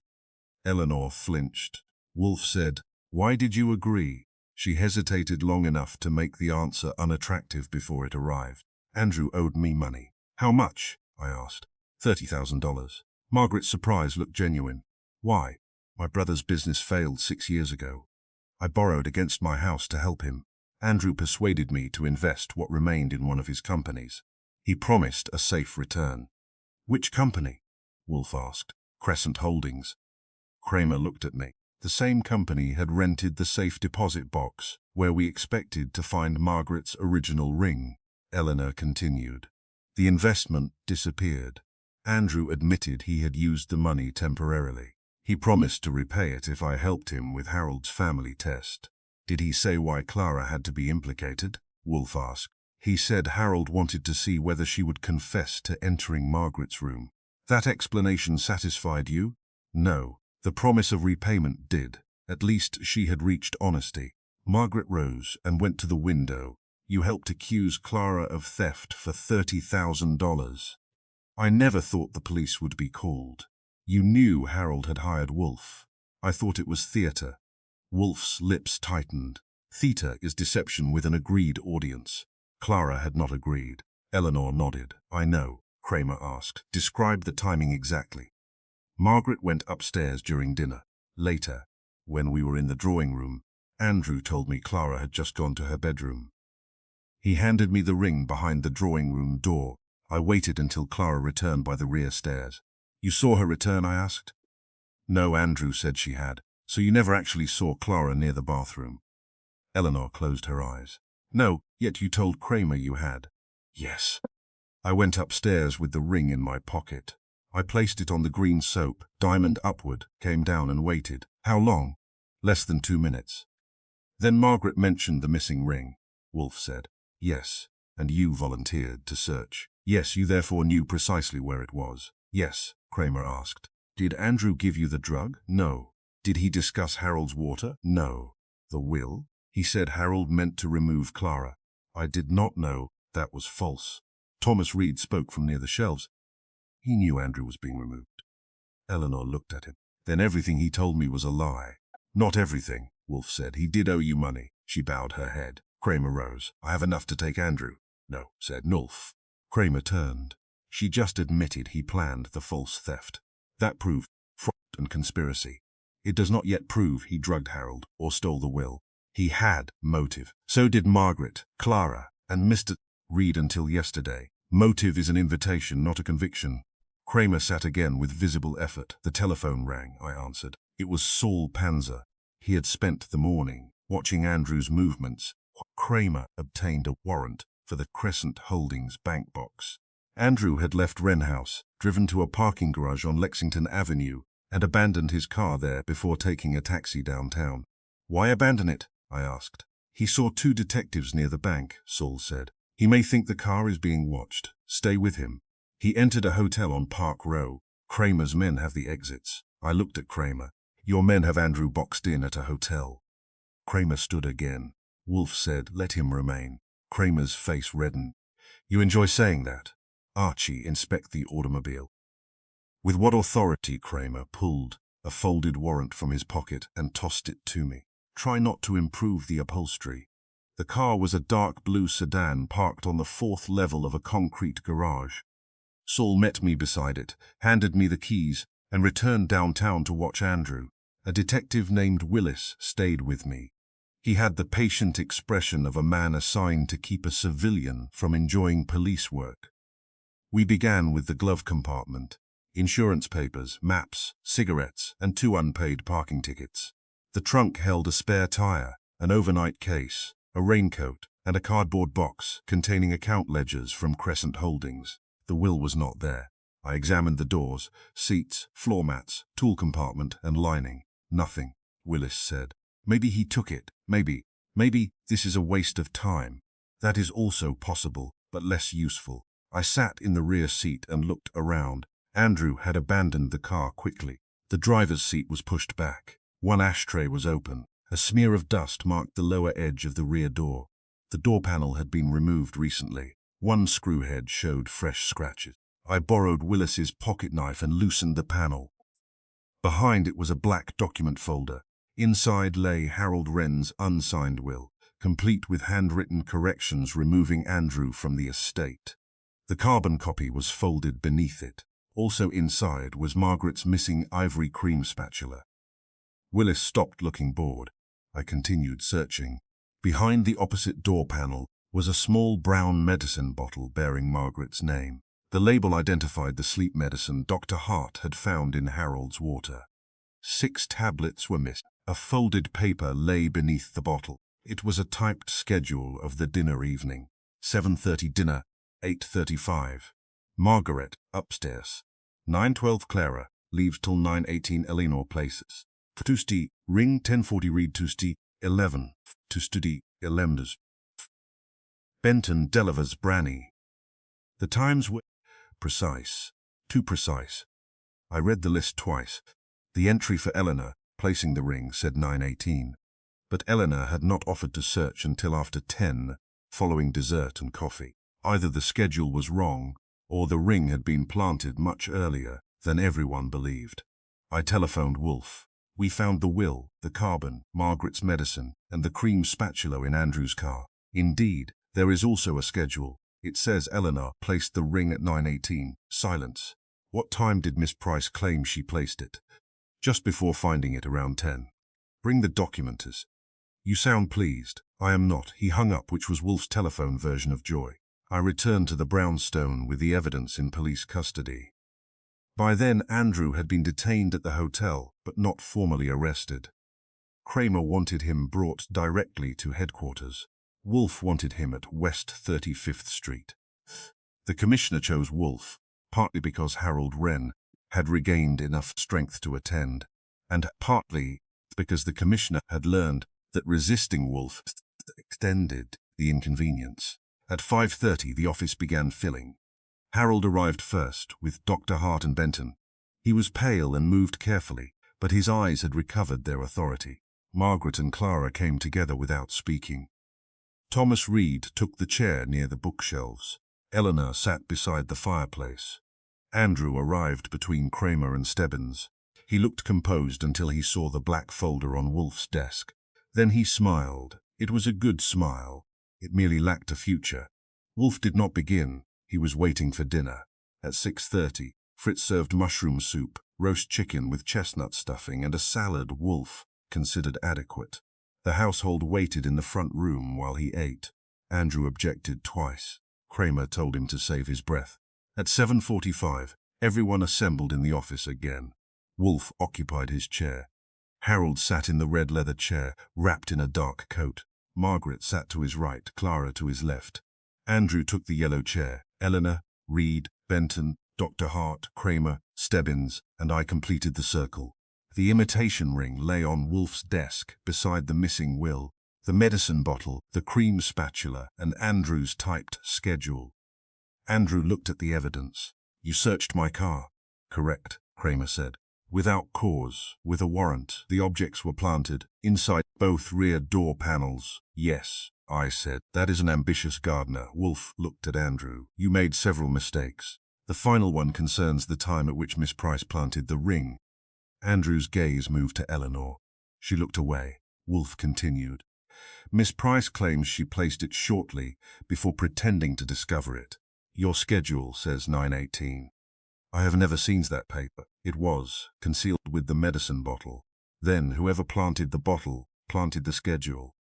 Eleanor flinched. Wolfe said, "Why did you agree?" She hesitated long enough to make the answer unattractive before it arrived. "Andrew owed me money." "How much?" I asked. $30,000. Margaret's surprise looked genuine. "Why?" "My brother's business failed 6 years ago. I borrowed against my house to help him. Andrew persuaded me to invest what remained in one of his companies. He promised a safe return." "Which company?" Wolfe asked. "Crescent Holdings." Kramer looked at me. The same company had rented the safe deposit box where we expected to find Margaret's original ring. Eleanor continued. "The investment disappeared. Andrew admitted he had used the money temporarily. He promised to repay it if I helped him with Harold's family test." "Did he say why Clara had to be implicated?" Wolfe asked. "He said Harold wanted to see whether she would confess to entering Margaret's room." "That explanation satisfied you?" "No. The promise of repayment did. At least she had reached honesty." Margaret rose and went to the window. "You helped accuse Clara of theft for $30,000. I never thought the police would be called. You knew Harold had hired Wolfe." "I thought it was theater." Wolfe's lips tightened. "Theater is deception with an agreed audience." Clara had not agreed. Eleanor nodded. "I know." Kramer asked. "Describe the timing exactly." "Margaret went upstairs during dinner. Later, when we were in the drawing room, Andrew told me Clara had just gone to her bedroom. He handed me the ring behind the drawing room door. I waited until Clara returned by the rear stairs." "You saw her return?" I asked. "No, Andrew said she had. So you never actually saw Clara near the bathroom?" Eleanor closed her eyes. "No, yet you told Kramer you had." "Yes." "I went upstairs with the ring in my pocket. I placed it on the green soap, diamond upward, came down and waited." "How long?" "Less than 2 minutes. Then Margaret mentioned the missing ring," Wolfe said. "Yes, and you volunteered to search." "Yes, you therefore knew precisely where it was." "Yes," Kramer asked. "Did Andrew give you the drug?" "No." "Did he discuss Harold's water?" "No." "The will?" "He said Harold meant to remove Clara." "I did not know that was false." Thomas Reed spoke from near the shelves. "He knew Andrew was being removed." Eleanor looked at him. "Then everything he told me was a lie." "Not everything," Wolfe said. "He did owe you money." She bowed her head. Kramer rose. "I have enough to take Andrew." No, said Nulf. Kramer turned. She just admitted he planned the false theft. That proved fraud and conspiracy. It does not yet prove he drugged Harold or stole the will. He had motive. So did Margaret, Clara, and Mr. Reed until yesterday. Motive is an invitation, not a conviction. Kramer sat again with visible effort. The telephone rang, I answered. It was Saul Panzer. He had spent the morning watching Andrew's movements. Kramer obtained a warrant for the Crescent Holdings bank box. Andrew had left Wren House, driven to a parking garage on Lexington Avenue, and abandoned his car there before taking a taxi downtown. Why abandon it? I asked. He saw 2 detectives near the bank, Saul said. He may think the car is being watched. Stay with him. He entered a hotel on Park Row. Kramer's men have the exits. I looked at Kramer. Your men have Andrew boxed in at a hotel. Kramer stood again. Wolfe said, let him remain. Kramer's face reddened. You enjoy saying that? Archie, inspect the automobile. With what authority? Kramer pulled a folded warrant from his pocket and tossed it to me. Try not to improve the upholstery. The car was a dark blue sedan parked on the 4th level of a concrete garage. Saul met me beside it, handed me the keys, and returned downtown to watch Andrew. A detective named Willis stayed with me. He had the patient expression of a man assigned to keep a civilian from enjoying police work. We began with the glove compartment. Insurance papers, maps, cigarettes, and 2 unpaid parking tickets. The trunk held a spare tire, an overnight case, a raincoat, and a cardboard box containing account ledgers from Crescent Holdings. The will was not there. I examined the doors, seats, floor mats, tool compartment, and lining. Nothing, Willis said. Maybe he took it. Maybe this is a waste of time. That is also possible, but less useful. I sat in the rear seat and looked around. Andrew had abandoned the car quickly. The driver's seat was pushed back. 1 ashtray was open. A smear of dust marked the lower edge of the rear door. The door panel had been removed recently. 1 screw head showed fresh scratches. I borrowed Willis's pocket knife and loosened the panel. Behind it was a black document folder. Inside lay Harold Wren's unsigned will, complete with handwritten corrections removing Andrew from the estate. The carbon copy was folded beneath it. Also inside was Margaret's missing ivory cream spatula. Willis stopped, looking bored. I continued searching. Behind the opposite door panel was a small brown medicine bottle bearing Margaret's name. The label identified the sleep medicine Dr. Hart had found in Harold's water. 6 tablets were missed. A folded paper lay beneath the bottle. It was a typed schedule of the dinner evening. 7:30 dinner, 8:35. Margaret, upstairs. 9:12 Clara, leaves till 9:18 Eleanor Places. Tuesday, ring 10:40 read Tuesday, 11. Tuesday, 11. Benton delivers brandy. The times were precise, too precise. I read the list twice. The entry for Eleanor, placing the ring, said 9:18. But Eleanor had not offered to search until after 10, following dessert and coffee. Either the schedule was wrong, or the ring had been planted much earlier than everyone believed. I telephoned Wolfe. We found the will, the carbon, Margaret's medicine, and the cream spatula in Andrew's car. Indeed, there is also a schedule. It says Eleanor placed the ring at 9:18. Silence. What time did Miss Price claim she placed it? Just before finding it, around 10. Bring the documenters. You sound pleased. I am not. He hung up, which was Wolfe's telephone version of joy. I returned to the brownstone with the evidence in police custody. By then, Andrew had been detained at the hotel, but not formally arrested. Kramer wanted him brought directly to headquarters. Wolfe wanted him at West 35th Street. The commissioner chose Wolfe, partly because Harold Wren had regained enough strength to attend, and partly because the commissioner had learned that resisting Wolfe extended the inconvenience. At 5:30, the office began filling. Harold arrived first, with Dr. Hart and Benton. He was pale and moved carefully, but his eyes had recovered their authority. Margaret and Clara came together without speaking. Thomas Reed took the chair near the bookshelves. Eleanor sat beside the fireplace. Andrew arrived between Kramer and Stebbins. He looked composed until he saw the black folder on Wolfe's desk. Then he smiled. It was a good smile. It merely lacked a future. Wolfe did not begin. He was waiting for dinner. At 6:30, Fritz served mushroom soup, roast chicken with chestnut stuffing, and a salad Wolfe considered adequate. The household waited in the front room while he ate. Andrew objected twice. Kramer told him to save his breath. At 7:45, everyone assembled in the office again. Wolfe occupied his chair. Harold sat in the red leather chair, wrapped in a dark coat. Margaret sat to his right, Clara to his left. Andrew took the yellow chair. Eleanor, Reed, Benton, Dr. Hart, Kramer, Stebbins, and I completed the circle. The imitation ring lay on Wolfe's desk beside the missing will, the medicine bottle, the cream spatula, and Andrew's typed schedule. Andrew looked at the evidence. "You searched my car." "Correct," Kramer said. "Without cause, with a warrant. The objects were planted inside both rear door panels." "Yes," I said. "That is an ambitious gardener." Wolfe looked at Andrew. "You made several mistakes. The final one concerns the time at which Miss Price planted the ring." Andrew's gaze moved to Eleanor. She looked away. Wolfe continued. "Miss Price claims she placed it shortly before pretending to discover it. Your schedule says 9:18. I have never seen that paper. It was concealed with the medicine bottle. Then whoever planted the bottle planted the schedule.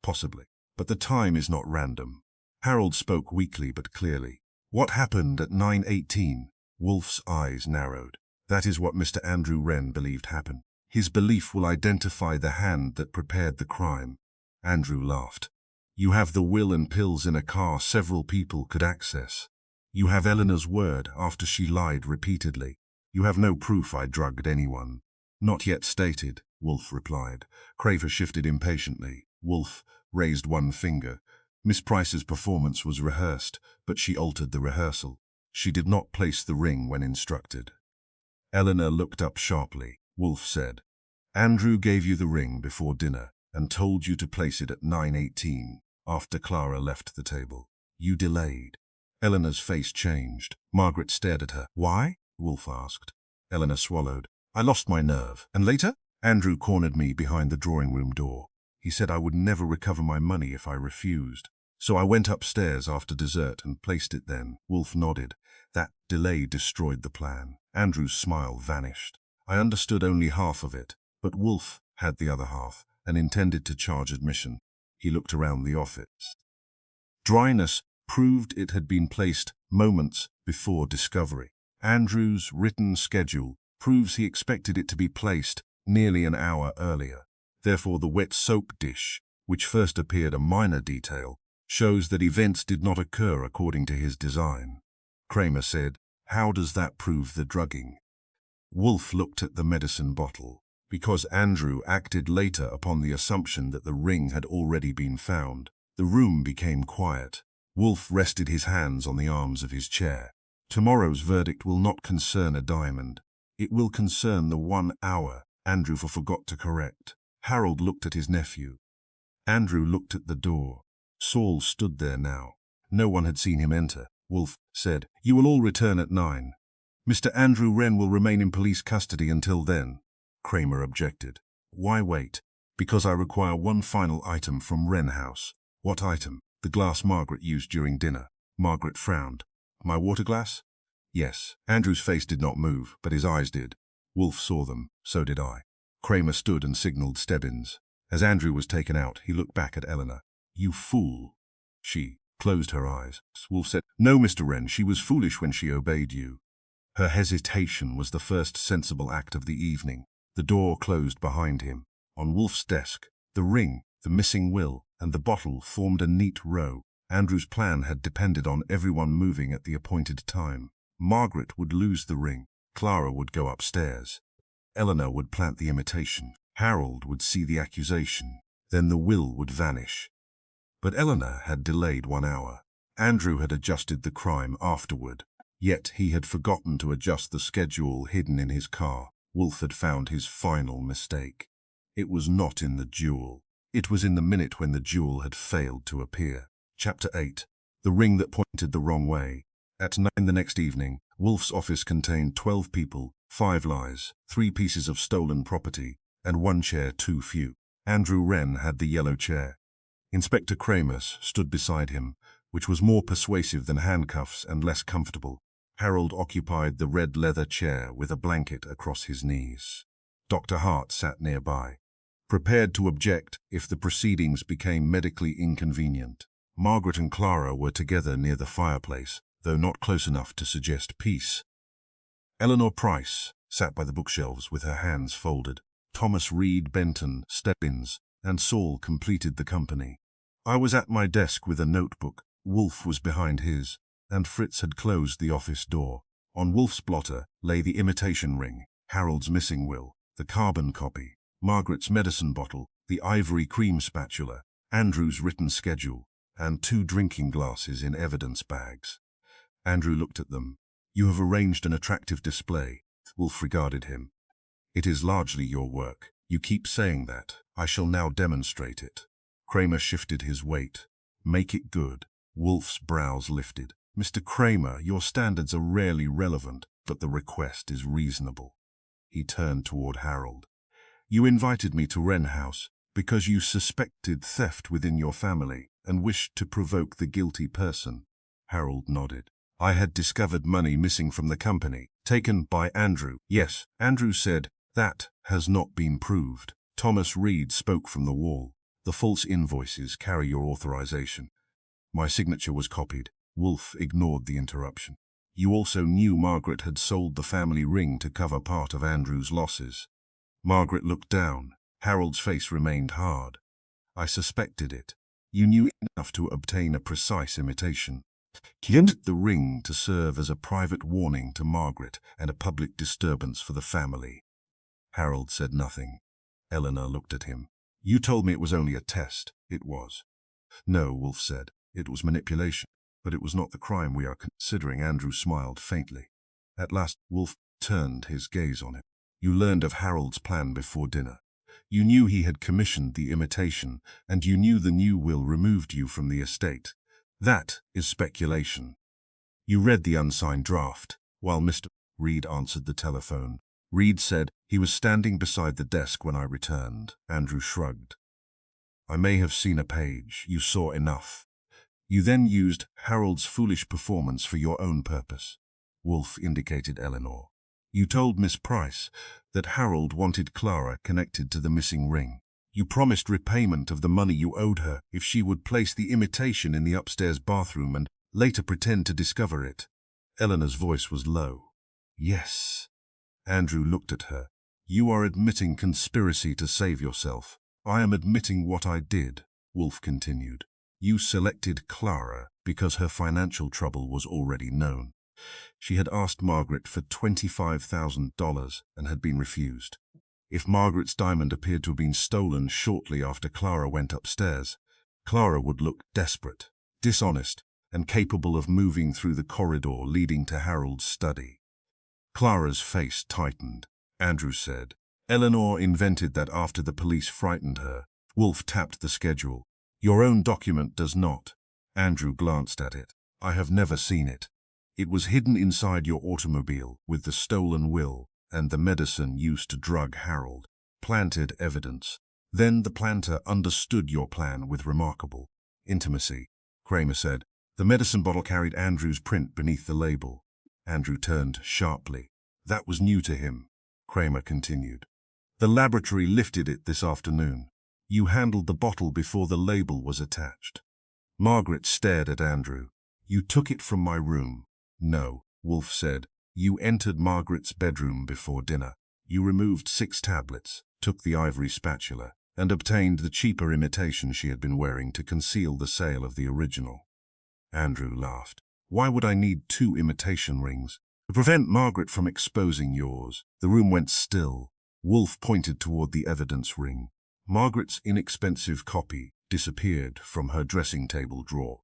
Possibly. But the time is not random." Harold spoke weakly but clearly. "What happened at 9:18? Wolfe's eyes narrowed. "That is what Mr. Andrew Wren believed happened. His belief will identify the hand that prepared the crime." Andrew laughed. "You have the will and pills in a car several people could access. You have Eleanor's word after she lied repeatedly. You have no proof I drugged anyone." "Not yet stated," Wolfe replied. Kramer shifted impatiently. Wolfe raised one finger. "Miss Price's performance was rehearsed, but she altered the rehearsal. She did not place the ring when instructed." Eleanor looked up sharply. Wolfe said, "Andrew gave you the ring before dinner and told you to place it at 9:18 after Clara left the table. You delayed." Eleanor's face changed. Margaret stared at her. "Why?" Wolfe asked. Eleanor swallowed. "I lost my nerve." "And later?" "Andrew cornered me behind the drawing room door. He said I would never recover my money if I refused. So I went upstairs after dessert and placed it then." Wolfe nodded. "That delay destroyed the plan." Andrew's smile vanished. "I understood only half of it, but Wolfe had the other half and intended to charge admission." He looked around the office. Dryness proved it had been placed moments before discovery. Andrew's written schedule proves he expected it to be placed nearly an hour earlier. Therefore, the wet soap dish, which first appeared a minor detail, shows that events did not occur according to his design. Kramer said, "How does that prove the drugging?" Wolfe looked at the medicine bottle. Because Andrew acted later upon the assumption that the ring had already been found, the room became quiet. Wolfe rested his hands on the arms of his chair. "Tomorrow's verdict will not concern a diamond. It will concern the 1 hour Andrew forgot to correct." Harold looked at his nephew. Andrew looked at the door. Saul stood there now. No one had seen him enter. Wolfe said, "You will all return at 9. Mr. Andrew Wren will remain in police custody until then." Kramer objected. "Why wait?" "Because I require one final item from Wren House." "What item?" "The glass Margaret used during dinner." Margaret frowned. "My water glass?" "Yes." Andrew's face did not move, but his eyes did. Wolfe saw them. So did I. Kramer stood and signaled Stebbins. As Andrew was taken out, he looked back at Eleanor. "You fool." She closed her eyes. Wolfe said, "No, Mr. Wren, she was foolish when she obeyed you." Her hesitation was the first sensible act of the evening. The door closed behind him. On Wolfe's desk, the ring, the missing will, and the bottle formed a neat row. Andrew's plan had depended on everyone moving at the appointed time. Margaret would lose the ring. Clara would go upstairs. Eleanor would plant the imitation. Harold would see the accusation. Then the will would vanish. But Eleanor had delayed 1 hour. Andrew had adjusted the crime afterward. Yet he had forgotten to adjust the schedule hidden in his car. Wolfe had found his final mistake. It was not in the jewel. It was in the minute when the jewel had failed to appear. Chapter 8. The ring that pointed the wrong way. At 9 the next evening, Wolfe's office contained 12 people, 5 lies, 3 pieces of stolen property, and 1 chair too few. Andrew Wren had the yellow chair. Inspector Kramer stood beside him, which was more persuasive than handcuffs and less comfortable. Harold occupied the red leather chair with a blanket across his knees. Dr. Hart sat nearby, prepared to object if the proceedings became medically inconvenient. Margaret and Clara were together near the fireplace, though not close enough to suggest peace. Eleanor Price sat by the bookshelves with her hands folded. Thomas Reed Benton, Stebbins, and Saul completed the company. I was at my desk with a notebook. Wolfe was behind his, and Fritz had closed the office door. On Wolfe's blotter lay the imitation ring, Harold's missing will, the carbon copy, Margaret's medicine bottle, the ivory cream spatula, Andrew's written schedule, and 2 drinking glasses in evidence bags. Andrew looked at them. You have arranged an attractive display. Wolfe regarded him. It is largely your work. You keep saying that. I shall now demonstrate it. Kramer shifted his weight. Make it good. Wolfe's brows lifted. Mr. Kramer, your standards are rarely relevant, but the request is reasonable. He turned toward Harold. You invited me to Wren House because you suspected theft within your family and wished to provoke the guilty person. Harold nodded. I had discovered money missing from the company, taken by Andrew. Yes, Andrew said, that has not been proved. Thomas Reed spoke from the wall. The false invoices carry your authorization. My signature was copied. Wolfe ignored the interruption. You also knew Margaret had sold the family ring to cover part of Andrew's losses. Margaret looked down. Harold's face remained hard. I suspected it. You knew enough to obtain a precise imitation. Used the ring to serve as a private warning to Margaret and a public disturbance for the family. Harold said nothing. Eleanor looked at him. You told me it was only a test. It was. No, Wolfe said. It was manipulation. But it was not the crime we are considering. Andrew smiled faintly. At last, Wolfe turned his gaze on him. You learned of Harold's plan before dinner. You knew he had commissioned the imitation, and you knew the new will removed you from the estate. That is speculation. You read the unsigned draft, while Mr. Reed answered the telephone. Reed said he was standing beside the desk when I returned. Andrew shrugged. I may have seen a page. You saw enough. You then used Harold's foolish performance for your own purpose. Wolfe indicated Eleanor. You told Miss Price that Harold wanted Clara connected to the missing ring. You promised repayment of the money you owed her if she would place the imitation in the upstairs bathroom and later pretend to discover it. Eleanor's voice was low. Yes. Andrew looked at her. You are admitting conspiracy to save yourself. I am admitting what I did, Wolfe continued. You selected Clara because her financial trouble was already known. She had asked Margaret for $25,000 and had been refused. If Margaret's diamond appeared to have been stolen shortly after Clara went upstairs, Clara would look desperate, dishonest, and capable of moving through the corridor leading to Harold's study. Clara's face tightened. Andrew said, Eleanor invented that after the police frightened her. Wolfe tapped the schedule. Your own document does not. Andrew glanced at it. I have never seen it. It was hidden inside your automobile with the stolen will and the medicine used to drug Harold. Planted evidence. Then the planter understood your plan with remarkable intimacy. Kramer said. The medicine bottle carried Andrew's print beneath the label. Andrew turned sharply. That was new to him. Kramer continued. The laboratory lifted it this afternoon. You handled the bottle before the label was attached. Margaret stared at Andrew. You took it from my room. No, Wolfe said. You entered Margaret's bedroom before dinner. You removed 6 tablets, took the ivory spatula, and obtained the cheaper imitation she had been wearing to conceal the sale of the original. Andrew laughed. Why would I need 2 imitation rings? To prevent Margaret from exposing yours. The room went still. Wolfe pointed toward the evidence ring. Margaret's inexpensive copy disappeared from her dressing table drawer.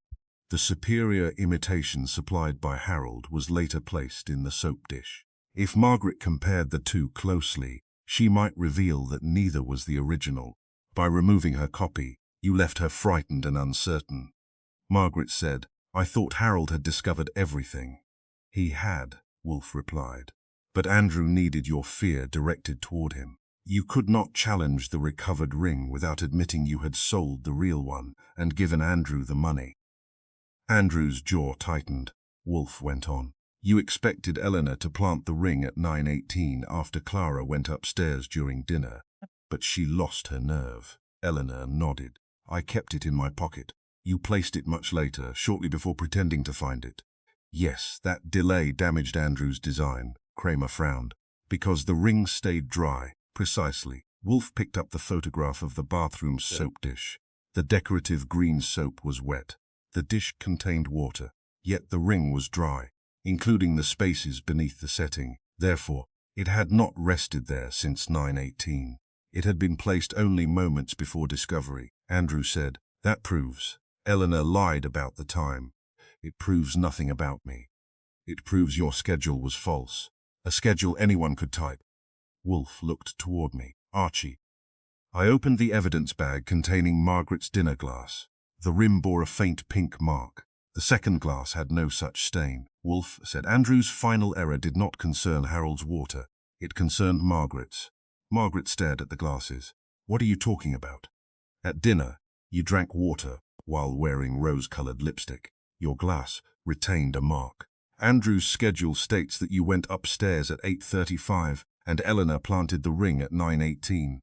The superior imitation supplied by Harold was later placed in the soap dish. If Margaret compared the 2 closely, she might reveal that neither was the original. By removing her copy, you left her frightened and uncertain. Margaret said, I thought Harold had discovered everything. He had, Wolfe replied. But Andrew needed your fear directed toward him. You could not challenge the recovered ring without admitting you had sold the real one and given Andrew the money. Andrew's jaw tightened. Wolfe went on. You expected Eleanor to plant the ring at 9:18 after Clara went upstairs during dinner, but she lost her nerve. Eleanor nodded. I kept it in my pocket. You placed it much later, shortly before pretending to find it. Yes, that delay damaged Andrew's design. Kramer frowned. Because the ring stayed dry. Precisely. Wolfe picked up the photograph of the bathroom soap dish. The decorative green soap was wet. The dish contained water, yet the ring was dry, including the spaces beneath the setting. Therefore, it had not rested there since 9:18. It had been placed only moments before discovery. Andrew said, That proves. Eleanor lied about the time. It proves nothing about me. It proves your schedule was false. A schedule anyone could type. Wolfe looked toward me. Archie. I opened the evidence bag containing Margaret's dinner glass. The rim bore a faint pink mark. The second glass had no such stain. Wolfe said Andrew's final error did not concern Harold's water. It concerned Margaret's. Margaret stared at the glasses. What are you talking about? At dinner, you drank water while wearing rose-colored lipstick. Your glass retained a mark. Andrew's schedule states that you went upstairs at 8:35 and Eleanor planted the ring at 9:18.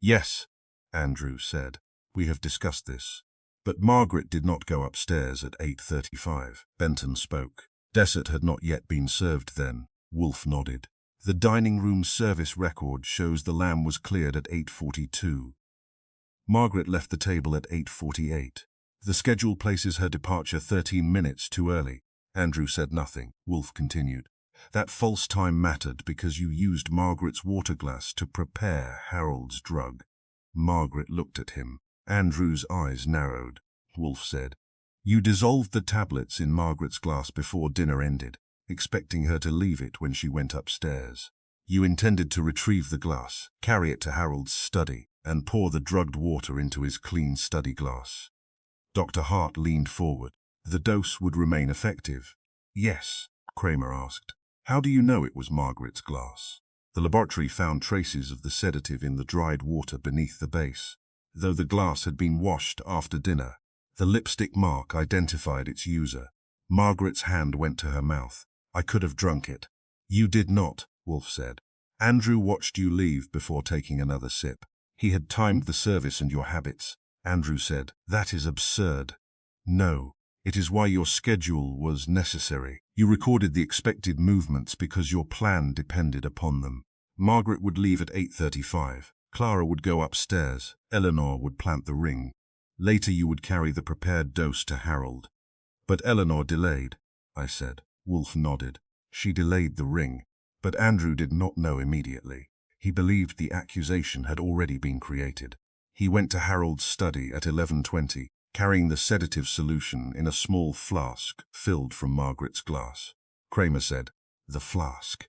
Yes, Andrew said. We have discussed this. But Margaret did not go upstairs at 8:35. Benton spoke. Dessert had not yet been served then. Wolfe nodded. The dining room service record shows the lamb was cleared at 8:42. Margaret left the table at 8:48. The schedule places her departure 13 minutes too early. Andrew said nothing. Wolfe continued. That false time mattered because you used Margaret's water glass to prepare Harold's drug. Margaret looked at him. Andrew's eyes narrowed. Wolfe said, You dissolved the tablets in Margaret's glass before dinner ended, expecting her to leave it when she went upstairs. You intended to retrieve the glass, carry it to Harold's study, and pour the drugged water into his clean study glass. Dr. Hart leaned forward. The dose would remain effective. Yes, Kramer asked. How do you know it was Margaret's glass? The laboratory found traces of the sedative in the dried water beneath the base. Though the glass had been washed after dinner, the lipstick mark identified its user. Margaret's hand went to her mouth. I could have drunk it. You did not, Wolfe said. Andrew watched you leave before taking another sip. He had timed the service and your habits. Andrew said, That is absurd. No. It is why your schedule was necessary. You recorded the expected movements because your plan depended upon them. Margaret would leave at 8:35. Clara would go upstairs. Eleanor would plant the ring. Later you would carry the prepared dose to Harold. But Eleanor delayed, I said. Wolfe nodded. She delayed the ring. But Andrew did not know immediately. He believed the accusation had already been created. He went to Harold's study at 11:20. Carrying the sedative solution in a small flask filled from Margaret's glass. Kramer said, The flask.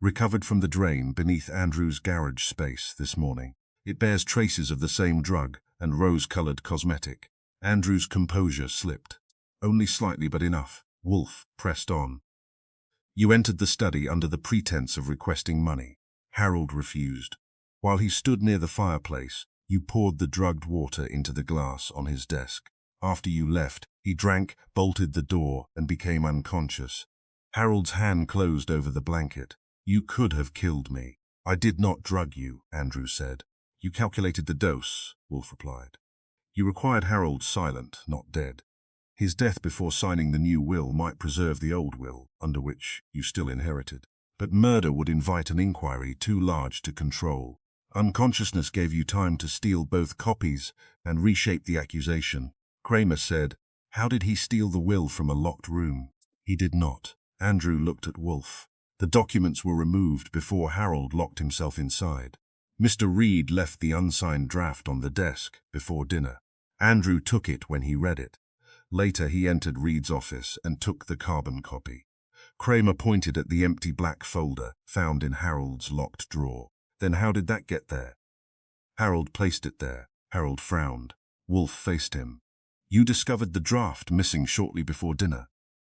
Recovered from the drain beneath Andrew's garage space this morning. It bears traces of the same drug and rose-colored cosmetic. Andrew's composure slipped. Only slightly, but enough. Wolfe pressed on. You entered the study under the pretense of requesting money. Harold refused. While he stood near the fireplace, you poured the drugged water into the glass on his desk. After you left, he drank, bolted the door, and became unconscious. Harold's hand closed over the blanket. You could have killed me. I did not drug you, Andrew said. You calculated the dose, Wolfe replied. You required Harold silent, not dead. His death before signing the new will might preserve the old will, under which you still inherited. But murder would invite an inquiry too large to control. Unconsciousness gave you time to steal both copies and reshape the accusation. Kramer said, How did he steal the will from a locked room? He did not. Andrew looked at Wolfe. The documents were removed before Harold locked himself inside. Mr. Reed left the unsigned draft on the desk before dinner. Andrew took it when he read it. Later he entered Reed's office and took the carbon copy. Kramer pointed at the empty black folder found in Harold's locked drawer. Then how did that get there? Harold placed it there. Harold frowned. Wolfe faced him. You discovered the draft missing shortly before dinner.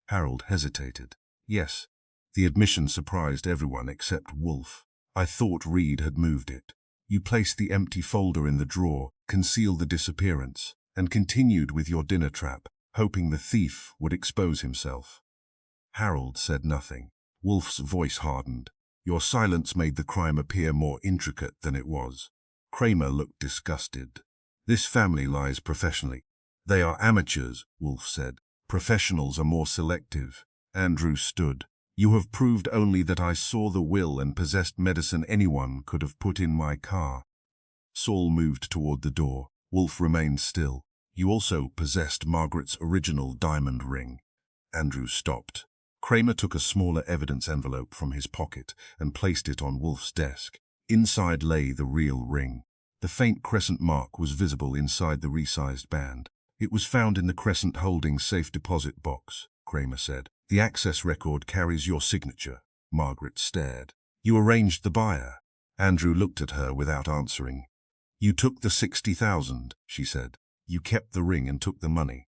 Harold hesitated. Yes. The admission surprised everyone except Wolfe. I thought Reed had moved it. You placed the empty folder in the drawer, concealed the disappearance, and continued with your dinner trap. hoping the thief would expose himself. Harold said nothing. Wolfe's voice hardened. Your silence made the crime appear more intricate than it was. Kramer looked disgusted. This family lies professionally. They are amateurs, Wolfe said. Professionals are more selective. Andrew stood. You have proved only that I saw the will and possessed medicine anyone could have put in my car. Saul moved toward the door. Wolfe remained still. You also possessed Margaret's original diamond ring. Andrew stopped. Kramer took a smaller evidence envelope from his pocket and placed it on Wolfe's desk. Inside lay the real ring. The faint crescent mark was visible inside the resized band. It was found in the Crescent Holdings safe deposit box, Kramer said. The access record carries your signature. Margaret stared. You arranged the buyer. Andrew looked at her without answering. You took the 60,000, she said. You kept the ring and took the money.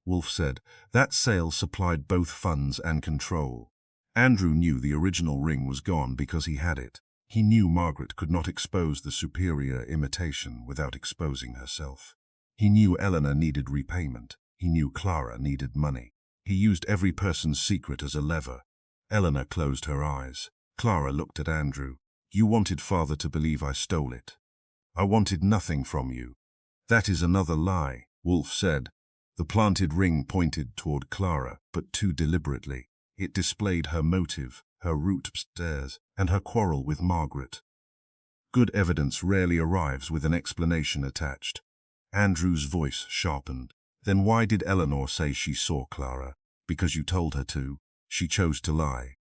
Wolfe said, that sale supplied both funds and control. Andrew knew the original ring was gone because he had it. He knew Margaret could not expose the superior imitation without exposing herself. He knew Eleanor needed repayment. He knew Clara needed money. He used every person's secret as a lever. Eleanor closed her eyes. Clara looked at Andrew. You wanted father to believe I stole it. I wanted nothing from you. That is another lie, Wolfe said. The planted ring pointed toward Clara, but too deliberately. It displayed her motive, her route upstairs, and her quarrel with Margaret. Good evidence rarely arrives with an explanation attached. Andrew's voice sharpened. Then why did Eleanor say she saw Clara? Because you told her to. She chose to lie.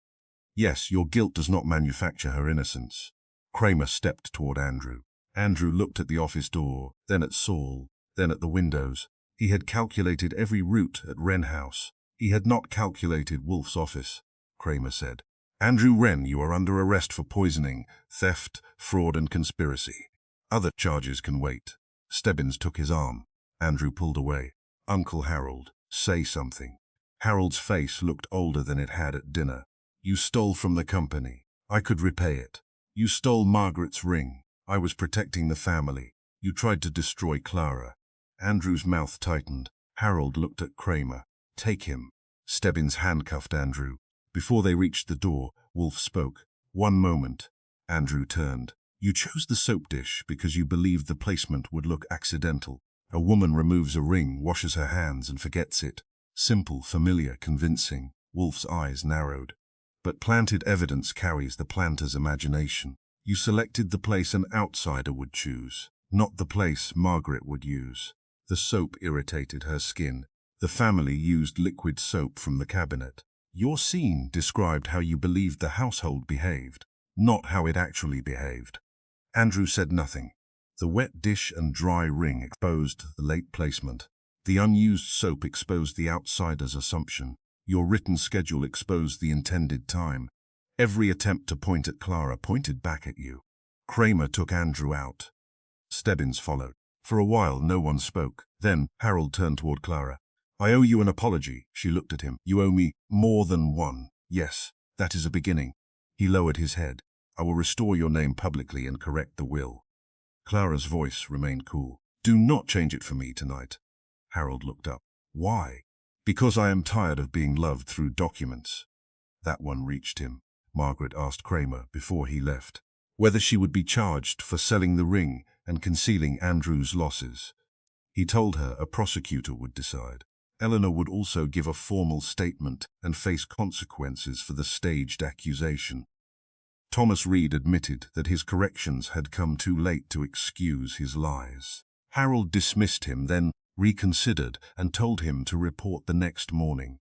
Yes, your guilt does not manufacture her innocence. Kramer stepped toward Andrew. Andrew looked at the office door, then at Saul, then at the windows. He had calculated every route at Wren House. He had not calculated Wolfe's office. Kramer said, Andrew Wren, you are under arrest for poisoning, theft, fraud and conspiracy. Other charges can wait. Stebbins took his arm. Andrew pulled away. Uncle Harold, say something. Harold's face looked older than it had at dinner. You stole from the company. I could repay it. You stole Margaret's ring. I was protecting the family. You tried to destroy Clara. Andrew's mouth tightened. Harold looked at Kramer. Take him. Stebbins handcuffed Andrew. Before they reached the door, Wolfe spoke. One moment. Andrew turned. You chose the soap dish because you believed the placement would look accidental. A woman removes a ring, washes her hands and forgets it. Simple, familiar, convincing. Wolfe's eyes narrowed. But planted evidence carries the planter's imagination. You selected the place an outsider would choose, not the place Margaret would use. The soap irritated her skin. The family used liquid soap from the cabinet. Your scene described how you believed the household behaved, not how it actually behaved. Andrew said nothing. The wet dish and dry ring exposed the late placement. The unused soap exposed the outsider's assumption. Your written schedule exposed the intended time. Every attempt to point at Clara pointed back at you. Kramer took Andrew out. Stebbins followed. For a while, no one spoke. Then, Harold turned toward Clara. I owe you an apology. She looked at him. You owe me more than one. Yes, that is a beginning. He lowered his head. I will restore your name publicly and correct the will. Clara's voice remained cool. Do not change it for me tonight. Harold looked up. Why? Because I am tired of being loved through documents. That one reached him. Margaret asked Kramer before he left whether she would be charged for selling the ring and concealing Andrew's losses. He told her a prosecutor would decide. Eleanor would also give a formal statement and face consequences for the staged accusation. Thomas Reed admitted that his corrections had come too late to excuse his lies. Harold dismissed him, then reconsidered and told him to report the next morning.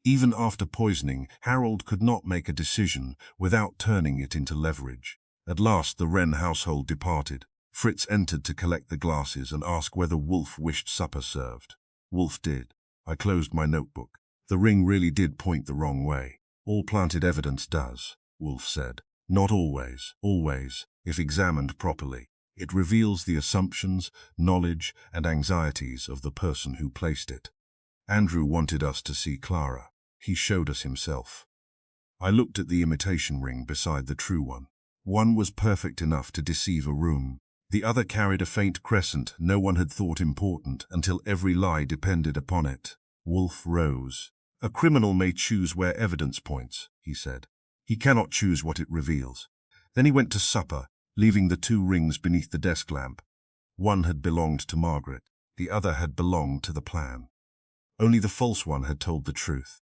Even after poisoning, Harold could not make a decision without turning it into leverage. At last the Wren household departed. Fritz entered to collect the glasses and ask whether Wolfe wished supper served. Wolfe did. I closed my notebook. The ring really did point the wrong way. All planted evidence does, Wolfe said. Not always. Always, if examined properly. It reveals the assumptions, knowledge, and anxieties of the person who placed it. Andrew wanted us to see Clara. He showed us himself. I looked at the imitation ring beside the true one. One was perfect enough to deceive a room. The other carried a faint crescent no one had thought important until every lie depended upon it. Wolfe rose. A criminal may choose where evidence points, he said. He cannot choose what it reveals. Then he went to supper, leaving the 2 rings beneath the desk lamp. One had belonged to Margaret, the other had belonged to the plan. Only the false one had told the truth.